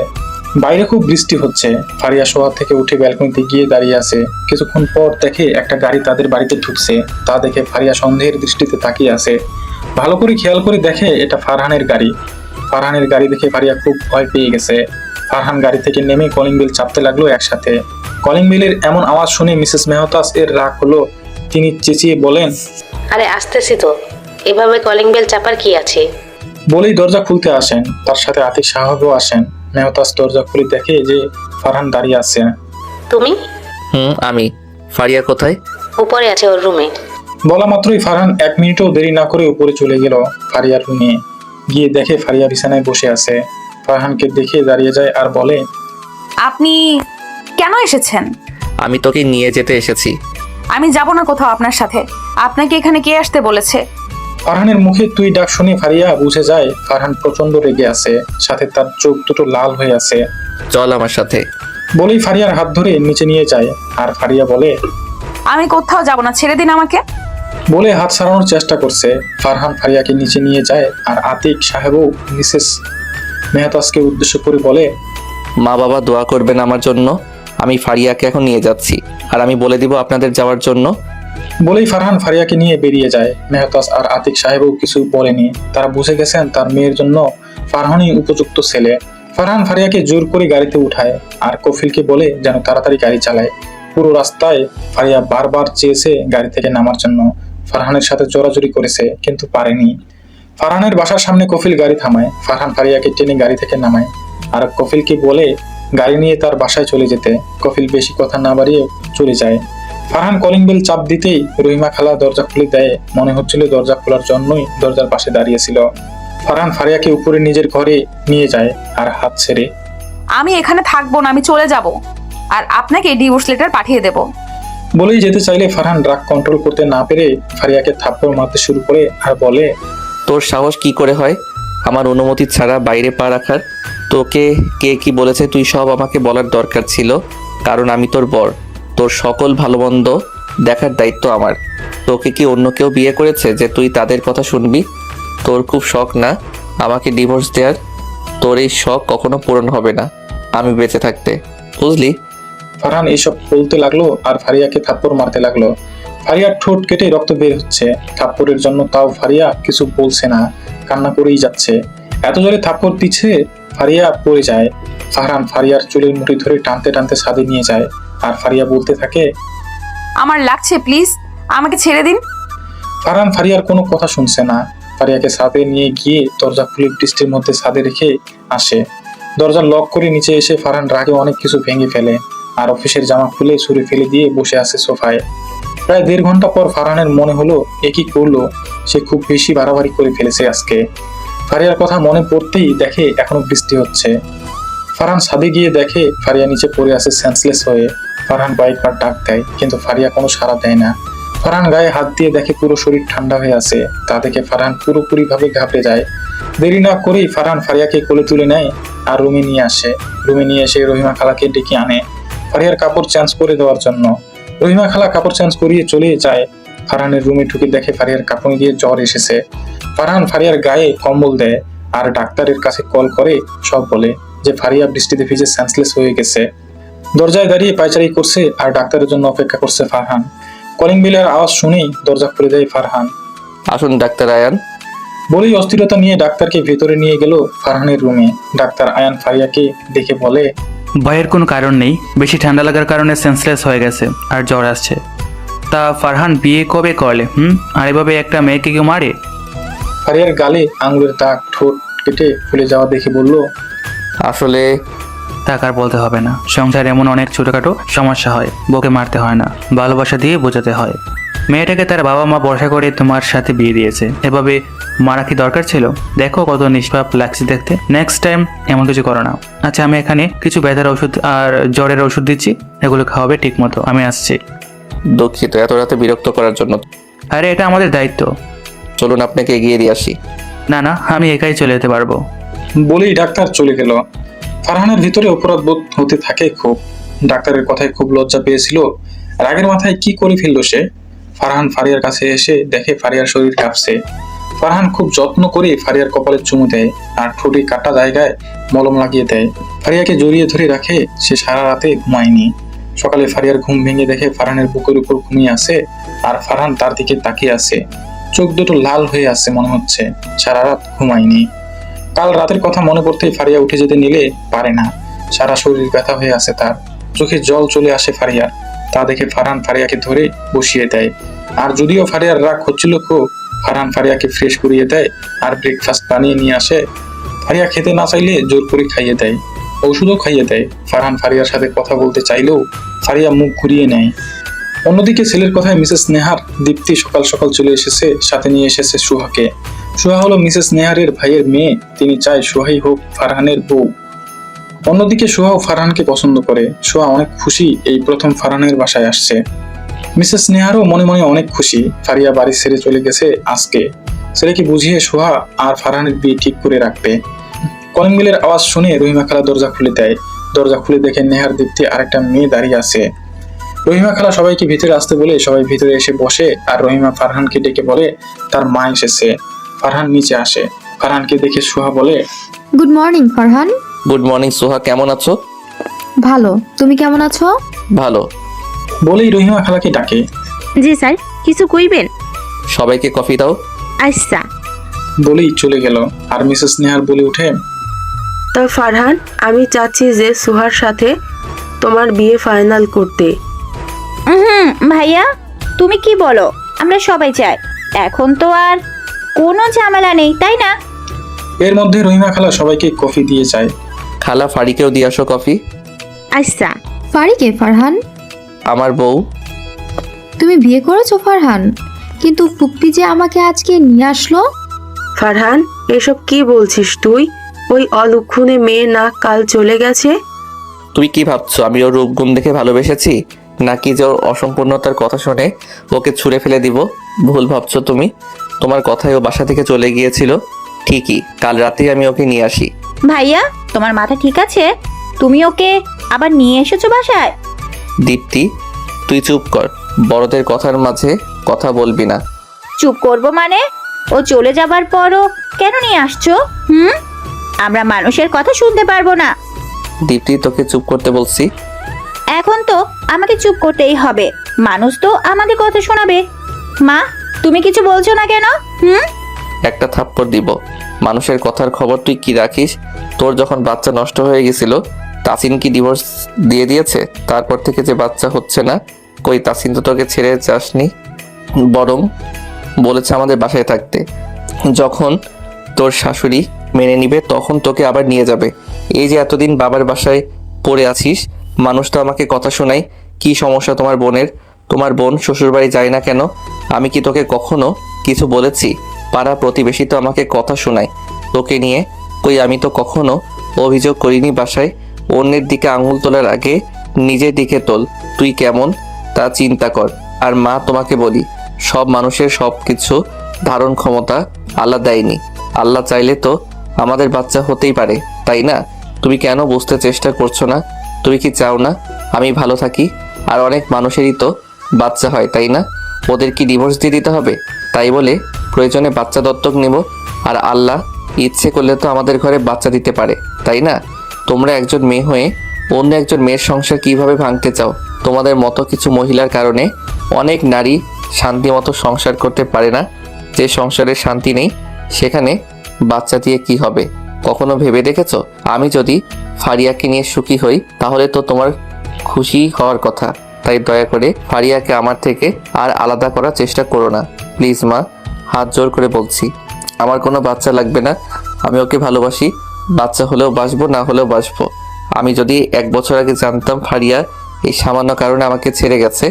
S6: বাইরে খুব বৃষ্টি হচ্ছে। ফারিয়া শোয়া থেকে উঠে ব্যালকনিতে গিয়ে দাঁড়িয়ে আছে। কিছুক্ষণ পর দেখে একটা গাড়ি তাদের বাড়িতে ঢুকছে। তা দেখে ফারিয়া সন্দেহের দৃষ্টিতে তাকিয়ে আছে। ভালো করে খেয়াল করে দেখে এটা ফারহানের গাড়ি। ফারহানের গাড়ি দেখে ফারিয়া খুব ভয় পেয়ে গেছে। ফারহান গাড়ি থেকে নেমে কলিং বেল চাপতে লাগলো একসাথে। কলিং বেলের এমন আওয়াজ শুনে মিসেস মেহতাজ এর রাগ হলো। তিনি চেঁচিয়ে বলেন,
S8: আরে আসতেছি তো, এভাবে কলিং বেল চাপার কি আছে?
S6: বলেই দরজা খুলতে আসেন। তার সাথে আতিক সাহেবও আসেন। মেহতাজ দরজা খুলে দেখে যে ফারহান দাঁড়িয়ে আছে।
S8: তুমি?
S3: আমি। ফারিয়া কোথায়?
S8: উপরে আছে ওর রুমে।
S6: বলা মাত্রই ফারহান 1 মিনিটও দেরি না করে উপরে চলে গেল। ফারিয়ার রুমে গিয়ে দেখে ফারিয়া বিছানায় বসে আছে। ফারহানকে দেখে দাঁড়িয়ে যায় আর বলে,
S1: আপনি কেন এসেছেন?
S3: আমি তোকে নিয়ে যেতে এসেছি।
S1: আমি যাব না কোথাও আপনার সাথে। আপনাকে এখানে কে আসতে বলেছে?
S6: ফারহানের মুখে তুই ডাক শুনে ফারিয়া বুঝে যায় ফারহান প্রচন্ড রেগে আছে, সাথে তার চোখ দুটো লাল হয়ে আছে।
S3: চল আমার সাথে।
S6: বলেই ফারিয়ার হাত ধরে নিচে নিয়ে যায়। আর ফারিয়া বলে,
S1: আমি কোথাও যাব না, ছেড়ে দিন আমাকে।
S6: বলে হাত ছাড়ানোর চেষ্টা করছে। ফারহান ফারিয়াকে নিচে নিয়ে যায়। আর আতিক সাহেবও মিসেস মেহতাজকে উদ্দেশ্য করে বলে,
S3: মা বাবা দোয়া করবেন আমার জন্য। আমি ফারিয়াকে এখন নিয়ে যাচ্ছি, আর আমি বলে দিব আপনাদের যাওয়ার জন্য।
S6: বলেই ফারহান ফারিয়াকে নিয়ে বেরিয়ে যায়। মেহতাজ আর আতিক সাহেবও কিছু বলেনি। তারা বুঝে গেছেন তার মেয়ের জন্য ফারহানই উপযুক্ত ছেলে। ফারহান ফারিয়াকে জোর করে গাড়িতে উঠায় আর কফিলকে বলে যেন তাড়াতাড়ি গাড়ি চালায়। পুরো রাস্তায় ফারিয়া বারবার চেয়েছে গাড়ি থেকে নামার জন্য। ফারহানের সাথে জোরাজুরি করেছে, কিন্তু পারেনি। ফারহানের বাসার সামনে কফিল গাড়ি থামায়। ফারহান ফারিয়াকে টেনে গাড়ি থেকে নামায় আর কফিলকে বলে গাড়ি নিয়ে তার বাসায় চলে যেতে। কফিল বেশি কথা না বাড়িয়ে চলে যায়। ফারহান কলিং বেল চাপ দিতেই রহিমা খালা দরজা খুলে দেয়। মনে হচ্ছিল দরজা খোলার জন্যই দরজার পাশে দাঁড়িয়েছিল। ফারহান ফারিয়াকে উপরে নিজের ঘরে নিয়ে যায় আর হাত ছেড়ে,
S1: আমি এখানে থাকবো না, আমি চলে যাব আর আপনাকে ডিভোর্স লেটার পাঠিয়ে দেব।
S6: বলেই যেতে চাইলে ফারহান রাগ কন্ট্রোল করতে না পেরে ফারিয়াকে থাপ্পড় মারতে শুরু করে আর বলে,
S3: তোর সাহস কি করে হয় আমার অনুমতি ছাড়া বাইরে পা রাখার? তোকে কে কি বলেছে তুই সব আমাকে বলার দরকার ছিল, কারণ আমি তোর বর। তোর সকল ভালো মন্দ দেখার দায়িত্ব আমার। তোকে কি অন্য কেউ বিয়ে করেছে যে তুই তাদের কথা শুনবি? তোর খুব শখ না আমাকে ডিভোর্স দেওয়ার? তোর এই শখ কখনো পূরণ হবে না আমি বেঁচে থাকতে, বুঝলি?
S6: ফারহান এইসব বলতে লাগলো আর ফারিয়াকে থাপ্পড় মারতে লাগলো। ফারিয়ার ঠোঁট কেটে রক্ত বের হচ্ছে। থাপ্পড়ের জন্য তাও ফারিয়া কিছু বলছে না, কান্না করেই যাচ্ছে। এত জোরে থাপ্পড় দিচ্ছে ফারিয়া পড়ে যায়। ফারহান ফারিয়ার চুলের মুঠি ধরে টানতে টানতে ছাদে নিয়ে যায় আর ফারিয়া বলতে থাকে,
S1: আমার লাগছে, প্লিজ আমাকে ছেড়ে দিন।
S6: ফারহান ফারিয়ার কোনো কথা শুনছে না। ফারিয়াকে ছাদে নিয়ে গিয়ে দরজা খুলে বৃষ্টির মধ্যে ছাদে রেখে আসে। দরজা লক করে নিচে এসে ফারহান রাগে অনেক কিছু ভেঙে ফেলে আর অফিসের জামা খুলে ছুঁড়ে ফেলে দিয়ে বসে আছে সোফায়। প্রায় 1.5 ঘন্টা পর ফারহানের মনে হলো এ কি করলো, সে খুব বেশি বাড়াবাড়ি করে ফেলেছে আজকে। ফারিয়ার কথা মনে পড়তেই দেখে এখনো বৃষ্টি হচ্ছে। ফারহান ছাদে গিয়ে দেখে ফারিয়া নিচে পড়ে আছে সেন্সলেস হয়ে। ফারহান কয়েকবার ডাক দেয় কিন্তু ফারিয়া কোনো সাড়া দেয় না। ফারহান গায়ে হাত দিয়ে দেখে পুরো শরীর ঠান্ডা হয়ে আছে। তা দেখে ফারহান পুরোপুরি ভাবে ঘাবড়ে যায়। দেরি না করেই ফারহান ফারিয়াকে কোলে তুলে নেয় আর রুমে নিয়ে আসে। রুমে নিয়ে এসে রহিমা খালাকে ডেকে আনে ফারিয়ার কাপড় চেঞ্জ করে দেওয়ার জন্য। রহিমা খালা কাপড় চেঞ্জ করিয়ে চলে যায়। ফারহানের রুমে ঢুকে দেখে ফারিয়ার কাঁপুনি দিয়ে জ্বর এসেছে। ফারহান ফারিয়ার গায়ে কম্বল দেয় আর ডাক্তারের কাছে কল করে সব বলে যে ফারিয়া বৃষ্টিতে ভিজে সেন্সলেস হয়ে গেছে। দরজায় দাঁড়িয়ে পায়চারি করছে আর ডাক্তারের জন্য অপেক্ষা করছে ফারহান। কলিং বেলের আওয়াজ শুনেই দরজা খুলে দেয় ফারহান।
S3: আসুন ডাক্তার আয়ান।
S6: বলেই অস্থিরতা নিয়ে ডাক্তারকে ভেতরে নিয়ে গেল ফারহানের রুমে। ডাক্তার আয়ান ফারিয়াকে দেখে বলে,
S2: ভয়ের কোনো কারণ নেই, বেশি ঠান্ডা লাগার কারণে সেন্সলেস হয়ে গেছে আর জ্বর আসছে। তা ফারহান বিয়ে কবে করলে? আর এভাবে একটা মেয়েকে কেউ মারে?
S6: ফারিয়ার গালে আঙুলের দাগ ঠোঁট কেটে ফুলে যাওয়া দেখে বলল,
S3: আসলে
S2: তাকে আর বলতে হবে না, সংসারে এমন অনেক ছোটখাটো সমস্যা হয়, বউকে মারতে হয় না, ভালোবাসা দিয়ে বোঝাতে হয়। মেয়েটাকে তার বাবা মা ভরসা করে তোমার সাথে বিয়ে দিয়েছে, এভাবে মারা কি দরকার ছিল? দেখো কত নিষ্পাপ লাগছে দেখতে। নেক্সট টাইম এমন কিছু করো না। আচ্ছা, আমি এখানে কিছু ব্যথার ওষুধ আর জ্বরের ওষুধ দিচ্ছি, এগুলো খাওয়াবে ঠিক মতো। আমি আসছি।
S3: দুঃখিত এত রাতে বিরক্ত করার জন্য।
S2: আরে এটা আমাদের দায়িত্ব।
S3: চলুন আপনাকে এগিয়ে দিয়ে আসি।
S2: না না, আমি একাই চলে যেতে পারবো।
S6: বলেই ডাক্তার চলে গেল। ফারহানের ভিতরে অপরাধ বোধ হতে থাকে খুব। ডাক্তারের কথায় খুব লজ্জা পেয়েছিল। রাগের মাথায় কি করে ফেললো সে। ফারহান ফারিয়ার কাছে এসে দেখে ফারিয়ার শরীর কাঁপছে। ফারহান খুব যত্ন করে ফারিয়ার কপালে চুমু দেয় আর ঠোঁটে কাটা জায়গায় মলম লাগিয়ে দেয়। ফারিয়াকে জড়িয়ে ধরে রাখে। সে সারা রাতে ঘুমায়নি। সকালে ফারিয়ার ঘুম ভেঙে দেখে ফারহানের বুকের উপর ঘুমিয়ে আছে আর ফারহান তার দিকে তাকিয়ে আছে। চোখ দুটো লাল হয়ে আছে মনে হচ্ছে। সারা রাত ঘুমায়নি। কাল রাতের কথা মনে পড়তেই ফারিয়া উঠে যেতে নিলে পারে না। সারা শরীর ব্যথা হয়ে আছে তার। চোখে জল চলে আসে ফারিয়ার। তা দেখে ফারহান ফারিয়াকে ধরে বসিয়ে দেয়। আর যদিও ফারিয়ার রাগ হচ্ছিল খুব, ফারহান ফারিয়াকে ফ্রেশ করিয়ে দেয় আর ব্রেকফাস্ট বানিয়ে নিয়ে আসে। ফারিয়া খেতে না চাইলে জোর করে খাইয়ে দেয়, ওষুধও খাইয়ে দেয়। ফারহান ফারিয়ার সাথে কথা বলতে চাইলেও ফারিয়া মুখ ঘুরিয়ে নেয়। অন্যদিকে ছেলের কথায় মিসেস নেহার দীপ্তি সকাল সকাল চলে এসেছে। সাথে নিয়ে এসেছে সুহাকে। সুহা হলো মিসেস নেহারের ভাইয়ের মেয়ে। তিনি চায় সুহাই হোক ফারহানের বউ। অন্যদিকে সুহাও ফারহানকে পছন্দ করে। সুহা অনেক খুশি এই প্রথম ফারহানের বাসায় আসছে। মিসেস নেহারও মনে মনে অনেক খুশি। ফারিয়া বাড়ি ছেড়ে চলে গেছে আজকে। ছেলেকে বুঝিয়ে সুহা আর ফারহানের বিয়ে ঠিক করে রাখবে। কলিং বেলের আওয়াজ শুনে রহিমা খালা দরজা খুলে দেয়। দরজা খুলে দেখে নেহার দীপ্তি আরেকটা মেয়ে দাঁড়িয়ে আছে। রহিমা খালা সবাইকে ভিতরে আসতে বলে সবাই ভিতরে এসে বসে আর রহিমা ফারহানকে ডেকে বলে তার মা এসেছে। ফারহান নিচে আসে। ফারহানকে দেখে সুহা বলে,
S13: good morning Farhan.
S3: Good morning Soha, কেমন আছো?
S13: ভালো, তুমি কেমন আছো?
S3: ভালো।
S6: বলেই রহিমা খালাকে ডাকে।
S9: জি স্যার, কিছু কইবেন?
S3: সবাইকে কফি দাও।
S9: আচ্ছা।
S6: বলেই চলে গেল। আর মিসেস নেহার বলে উঠে,
S11: তা ফারহান, আমি চাচ্ছি যে সুহার সাথে তোমার বিয়ে ফাইনাল করতে।
S9: ভাইয়া, তুমি কি বলো? আমরা সবাই চাই। এখন তো আর কোনো ঝামেলা নেই, তাই না?
S6: এর মধ্যে রহিমা খালা সবাইকে কফি দিয়ে যায়।
S3: খালা ফারিকেও দিয়ে আসো কফি।
S9: আচ্ছা।
S13: ফারিকে ফারহান?
S3: আমার বউ।
S13: তুমি বিয়ে করেছো ফারহান? কিন্তু ফুপ্পি যে আমাকে আজকে নিয়ে আসলো।
S11: ফারহান, এসব কি বলছিস তুই? ওই অলক্ষণে মেয়ে না কাল চলে গেছে।
S3: তুমি কি ভাবছো আমি ওর রূপগুণ দেখে ভালোবেসেছি, নাকি যে ওর অসম্পূর্ণতার কথা শুনে ওকে ছুঁড়ে ফেলে দিব? ভুল ভাবছো তুমি। তোমার কথায় ও বাসা থেকে চলে গিয়েছিল। ঠিকই, কাল রাতেই আমি ওকে নিয়ে আসি।
S9: ভাইয়া, তোমার মাথা ঠিক আছে? তুমি ওকে আবার নিয়ে এসেছো বাসায়?
S3: দীপ্তি, তুই চুপ কর, বড়দের কথার মাঝে কথা বলবি না।
S9: চুপ করবো মানে? ও চলে যাবার পরও কেন নিয়ে আসছো? আমরা মানুষের কথা শুনতে পারবো না।
S3: দীপ্তি, তোকে চুপ করতে বলছি।
S9: এখন তো আমাকে চুপ করতেই হবে, মানুষ তো আমাদের কথা শোনাবে। মা, তুমি কিছু বলছো না কেন?
S3: একটা থাপ্পড় দিব। মানুষের কথার খবর তুই কি রাখিস? তোর যখন বাচ্চা নষ্ট হয়ে গেছিল, তাসিন কি ডিভোর্স দিয়ে দিয়েছে? তারপর থেকে যে বাচ্চা হচ্ছে না, কই তাসিন তো তোকে ছেড়ে যাসনি, বরং বলেছে আমাদের বাসায় থাকতে। যখন তোর শাশুড়ি মেনে নিবে তখন তোকে আবার নিয়ে যাবে। এই যে এতদিন বাবার বাসায় পড়ে আছিস, মানুষ তো আমাকে কথা শোনায় কি সমস্যা তোমার বোনের। তোমার বোন শ্বশুরবাড়ি যায় না কেন? আমি কি তোকে কখনো কিছু বলেছি? পাড়া প্রতিবেশী তো আমাকে কথা শোনায় তোকে নিয়ে। কই আমি তো কখনো অভিযোগ করিনি বাসায়। অন্যের দিকে আঙুল তোলার আগে নিজের দিকে তোল। তুই কেমন তা চিন্তা কর। আর মা, তোমাকে বলি, সব মানুষের সব কিছু ধারণ ক্ষমতা আল্লাহ দেয়নি। আল্লাহ চাইলে তো আমাদের বাচ্চা হতেই পারে, তাই না? তুমি কেন বুঝতে চেষ্টা করছো না? তুমি কি চাও না আমি ভালো থাকি? আর অনেক মানুষেরই তো বাচ্চা হয়, তাই না? ওদের কি ডিভোর্স দিয়ে দিতে হবে? তাই বলে প্রয়োজনে বাচ্চা দত্তক নেব? আর আল্লাহ ইচ্ছে করলে তো আমাদের ঘরে বাচ্চা দিতে পারে, তাই না? তোমরা একজন মেয়ে হয়ে অন্য একজন মেয়ের সংসার কিভাবে ভাঙতে চাও? তোমাদের মতো কিছু মহিলার কারণে অনেক নারী শান্তি মতো সংসার করতে পারে না। যে সংসারে শান্তি নেই সেখানে বাচ্চা দিয়ে কি হবে? কখনো ভেবে দেখেছো? আমি যদি ফারিয়াকে নিয়ে সুখী হই তাহলে তো তোমার খুশি হওয়ার কথা। তাই দয়া করে ফারিয়াকে আমার থেকে আর আলাদা করার চেষ্টা করো না প্লিজ মা, হাত জোর করে বলছি। আমার কোনো বাচ্চা লাগবে না, আমি ওকে ভালোবাসি। বাচ্চা হলেও বাসবো, না হলেও বাসবো। আমি যদি 1 বছর আগে জানতাম ফারিয়া এই সামান্য কারণে আমাকে ছেড়ে গেছে,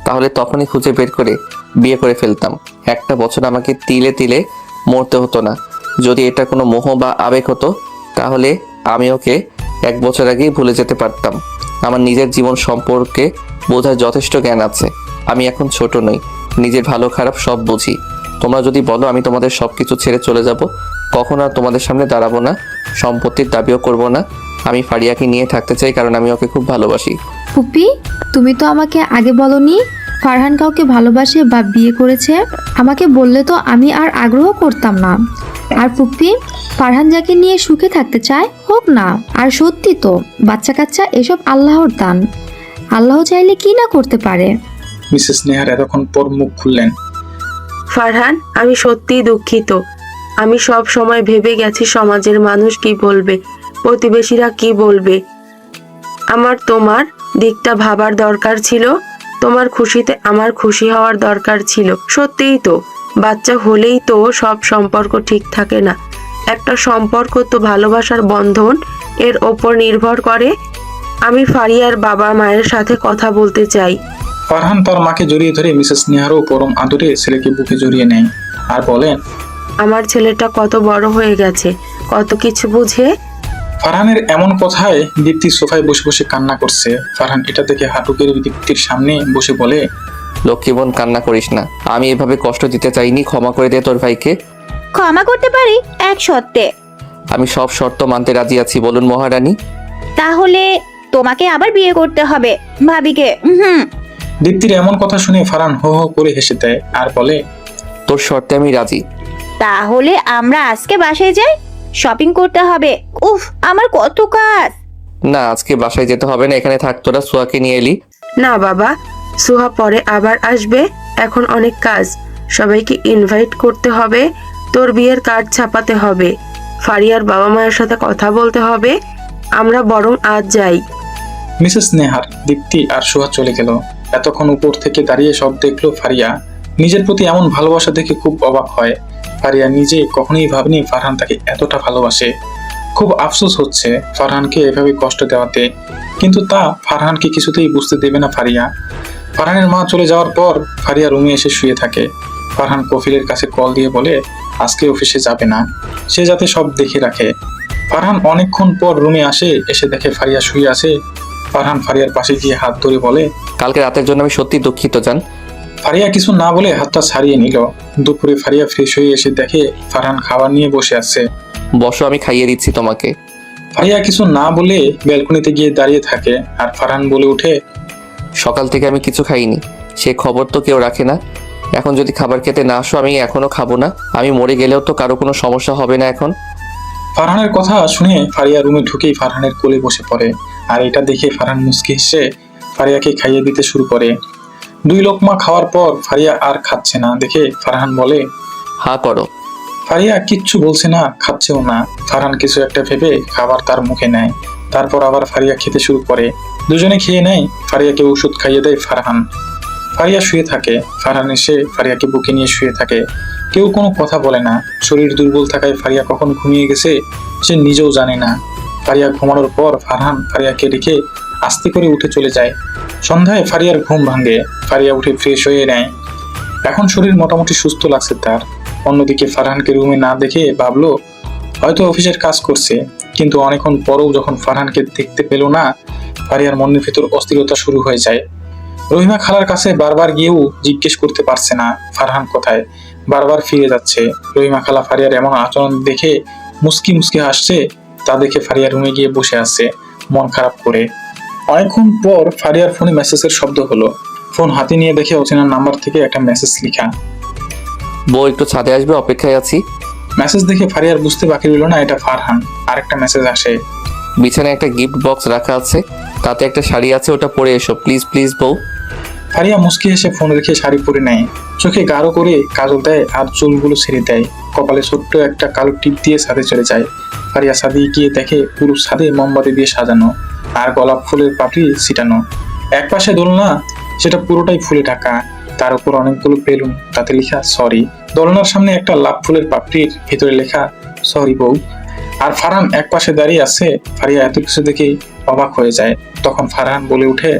S3: তাহলে তখনই খুঁজে বের করে বিয়ে করে ফেলতাম। 1টা বছর আমাকে তিলে তিলে মরতে হতো না। যদি এটা কোনো মোহ বা আবেগ হতো তাহলে আমি ওকে 1 বছর আগেই ভুলে যেতে পারতাম। আমার নিজের জীবন সম্পর্কে বোঝার যথেষ্ট জ্ঞান আছে। আমি এখন ছোট নই, নিজের ভালো খারাপ সব বুঝি। তোমরা যদি বলো আমি তোমাদের সব কিছু ছেড়ে চলে যাব, কখনো আর তোমাদের সামনে দাঁড়াবো না, সম্পত্তির দাবিও করব না। আমি ফারিয়াকে নিয়ে থাকতে চাই কারণ আমি ওকে খুব ভালোবাসি।
S13: ফুপি, তুমি তো আমাকে আগে বলনি ফারহান কাউকে ভালোবাসে বা বিয়ে করেছে। আমাকে বললে তো আমি আর আগ্রহ করতাম না। আর ফুপি, ফারহান যাকে নিয়ে সুখে থাকতে চায় হোক না। আর সত্যি তো, বাচ্চা কাচ্চা এসব আল্লাহর দান, আল্লাহ চাইলে কি না করতে পারে।
S6: মিসেস নেহার এতক্ষণ পর মুখ খুললেন।
S11: ফারহান, আমি সত্যিই দুঃখিত। আমি সব সময় ভেবে গেছি সমাজের মানুষ কি বলবে, প্রতিবেশীরা কি বলবে। আমার তোমার দিকটা ভাবার দরকার ছিল। তোমার খুশিতে আমার খুশি হওয়ার দরকার ছিল। সত্যিই তো, বাচ্চা হলেই তো সব সম্পর্ক ঠিক থাকে না। একটা সম্পর্ক তো ভালোবাসার বন্ধন, এর ওপর নির্ভর করে। আমি ফারিয়ার বাবা মায়ের সাথে কথা বলতে চাই।
S6: ফারহান তার মাকে জড়িয়ে ধরে মিসেস নেহারও পরম আদরে ছেলেকে বুকে জড়িয়ে নেয় আর বলেন,
S11: আমার ছেলেটা কত বড় হয়ে গেছে, কত কিছু বুঝে।
S6: ফারহানের এমন কথায় দীপ্তি সোফায় বসে বসে কান্না করছে। ফারহান এটা দেখে হাঁটুকের দীপ্তির সামনে বসে বলে,
S3: লক্ষ্মী বোন, কান্না করিস না। আমি এভাবে কষ্ট দিতে চাইনি, ক্ষমা করে দে তোর ভাইকে।
S9: ক্ষমা করতে পারি এক শর্তে।
S3: আমি সব শর্ত মানতে রাজি আছি, বলুন মহারানী।
S9: তাহলে তোমাকে আবার বিয়ে করতে হবে ভাবিকে।
S6: দীপ্তির এমন কথা শুনে ফারহান হো হো করে হেসে দেয় আর বলে,
S3: তোর শর্তে আমি রাজি।
S9: তাহলে আমরা আজকে বাসায় যাই, শপিং করতে হবে। উফ, আমার কত কাজ।
S3: না, আজকে বাসায় যেতে হবে না, এখানে থাক। তোরা সোয়াকে নিয়ে এলি।
S11: না বাবা, সুহা পরে আবার আসবে, এখন অনেক কাজ। সবাইকে ইনভাইট করতে হবে, তোর বিয়ের কার্ড ছাপাতে হবে, ফারিয়ার বাবা মায়ের সাথে কথা বলতে হবে। আমরা বরং আজ যাই।
S6: মিসেস নেহার, দীপ্তি আর সোহা চলে গেল। এতক্ষণ উপর থেকে দাঁড়িয়ে সব দেখলো ফারিয়া। নিজের প্রতি এমন ভালোবাসা দেখে খুব অবাক হয়। ফারিয়া নিজে কখনোই ভাবেনি ফারহান তাকে এতটা ভালোবাসে। খুব আফসোস হচ্ছে ফারহানকে এভাবে কষ্ট দেওয়াতে, কিন্তু তা ফারহানকে কিছুতেই বুঝতে দেবে না ফারিয়া। ফারহানের মা চলে যাওয়ার পর ফারিয়া রুমে এসে শুয়ে থাকে। ফারহান কফিলের কাছে কল দিয়ে বলে আজকে অফিসে যাবে না, সে যাতে সব দেখে রাখে। ফারহান অনেকক্ষণ পর রুমে আসে, এসে দেখে ফারিয়া শুয়ে আছে। ফারহান ফারিয়ার পাশে গিয়ে হাত ধরে বলে,
S3: কালকে রাতের জন্য আমি সত্যি দুঃখিত জান।
S6: ফারিয়া কিছু না বলে হাতটা ছাড়িয়ে নিল। দুপুরে ফারিয়া ফ্রেশ হয়ে এসে দেখে ফারহান খাবার নিয়ে বসে আছে।
S3: বসো, আমি খাইয়ে দিচ্ছি তোমাকে।
S6: ফারিয়া কিছু না বলে ব্যালকনিতে গিয়ে দাঁড়িয়ে থাকে আর ফারহান বলে ওঠে,
S3: সকাল থেকে আমি কিছু খাইনি, সে খবর তো কেউ রাখে না। এখন যদি খাবার খেতে না আসো আমি এখনো খাবো না। আমি মরে গেলেও তো কারো কোনো সমস্যা হবে না এখন।
S6: ফারহানের কথা শুনে ফারিয়া রুমে ঢুকেই ফারহানের কোলে বসে পড়ে। আর এটা দেখে ফারহান মুচকি হেসে ফারিয়াকে খাইয়ে দিতে শুরু করে। 2 লোকমা খাওয়ার পর ফারিয়া আর খাচ্ছে না দেখে ফারহান বলে,
S3: হা করো।
S6: ফারিয়া কিচ্ছু বলছে না, খাচ্ছেও না। ফারহান কিছু একটা ভেবে খাবার তার মুখে নেয়। তারপর আবার ফারিয়া খেতে শুরু করে। দুজনে খেয়ে নেয়। ফারিয়াকে ওষুধ খাইয়ে দেয় ফারহান। ফারিয়া শুয়ে থাকে। ফারহান এসে ফারিয়াকে বুকে নিয়ে শুয়ে থাকে। কেউ কোনো কথা বলে না। শরীর দুর্বল থাকায় ফারিয়া কখন ঘুমিয়ে গেছে সে নিজেও জানে না। ফারিয়া ঘুমানোর পর ফারহান ফারিয়াকে রেখে আস্তে করে উঠে চলে যায়। সন্ধ্যায় ফারিয়ার ঘুম ভাঙে। ফারিয়া উঠে ফ্রেশ হয়ে নেয়। এখন শরীর মোটামুটি সুস্থ লাগছে তার। অন্যদিকে ফারহানকে রুমে না দেখে ভাবলো হয়তো অফিসের কাজ করছে, কিন্তু অনেকক্ষণ পরেও যখন ফারহানকে দেখতে পেল না, ফারিয়ার মনের ভিতর অস্থিরতা শুরু হয়ে যায়। রহিমা খালার কাছে বারবার গিয়েও জিজ্ঞেস করতে পারছে না ফারহান কোথায়, বারবার ফিরে যাচ্ছে। রহিমা খালা ফারিয়ার এমন আচরণ দেখে মুস্কি মুস্কি হাসছে। তা দেখে ফারিয়া রুমে গিয়ে বসে আছে মন খারাপ করে। অনেকক্ষণ পর ফারিয়ার ফোনে মেসেজের শব্দ হলো। ফোন হাতে নিয়ে দেখে অচেনা নাম্বার থেকে একটা মেসেজ লেখা।
S3: বউ একটু ছাদে আসবে, অপেক্ষায় আছি।
S6: মেসেজ দেখে ফারিয়ার বুঝতে বাকি রইল না এটা ফারহান। আরেকটা মেসেজ আসে,
S3: বিছানায় একটা গিফট বক্স রাখা আছে, তাতে একটা শাড়ি আছে, ওটা পরে এসো প্লিজ প্লিজ বউ।
S6: ফারিয়া মুস্কি হেসে ফোন রেখে শাড়ি পরে নেয়। চোখে গাঢ় করে কাজল দেয় আর চুলগুলো ছেড়ে দেয়। কপালে ছোট্ট একটা কালো টিপ দিয়ে ছাদে চলে যায়। ফারিয়া ছাদে গিয়ে দেখে পুরো ছাদে মোমবাতি দিয়ে সাজানো আর গোলাপ ফুলের পাপড়ি ছিটানো। একপাশে দোলনা, সেটা পুরোটাই ফুলে ঢাকা। তার উপর অনেকগুলো বেলুন, তাতে লেখা সরি। দোলনার সামনে একটা লাভ ফুলের পাপড়ির ভিতরে লেখা সরি বউ। আর ফারহান একপাশে দাঁড়িয়ে আছে। ফারিয়া এত কিছু দেখে অবাক হয়ে যায়। তখন ফারহান বলে উঠে,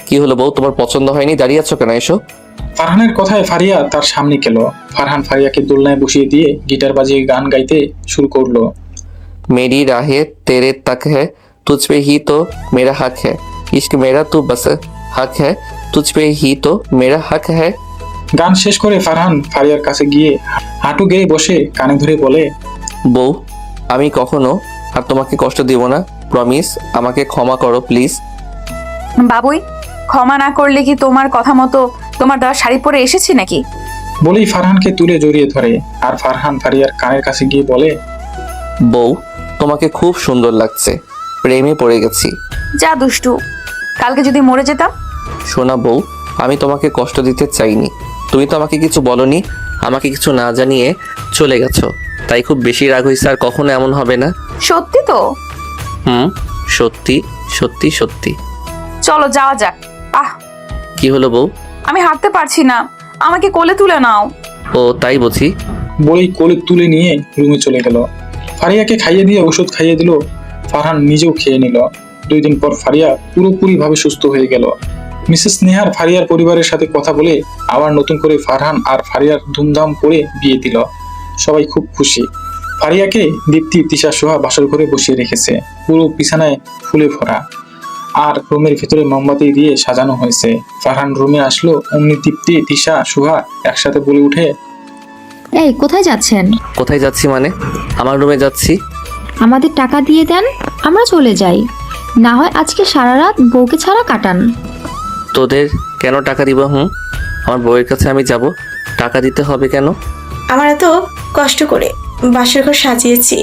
S3: কি হলো বউ, তোমার পছন্দ হয়নি? দাঁড়িয়ে আছো কেন, এসো।
S6: ফারহানের কথায় ফারিয়া তার সামনে গেল। ফারহান ফারিয়াকে দোলনায় বসিয়ে দিয়ে গিটার বাজিয়ে গান গাইতে শুরু করলো।
S3: मेरी राहें तेरे तक है, तुझ पे ही तो मेरा हक है, इश्क मेरा तू बस हक है, तुझ पे ही तो मेरा हक है।
S6: গান শেষ করে ফারহান ফারিয়ার কাছে গিয়ে হাঁটু গেয়ে বসে কানে ধরে বলে,
S3: বউ আমি কখনো আর তোমাকে কষ্ট দিব না, প্রমিস। আমাকে ক্ষমা করো প্লিজ।
S1: বাবুই, ক্ষমা না করলে কি তোমার কথা মতো তোমার দেওয়া শাড়ি পরে এসেছি নাকি?
S6: বলেই ফারহানকে তুলে জড়িয়ে ধরে। আর ফারহান ফারিয়ার কানের কাছে গিয়ে বলে,
S3: বউ তোমাকে খুব সুন্দর লাগছে, প্রেমে পড়ে গেছি।
S1: যা দুষ্টু, কালকে যদি মরে যেতাম।
S3: শোনা বউ, আমি তোমাকে কষ্ট দিতে চাইনি। তুমি তো আমাকে কিছু বলনি, আমাকে কিছু না জানিয়ে চলে গেছো, তাই খুব বেশি রাগ হয়েছে। আর কখনো এমন হবে না।
S1: সত্যি তো?
S3: সত্যি সত্যি সত্যি।
S1: চলো যাওয়া যাক।
S3: কি হলো বউ?
S1: আমি হাঁটতে পারছি না, আমাকে কোলে তুলে নাও।
S3: ও তাই বুঝি।
S6: বলেই কোলে তুলে নিয়ে রুমে চলে গেল। ফারিয়াকে খাইয়ে দিয়ে ওষুধ খাইয়ে দিল। ফারহান নিজেও খেয়ে নিল। 2 দিন পর ফারিয়া পুরোপুরি ভাবে সুস্থ হয়ে গেল। মিসেস নেহার ফারিয়ার পরিবারের সাথে কথা বলে আবার নতুন করে ফারহান আর ফারিয়ার ধুমধাম করে বিয়ে দিল। সবাই খুব খুশি। ফারিয়াকে দীপ্তি, তিশা, সোহা বাসর ঘরে বসিয়ে রেখেছে। পুরো বিছানায় ফুলে ভরা আর রুমের ভিতরে মোমবাতি দিয়ে সাজানো হয়েছে। ফারহান রুমে আসলো, অমনি দীপ্তি, তিশা, সোহা একসাথে বলে উঠে,
S13: এই কোথায় যাচ্ছেন?
S3: কোথায় যাচ্ছি মানে? আমার রুমে যাচ্ছি।
S13: আমাদের টাকা দিয়ে দেন, আমরা চলে যাই। না হয় আজকে সারা রাত বউকে ছাড়া কাটান।
S3: তোদের কেন টাকা দিব? আমার বউয়ের কাছে আমি যাব, টাকা দিতে হবে কেন?
S7: আমার এত কষ্ট করে বাসর ঘর সাজিয়েছি,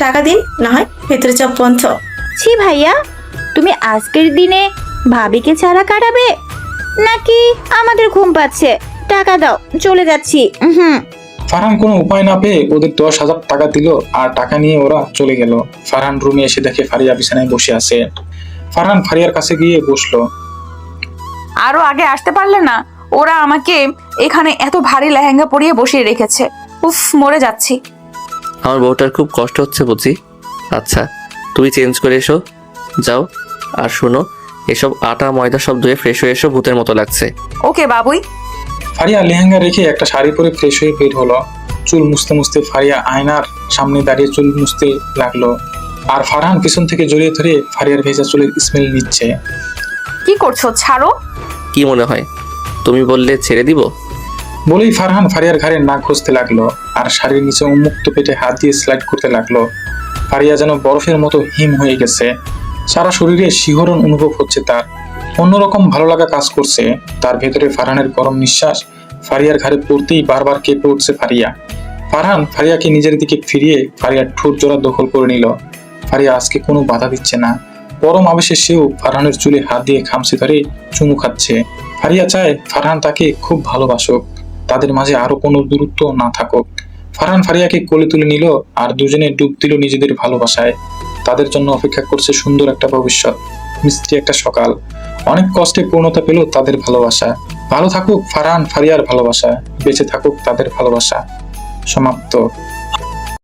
S7: টাকা দিন, না হয় ভেতরে চাপ বন্ধ।
S9: ছি ভাইয়া, তুমি আজকের দিনে ভাবিকে ছাড়া কাটাবে নাকি? আমাদের ঘুম পাচ্ছে, টাকা দাও, চলে যাচ্ছি।
S6: ফারহান কোনো উপায় না পেয়ে ওদের 10,000 টাকা দিল আর টাকা নিয়ে ওরা চলে গেল। ফারহান রুমে এসে দেখে ফারিয়া বিছানায় বসে আছে। ফারহান ফারিয়ার কাছে গিয়ে বসলো।
S1: আরো আগে আসতে পারলে না? ওরা আমাকে এখানে এত ভারী লেহেঙ্গা পরিয়ে বসিয়ে রেখেছে। উফ, মরে যাচ্ছি।
S3: আমার বউটার খুব কষ্ট হচ্ছে বুঝি। আচ্ছা তুমি চেঞ্জ করে এসো, যাও। আর শোনো, এসব আটা ময়দা সব ধুয়ে ফ্রেশ হয়ে এসো, ভূতের মতো লাগছে।
S1: ওকে বাবুই।
S6: ফারিয়া লেহেঙ্গা রেখে একটা শাড়ি পরে ফ্রেশ হয়ে বের হলো। চুল মুছতে মুছতে ফারিয়া আয়নার সামনে দাঁড়িয়ে চুল মুছতে লাগলো। আর ফারহান পিছন থেকে জড়িয়ে ধরে ফারিয়ার ভেজা চুলের স্মেল নিচ্ছে।
S1: কি করছো? ছাড়ো।
S3: কি মনে হয় তুমি বললে ছেড়ে দিব।
S6: বলেই ফারহান ফারিয়ার ঘাড়ে নাক ঘষতে লাগলো আর শাড়ির নিচে উন্মুক্ত পেটে হাত দিয়ে স্লাইড করতে লাগলো। ফারিয়া যেন বরফের মতো হিম হয়ে গেছে, সারা শরীরে শিহরণ অনুভব হচ্ছে তার। অন্যরকম ভালো লাগা কাজ করছে তার ভেতরে। ফারহানের গরম নিঃশ্বাস ফারিয়ার ঘাড়ে পড়তেই বারবার কেঁপে উঠছে ফারিয়া। ফারহান ফারিয়াকে নিজের দিকে ফিরিয়ে ফারিয়ার ঠোঁট জোড়া দখল করে নিল। ফারিয়া আজকে কোনো বাধা দিচ্ছে না, পরম আবেশে সেও ফারহানের চুলে হাত দিয়ে খামচে ধরে চুমু খাচ্ছে। ফারিয়া চায় ফারহান তাকে খুব ভালোবাসুক, তাদের মাঝে আরো কোনো দূরত্ব না থাকুক। ফারহান ফারিয়াকে কোলে তুলে নিল আর দুজনে ডুব দিল নিজেদের ভালোবাসায়। তাদের জন্য অপেক্ষা করছে সুন্দর একটা ভবিষ্যৎ, মিষ্টি একটা সকাল। অনেক কষ্টে পূর্ণতা পেল তাদের ভালোবাসা। ভালো থাকুক ফারহান ফারিয়ার ভালোবাসা, বেঁচে থাকুক তাদের ভালোবাসা। সমাপ্ত।